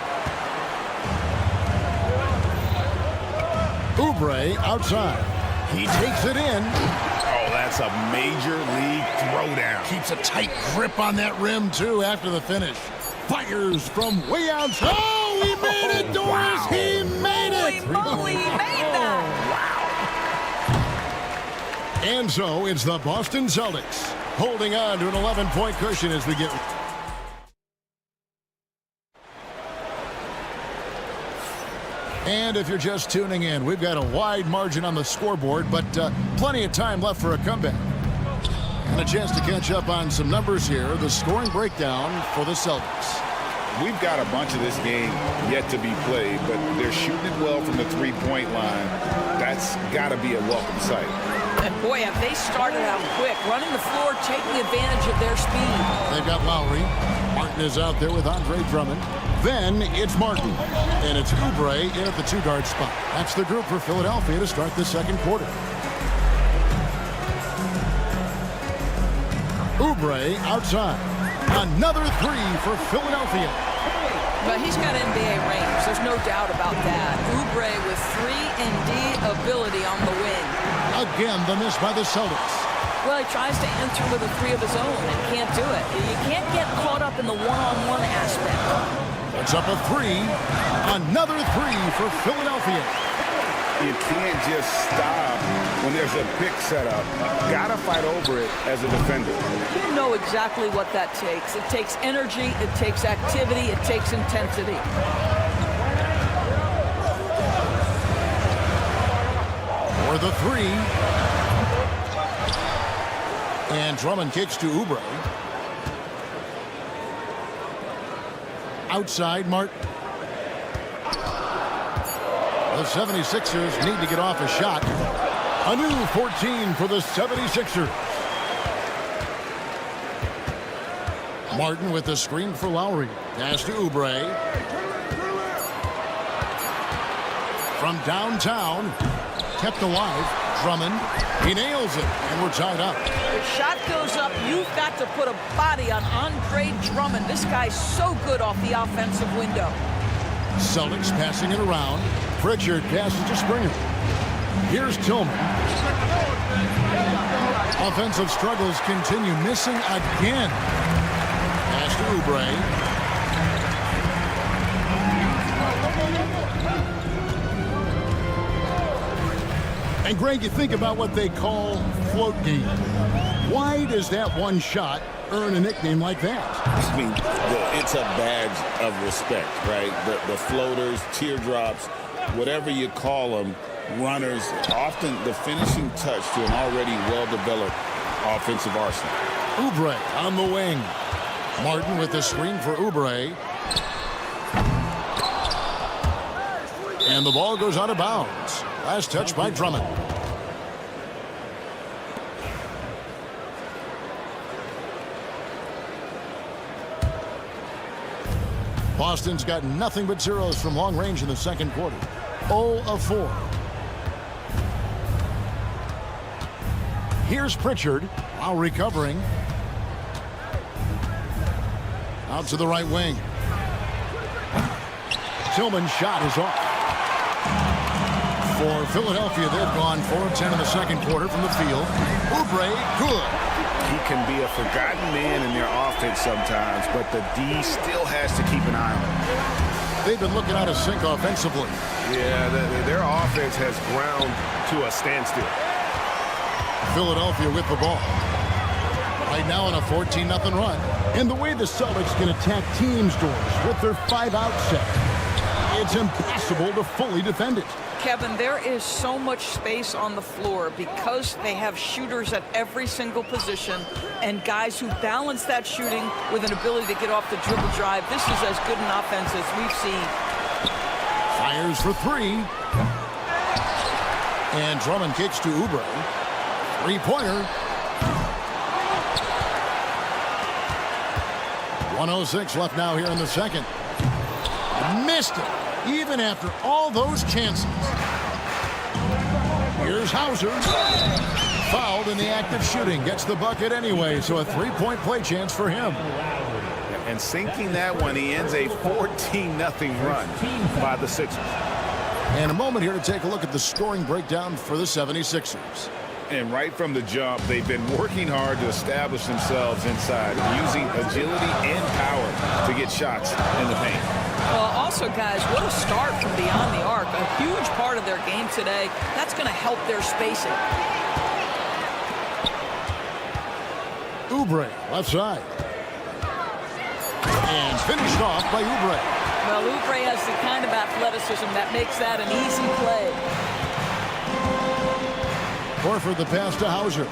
Speaker 1: Oubre outside. He takes it in.
Speaker 11: Oh, that's a major league throwdown.
Speaker 1: Keeps a tight grip on that rim, too, after the finish. Fires from way outside. Oh, he made it, Doris.
Speaker 11: Wow.
Speaker 1: He made it.
Speaker 13: Holy moly, he made that.
Speaker 1: And so it's the Boston Celtics holding on to an 11-point cushion as we get... And if you're just tuning in, we've got a wide margin on the scoreboard, but plenty of time left for a comeback. And a chance to catch up on some numbers here. The scoring breakdown for the Celtics.
Speaker 2: We've got a bunch of this game yet to be played, but they're shooting it well from the three-point line. That's got to be a welcome sight.
Speaker 13: And boy, have they started out quick, running the floor, taking advantage of their speed.
Speaker 1: They've got Lowry. Martin is out there with Andre Drummond. Then it's Martin, and it's Oubre in at the 2-guard spot. That's the group for Philadelphia to start the second quarter. Oubre outside. Another 3 for Philadelphia.
Speaker 13: But he's got NBA range. There's no doubt about that. Oubre with 3-and-D ability on the wing.
Speaker 1: Again, the miss by the Celtics.
Speaker 13: Well, he tries to enter with a 3 of his own and can't do it. You can't get caught up in the one-on-one aspect.
Speaker 1: It's up a 3. Another 3 for Philadelphia.
Speaker 2: You can't just stop when there's a pick set up. Gotta fight over it as a defender.
Speaker 13: You know exactly what that takes. It takes energy, it takes activity, it takes intensity.
Speaker 1: For the 3. And Drummond kicks to Oubre. Outside, Martin. The 76ers need to get off a shot. A new 14 for the 76ers. Martin with the screen for Lowry. Pass to Oubre. From downtown. Kept alive. Drummond. He nails it. And we're tied up.
Speaker 13: The shot goes up. You've got to put a body on Andre Drummond. This guy's so good off the offensive window.
Speaker 1: Celtics passing it around. Pritchard passes to Springer. Here's Tillman. Offensive struggles continue. Missing again. Pass to Oubre. And Greg, you think about what they call float game. Why does that one shot earn a nickname like that?
Speaker 2: I mean, it's a badge of respect, right? The floaters, teardrops, whatever you call them, runners, often the finishing touch to an already well-developed offensive arsenal.
Speaker 1: Oubre on the wing. Martin with the screen for Oubre. And the ball goes out of bounds. Last touch by Drummond. Boston's got nothing but zeros from long range in the second quarter. 0 of 4. Here's Pritchard. While recovering. Out to the right wing. Tillman's shot is off. For Philadelphia, they've gone 4 of 10 in the second quarter from the field. Oubre, good.
Speaker 11: He can be a forgotten man in their offense sometimes, but the D still has to keep an eye on him.
Speaker 1: They've been looking out of sync offensively.
Speaker 11: Yeah, their offense has ground to a standstill.
Speaker 1: Philadelphia with the ball. Right now on a 14-0 run. And the way the Celtics can attack teams, Doors, with their 5-out set, it's impossible to fully defend it.
Speaker 13: Kevin, there is so much space on the floor because they have shooters at every single position and guys who balance that shooting with an ability to get off the dribble drive. This is as good an offense as we've seen.
Speaker 1: Fires for 3. And Drummond kicks to Oubre. 3-pointer. 1:06 left now here in the second. Missed it, even after all those chances. Here's Hauser. Fouled in the act of shooting. Gets the bucket anyway, so a three-point play chance for him.
Speaker 2: And sinking that one, he ends a 14-0 run by the Sixers.
Speaker 1: And a moment here to take a look at the scoring breakdown for the 76ers.
Speaker 2: And right from the jump, they've been working hard to establish themselves inside, using agility and power to get shots in the paint.
Speaker 13: Well, also, guys, what a start from beyond the arc. A huge part of their game today. That's going to help their spacing.
Speaker 1: Oubre, left side. And finished off by Oubre.
Speaker 13: Well, Oubre has the kind of athleticism that makes that an easy play.
Speaker 1: Horford the pass to Hauser.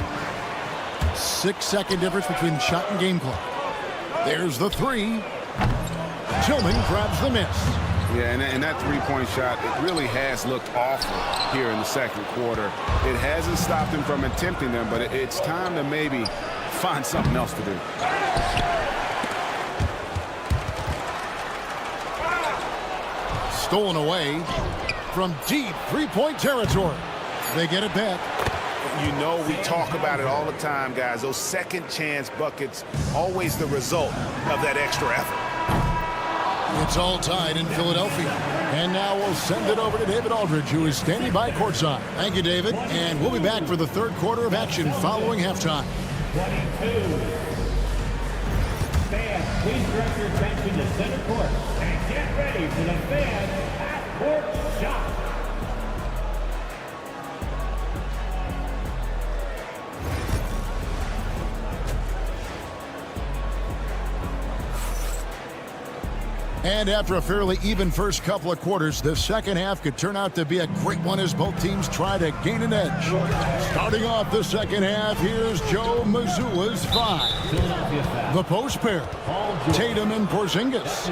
Speaker 1: 6-second difference between shot and game clock. There's the three. Tillman grabs the miss.
Speaker 11: Yeah, and that three-point shot, it really has looked awful here in the second quarter. It hasn't stopped him from attempting them, but it's time to maybe find something else to do.
Speaker 1: Stolen away from deep three-point territory. They get it back.
Speaker 11: You know, we talk about it all the time, guys. Those second chance buckets, always the result of that extra effort.
Speaker 1: It's all tied in Philadelphia. And now we'll send it over to David Aldridge, who is standing by courtside. Thank you, David. And we'll be back for the third quarter of action following halftime.
Speaker 5: 22. Fans, please direct your attention to center court and get ready for the fan half-court shot.
Speaker 1: And after a fairly even first couple of quarters, the second half could turn out to be a great one as both teams try to gain an edge. Starting off the second half, here's Joe Mazzulla's five. The post pair, Tatum and Porzingis.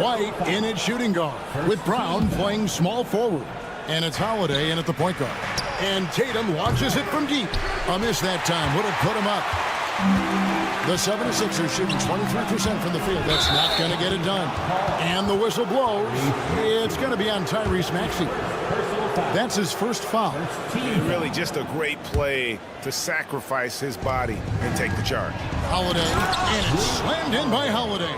Speaker 1: White in at shooting guard, with Brown playing small forward. And it's Holiday in at the point guard. And Tatum launches it from deep. A miss that time would have put him up. The 76ers shooting 23% from the field. That's not going to get it done. And the whistle blows. It's going to be on Tyrese Maxey. That's his first foul.
Speaker 11: Really just a great play to sacrifice his body and take the charge.
Speaker 1: Holiday, and it's slammed in by Holiday.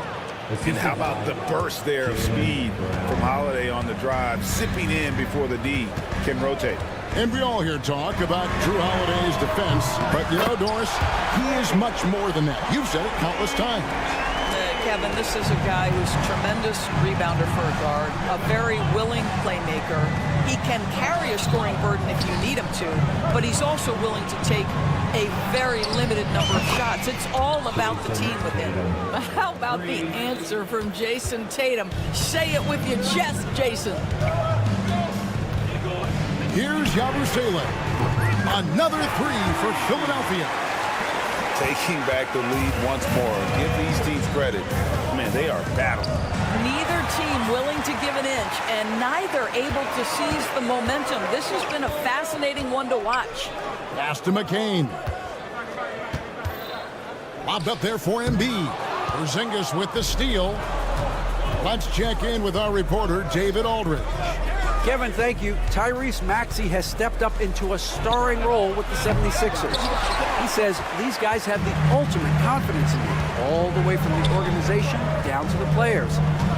Speaker 11: And how about the burst there of speed from Holiday on the drive, zipping in before the D can rotate.
Speaker 1: And we all hear talk about Drew Holiday's defense, but you know, Doris, he is much more than that. You've said it countless times.
Speaker 13: Kevin, this is a guy who's a tremendous rebounder for a guard, a very willing playmaker. He can carry a scoring burden if you need him to, but he's also willing to take a very limited number of shots. It's all about the team with him. How about the answer from Jason Tatum? Say it with your chest, Jason.
Speaker 1: Here's Yabusele. Another three for Philadelphia.
Speaker 2: Taking back the lead once more. Give these teams credit. Man, they are battling.
Speaker 13: Neither team willing to give an inch, and neither able to seize the momentum. This has been a fascinating one to watch.
Speaker 1: Pass to McCain. Lobbed up there for Embiid. Porzingis with the steal. Let's check in with our reporter, David Aldridge.
Speaker 4: Kevin, thank you. Tyrese Maxey has stepped up into a starring role with the 76ers. He says these guys have the ultimate confidence in me, all the way from the organization down to the players.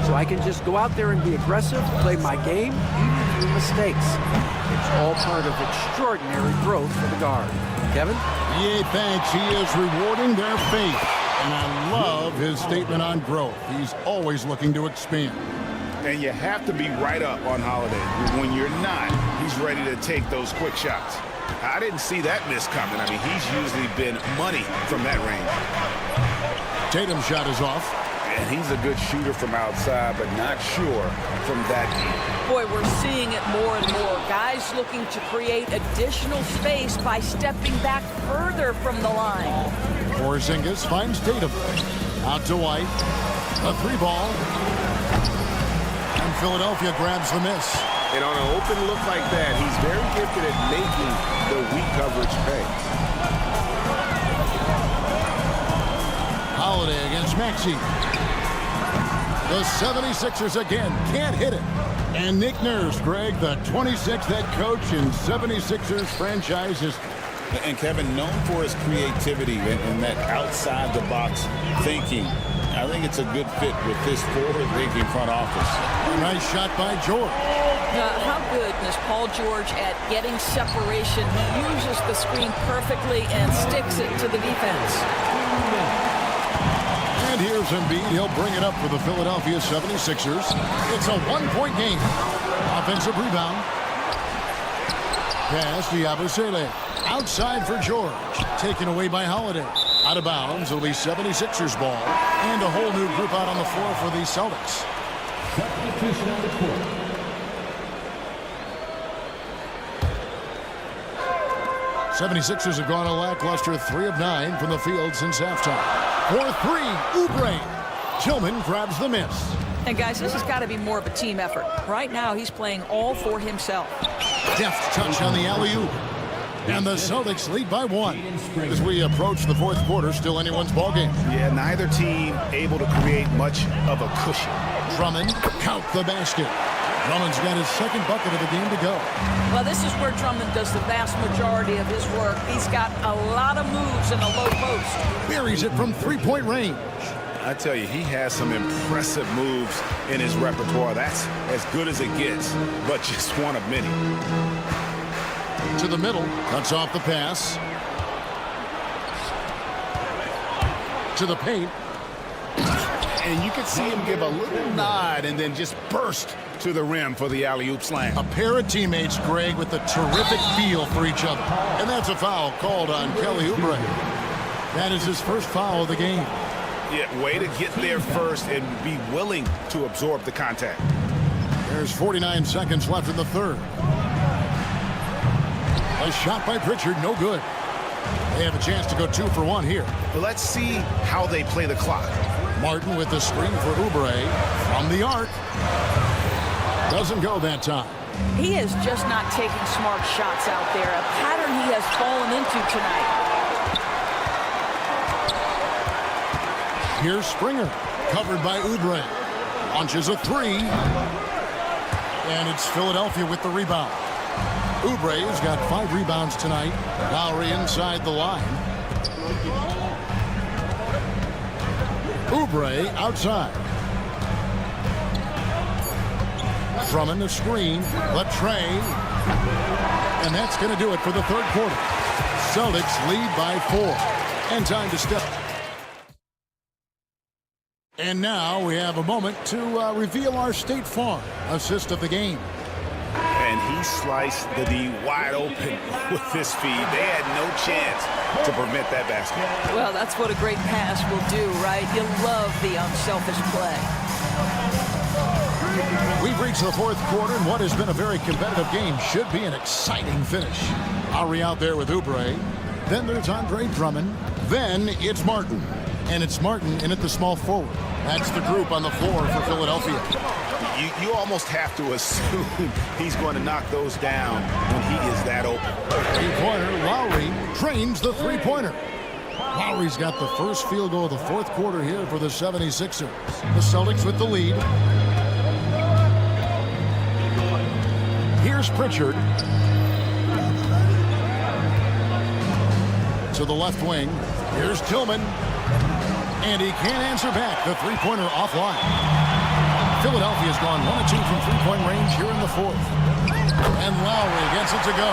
Speaker 4: So I can just go out there and be aggressive, play my game, even through mistakes. It's all part of extraordinary growth for the guard. Kevin?
Speaker 1: Yeah, thanks. He is rewarding their faith. And I love his statement on growth. He's always looking to expand.
Speaker 11: And you have to be right up on Holiday. When you're not, he's ready to take those quick shots. I didn't see that miss coming. I mean, he's usually been money from that range.
Speaker 1: Tatum's shot is off.
Speaker 11: And he's a good shooter from outside, but not sure from that deep.
Speaker 13: Boy, we're seeing it more and more. Guys looking to create additional space by stepping back further from the line.
Speaker 1: Porzingis finds Tatum. Out to White. A three ball. And Philadelphia grabs the miss.
Speaker 11: And on an open look like that, he's very gifted at making the weak coverage pay.
Speaker 1: Holiday against Maxey. The 76ers again can't hit it. And Nick Nurse, Greg, the 26th head coach in 76ers franchise history.
Speaker 2: And Kevin, known for his creativity and that outside-the-box thinking. I think it's a good fit with this forward-thinking front office.
Speaker 1: Nice shot by George.
Speaker 13: How good is Paul George at getting separation? He uses the screen perfectly and sticks it to the defense.
Speaker 1: And here's Embiid. He'll bring it up for the Philadelphia 76ers. It's a one-point game. Offensive rebound. Pass to Yabusele. Outside for George. Taken away by Holiday. Out of bounds. It'll be 76ers ball. And a whole new group out on the floor for the Celtics.
Speaker 5: Substitution on the court.
Speaker 1: 76ers have gone a lackluster 3 of 9 from the field since halftime. For 3, Oubre. Tillman grabs the miss.
Speaker 13: And guys, this has got to be more of a team effort. Right now, he's playing all for himself.
Speaker 1: Deft touch on the alley-oop. And the Celtics lead by 1. As we approach the fourth quarter, still anyone's ballgame.
Speaker 11: Yeah, neither team able to create much of a cushion.
Speaker 1: Drummond, count the basket. Drummond's got his second bucket of the game to go.
Speaker 13: Well, this is where Drummond does the vast majority of his work. He's got a lot of moves in the low post.
Speaker 1: Buries it from three-point range.
Speaker 11: I tell you, he has some impressive moves in his repertoire. That's as good as it gets, but just one of many.
Speaker 1: To the middle, cuts off the pass. To the paint.
Speaker 11: And you can see him give a little nod and then just burst to the rim for the alley-oop slam.
Speaker 1: A pair of teammates, Greg, with a terrific feel for each other. And that's a foul called on Kelly Oubre. That is his first foul of the game.
Speaker 11: Yeah, way to get there first and be willing to absorb the contact.
Speaker 1: There's 49 seconds left in the third. A shot by Pritchard, no good. They have a chance to go 2 for 1 here.
Speaker 11: But let's see how they play the clock.
Speaker 1: Martin with the screen for Oubre from the arc. Doesn't go that time.
Speaker 13: He is just not taking smart shots out there. A pattern he has fallen into tonight.
Speaker 1: Here's Springer, covered by Oubre. Launches a 3. And it's Philadelphia with the rebound. Oubre has got 5 rebounds tonight. Lowry inside the line. Oubre outside. Drummond the screen. Latrey. And that's going to do it for the third quarter. Celtics lead by 4. And time to step. And now we have a moment to reveal our State Farm assist of the game.
Speaker 11: And he sliced the D wide open with this feed. They had no chance to prevent that basket.
Speaker 13: Well, that's what a great pass will do, right? You love the unselfish play.
Speaker 1: We've reached the fourth quarter, and what has been a very competitive game should be an exciting finish. Lowry out there with Oubre. Then there's Andre Drummond. Then it's Martin. And it's Martin in at the small forward. That's the group on the floor for Philadelphia.
Speaker 11: You almost have to assume he's going to knock those down when he is that open.
Speaker 1: Three-pointer, Lowry drains the three-pointer. Lowry's got the first field goal of the fourth quarter here for the 76ers. The Celtics with the lead. Here's Pritchard. To the left wing. Here's Tillman. And he can't answer back. The three-pointer offline. Philadelphia's gone 1 of 2 from three-point range here in the fourth. And Lowry gets it to go.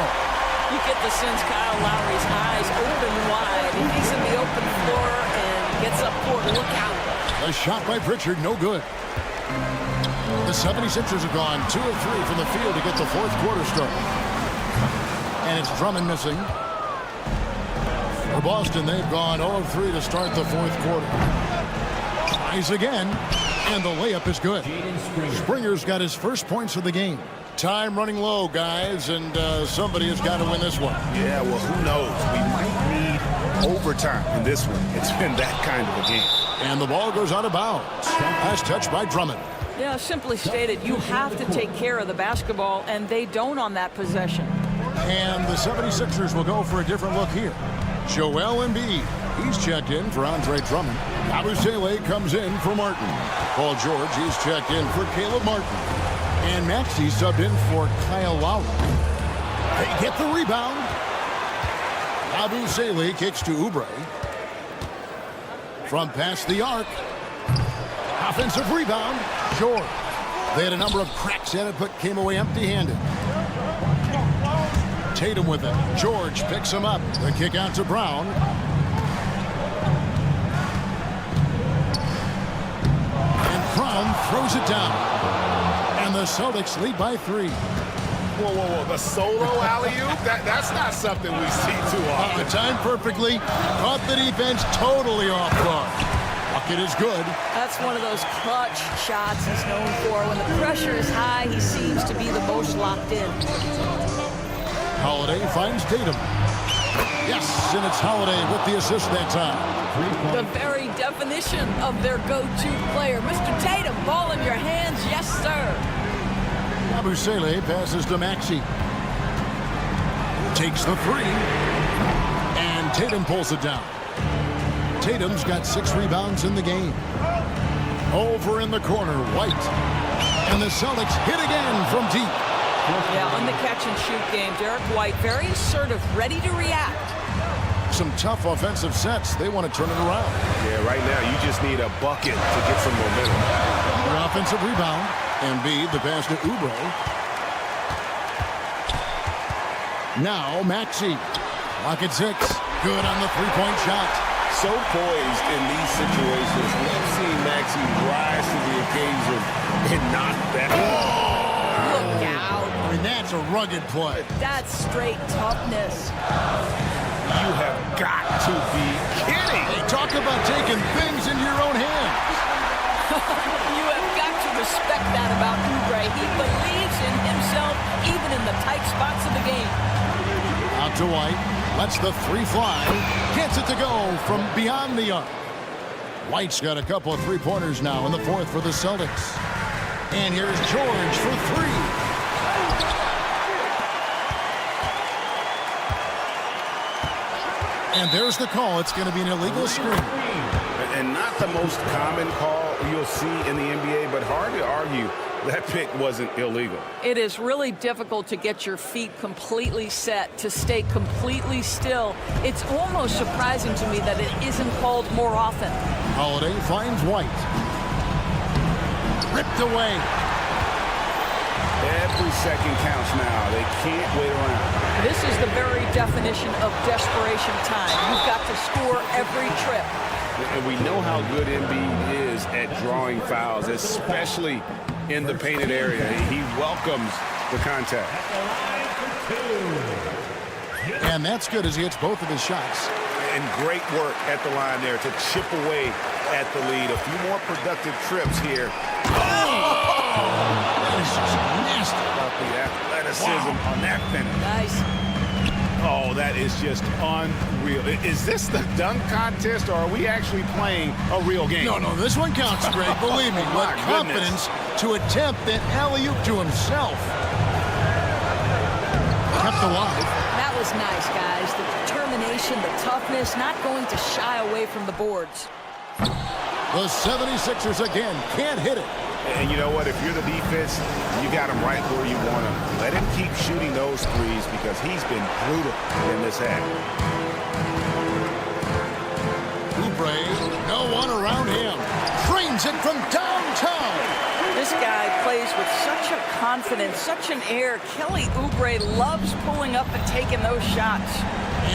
Speaker 13: You get the sense Kyle Lowry's eyes open wide. If he's in the open floor and gets up court, look out.
Speaker 1: A shot by Pritchard, no good. The 76ers have gone 2 of 3 from the field to get the fourth quarter started. And it's Drummond missing. For Boston, they've gone 0 of 3 to start the fourth quarter. Tries again, and the layup is good. Springer's got his first points of the game. Time running low, guys, and somebody has got to win this one.
Speaker 11: Yeah, well, who knows? We might need overtime in this one. It's been that kind of a game.
Speaker 1: And the ball goes out of bounds. Pass touched by Drummond.
Speaker 13: Yeah, simply stated, you have to take care of the basketball, and they don't on that possession.
Speaker 1: And the 76ers will go for a different look here. Joel Embiid. He's checked in for Andre Drummond. Abusele comes in for Martin. Paul George, he's checked in for Caleb Martin. And Maxey subbed in for Kyle Lowry. They get the rebound. Abusele kicks to Oubre. From past the arc. Offensive rebound. George. They had a number of cracks at it, but came away empty-handed. Tatum with it. George picks him up. The kick out to Brown. And Brown throws it down. And the Celtics lead by 3.
Speaker 11: Whoa, whoa, whoa. The solo alley-oop? That's not something we see too often.
Speaker 1: Timed perfectly. Caught the defense totally off guard. Bucket is good.
Speaker 13: That's one of those clutch shots he's known for. When the pressure is high, he seems to be the most locked in.
Speaker 1: Holiday finds Tatum. Yes, and it's Holiday with the assist that time.
Speaker 13: The very definition of their go-to player. Mr. Tatum, ball in your hands. Yes, sir.
Speaker 1: Abusele passes to Maxey. Takes the 3. And Tatum pulls it down. Tatum's got 6 rebounds in the game. Over in the corner, White. And the Celtics hit again from deep.
Speaker 13: Yeah, on the catch-and-shoot game, Derek White, very assertive, ready to react.
Speaker 1: Some tough offensive sets. They want to turn it around.
Speaker 11: Yeah, right now you just need a bucket to get some momentum.
Speaker 1: An offensive rebound. Embiid, the pass to Oubre. Now Maxey. Lock at 6. Good on the three-point shot.
Speaker 2: So poised in these situations. Love seeing Maxey rise to the occasion and knock that.
Speaker 13: Look out.
Speaker 1: I mean, that's a rugged play.
Speaker 13: That's straight toughness.
Speaker 11: You have got to be kidding.
Speaker 1: Hey, talk about taking things into your own hands.
Speaker 13: You have got to respect that about Oubre. He believes in himself even in the tight spots of the game.
Speaker 1: Out to White. Lets the 3 fly. Gets it to go from beyond the arc. White's got a couple of three-pointers now in the 4th for the Celtics. And here's George for 3. And there's the call. It's going to be an illegal screen.
Speaker 11: And not the most common call you'll see in the NBA, but hard to argue that pick wasn't illegal.
Speaker 13: It is really difficult to get your feet completely set, to stay completely still. It's almost surprising to me that it isn't called more often.
Speaker 1: Holiday finds White. Ripped away.
Speaker 11: Every second counts now. They can't wait around.
Speaker 13: This is the very definition of desperation time. You've got to score every trip.
Speaker 11: And we know how good Embiid is at drawing fouls, especially in the painted area. He welcomes the contact.
Speaker 1: And that's good as he hits both of his shots.
Speaker 11: And great work at the line there to chip away at the lead. A few more productive trips here.
Speaker 1: That is just nasty.
Speaker 11: About the athleticism on that finish.
Speaker 13: Nice.
Speaker 11: Oh, that is just unreal. Is this the dunk contest, or are we actually playing a real game?
Speaker 1: No, this one counts, Greg. Believe me. With confidence to attempt an alley-oop to himself. Kept alive.
Speaker 13: That was nice, guys. The determination, the toughness, not going to shy away from the boards.
Speaker 1: The 76ers again can't hit it.
Speaker 11: And you know what? If you're the defense, you got him right where you want him. Let him keep shooting those threes because he's been brutal in this half.
Speaker 1: Oubre, no one around him. Drains it from downtown.
Speaker 13: This guy plays with such a confidence, such an air. Kelly Oubre loves pulling up and taking those shots.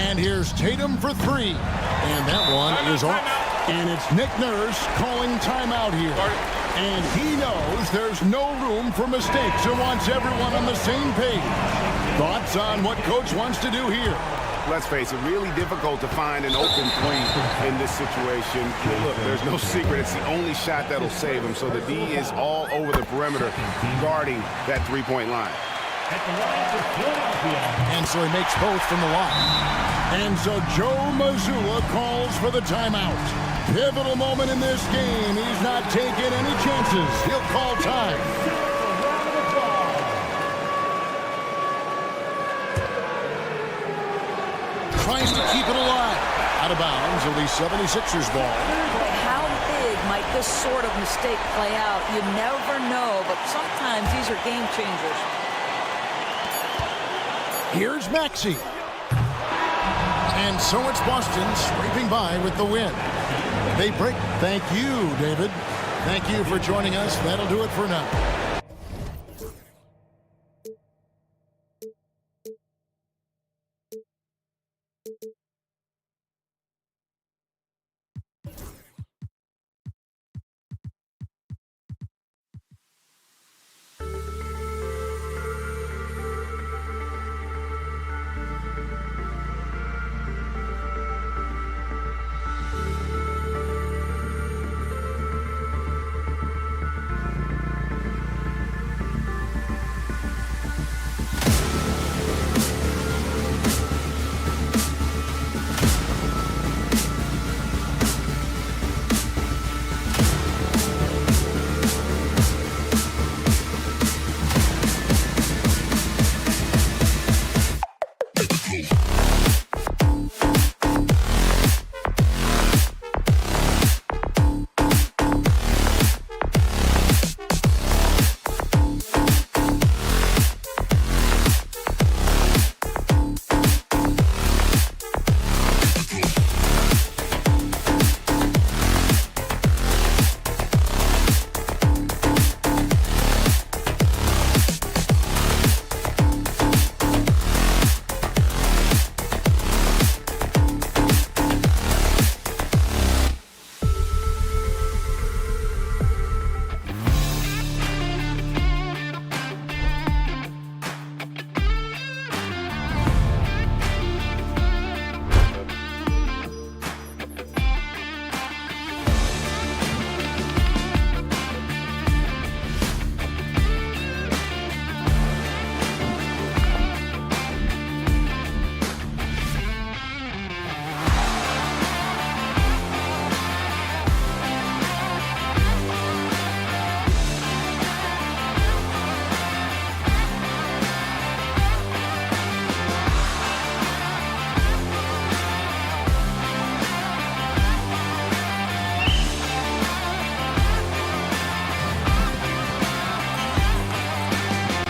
Speaker 1: And here's Tatum for 3. And that one is off. And it's Nick Nurse calling timeout here. And he knows there's no room for mistakes and wants everyone on the same page. Thoughts on what Coach wants to do here?
Speaker 11: Let's face it, really difficult to find an open three in this situation. Look, there's no secret. It's the only shot that'll save him. So the D is all over the perimeter guarding that three-point line.
Speaker 1: And so he makes both from the line. And so Joe Mazzulla calls for the timeout. Pivotal moment in this game. He's not taking any chances. He'll call time. Tries to keep it alive. Out of bounds. It'll be 76ers ball.
Speaker 13: How this sort of mistake play out. You never know, but sometimes these are game changers.
Speaker 1: Here's Maxey. And so it's Boston scraping by with the win. They break. Thank you, David. Thank you for joining us. That'll do it for now.